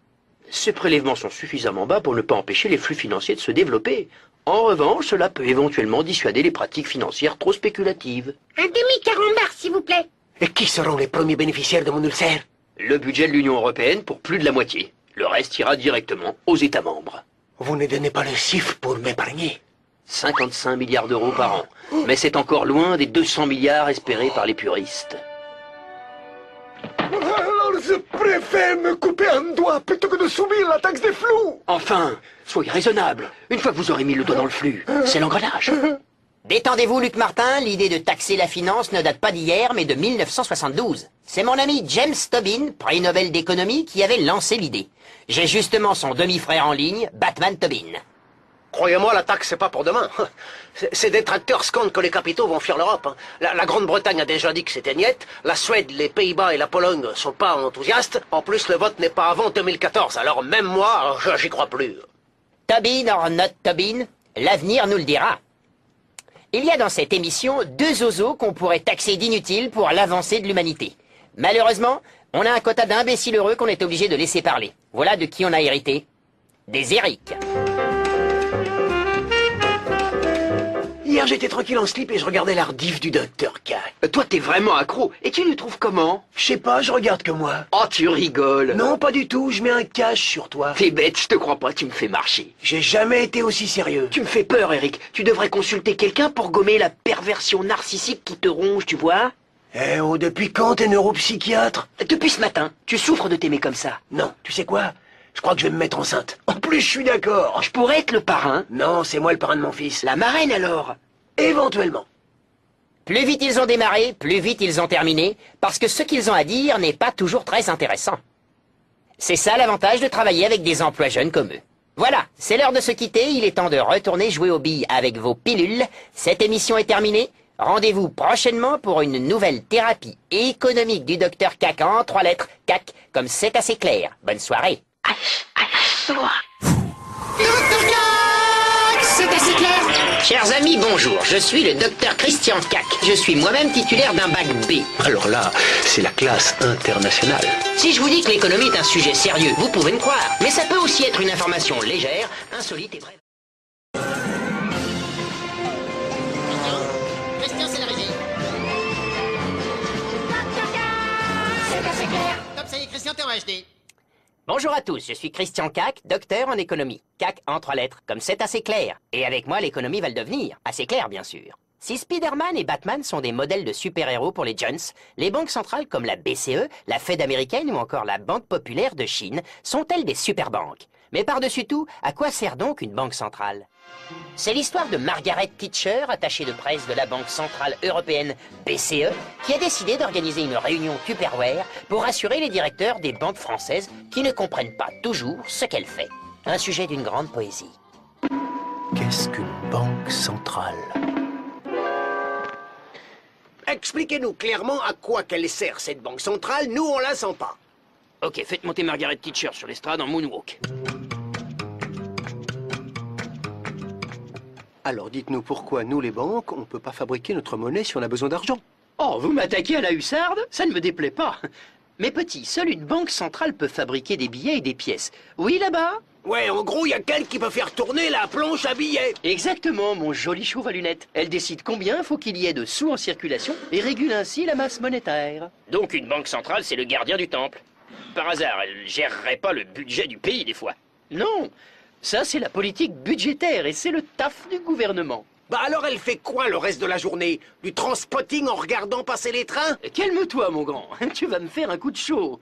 Ces prélèvements sont suffisamment bas pour ne pas empêcher les flux financiers de se développer. En revanche, cela peut éventuellement dissuader les pratiques financières trop spéculatives. Un demi-carambar, s'il vous plaît. Et qui seront les premiers bénéficiaires de mon ulcère? Le budget de l'Union européenne pour plus de la moitié. Le reste ira directement aux États membres. Vous ne donnez pas le chiffre pour m'épargner. 55 milliards d'euros par an. Mais c'est encore loin des 200 milliards espérés par les puristes. Alors je préfère me couper un doigt plutôt que de subir la taxe des flous. Enfin, soyez raisonnable. Une fois que vous aurez mis le doigt dans le flux, c'est l'engrenage. Détendez-vous, Luc Martin, l'idée de taxer la finance ne date pas d'hier, mais de 1972. C'est mon ami James Tobin, prix Nobel d'économie, qui avait lancé l'idée. J'ai justement son demi-frère en ligne, Batman Tobin. Croyez-moi, la taxe, c'est pas pour demain. Ces détracteurs scandent que les capitaux vont fuir l'Europe. La Grande-Bretagne a déjà dit que c'était niette. La Suède, les Pays-Bas et la Pologne sont pas enthousiastes. En plus, le vote n'est pas avant 2014. Alors même moi, j'y crois plus. Tobin or not Tobin, l'avenir nous le dira. Il y a dans cette émission 2 oiseaux qu'on pourrait taxer d'inutiles pour l'avancée de l'humanité. Malheureusement, on a un quota d'imbéciles heureux qu'on est obligé de laisser parler. Voilà de qui on a hérité. Des Eric. Hier, j'étais tranquille en slip et je regardais l'ardif du docteur K. Toi, t'es vraiment accro. Et tu nous trouves comment? Je sais pas, je regarde que moi. Oh, tu rigoles. Non, pas du tout, je mets un cache sur toi. T'es bête, je te crois pas, tu me fais marcher. J'ai jamais été aussi sérieux. Tu me fais peur, Eric. Tu devrais consulter quelqu'un pour gommer la perversion narcissique qui te ronge, tu vois? Eh oh, depuis quand t'es neuropsychiatre? Depuis ce matin. Tu souffres de t'aimer comme ça. Non, tu sais quoi? Je crois que je vais me mettre enceinte. En plus, je suis d'accord. Je pourrais être le parrain. Non, c'est moi le parrain de mon fils. La marraine alors? Éventuellement. Plus vite ils ont démarré, plus vite ils ont terminé, parce que ce qu'ils ont à dire n'est pas toujours très intéressant. C'est ça l'avantage de travailler avec des emplois jeunes comme eux. Voilà, c'est l'heure de se quitter, il est temps de retourner jouer aux billes avec vos pilules. Cette émission est terminée. Rendez-vous prochainement pour une nouvelle thérapie économique du docteur Cac en 3 lettres. Cac, comme c'est assez clair. Bonne soirée. C'est assez clair. Chers amis, bonjour. Je suis le docteur Christian Cac. Je suis moi-même titulaire d'un bac B. Alors là, c'est la classe internationale. Si je vous dis que l'économie est un sujet sérieux, vous pouvez me croire. Mais ça peut aussi être une information légère, insolite et brève. Christian, c'est la régie. HD. Bonjour à tous, je suis Christian Cac, docteur en économie. Cac en 3 lettres, comme c'est assez clair. Et avec moi, l'économie va le devenir. Assez clair, bien sûr. Si Spider-Man et Batman sont des modèles de super-héros pour les jeunes, les banques centrales comme la BCE, la Fed américaine ou encore la Banque populaire de Chine sont-elles des super-banques? Mais par-dessus tout, à quoi sert donc une banque centrale? C'est l'histoire de Margaret Thatcher, attachée de presse de la Banque centrale européenne BCE, qui a décidé d'organiser une réunion Tupperware pour rassurer les directeurs des banques françaises qui ne comprennent pas toujours ce qu'elle fait. Un sujet d'une grande poésie. Qu'est-ce qu'une banque centrale? Expliquez-nous clairement à quoi qu'elle sert, cette banque centrale. Nous, on la sent pas. Ok, faites monter Margaret Thatcher sur l'estrade en moonwalk. Alors dites-nous pourquoi, nous les banques, on peut pas fabriquer notre monnaie si on a besoin d'argent. Oh, vous m'attaquez à la hussarde? Ça ne me déplaît pas. Mais petit, seule une banque centrale peut fabriquer des billets et des pièces. Oui, là-bas? Ouais, en gros, il y a qu'elle qui peut faire tourner la planche à billets. Exactement, mon joli chauve à lunettes. Elle décide combien faut qu'il y ait de sous en circulation et régule ainsi la masse monétaire. Donc une banque centrale, c'est le gardien du temple. Par hasard, elle gérerait pas le budget du pays des fois? Non, ça c'est la politique budgétaire et c'est le taf du gouvernement. Bah alors elle fait quoi le reste de la journée? Du transpotting en regardant passer les trains? Calme-toi, mon grand, tu vas me faire un coup de chaud.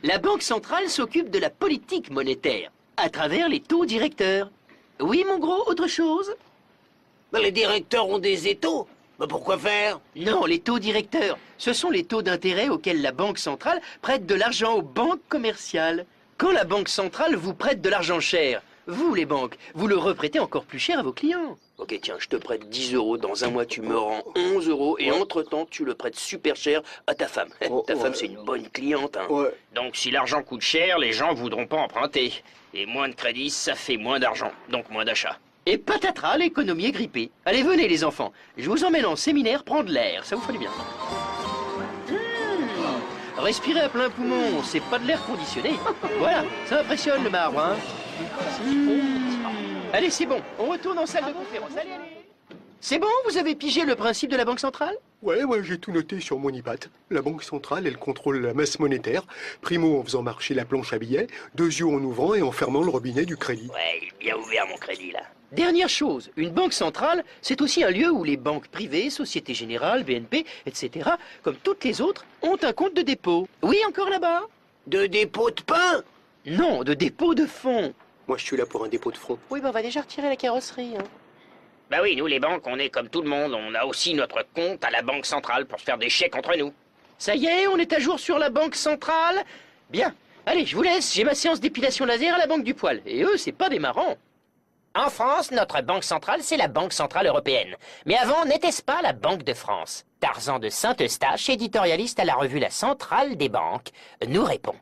La Banque centrale s'occupe de la politique monétaire, à travers les taux directeurs. Oui, mon gros, autre chose? Bah les directeurs ont des étaux. Bah pourquoi faire? Non, les taux directeurs, ce sont les taux d'intérêt auxquels la Banque centrale prête de l'argent aux banques commerciales. Quand la Banque centrale vous prête de l'argent cher, vous, les banques, vous le reprêtez encore plus cher à vos clients. Ok, tiens, je te prête 10 €, dans un mois tu me rends 11 € et entre-temps tu le prêtes super cher à ta femme. Ta femme, c'est une bonne cliente, hein. Donc si l'argent coûte cher, les gens voudront pas emprunter. Et moins de crédit, ça fait moins d'argent, donc moins d'achats. Et patatras, l'économie est grippée. Allez, venez les enfants, je vous emmène en séminaire prendre l'air, ça vous fait du bien. Respirez à plein poumon, c'est pas de l'air conditionné. Voilà, ça impressionne le marbre, hein. Allez, c'est bon, on retourne en salle de conférence. Allez, allez. C'est bon, vous avez pigé le principe de la Banque centrale? Ouais, j'ai tout noté sur mon iPad. La Banque centrale, elle contrôle la masse monétaire. Primo, en faisant marcher la planche à billets. Deuxio, en ouvrant et en fermant le robinet du crédit. Ouais, il est bien ouvert mon crédit, là. Dernière chose, une banque centrale, c'est aussi un lieu où les banques privées, Société Générale, BNP, etc., comme toutes les autres, ont un compte de dépôt. Oui, encore là-bas? De dépôt de pain? Non, de dépôt de fonds. Moi, je suis là pour un dépôt de fonds. Oui, on va déjà retirer la carrosserie. Hein. Bah oui, nous les banques, on est comme tout le monde. On a aussi notre compte à la Banque centrale pour se faire des chèques entre nous. Ça y est, on est à jour sur la Banque centrale? Bien. Allez, je vous laisse, j'ai ma séance d'épilation laser à la Banque du Poil. Et eux, c'est pas des marrants. En France, notre banque centrale, c'est la Banque centrale européenne. Mais avant, n'était-ce pas la Banque de France? Tarzan de Saint-Eustache, éditorialiste à la revue La Centrale des Banques, nous répond.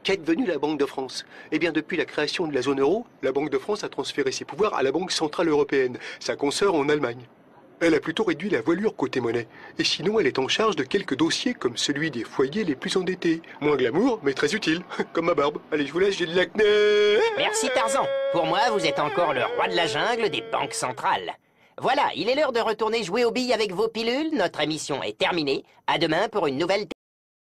Qu'est devenue la Banque de France? Eh bien, depuis la création de la zone euro, la Banque de France a transféré ses pouvoirs à la Banque centrale européenne, sa consoeur en Allemagne. Elle a plutôt réduit la voilure côté monnaie. Et sinon, elle est en charge de quelques dossiers comme celui des foyers les plus endettés. Moins glamour, mais très utile. Comme ma barbe. Allez, je vous laisse, j'ai de l'acné. Merci Tarzan. Pour moi, vous êtes encore le roi de la jungle des banques centrales. Voilà, il est l'heure de retourner jouer aux billes avec vos pilules. Notre émission est terminée. À demain pour une nouvelle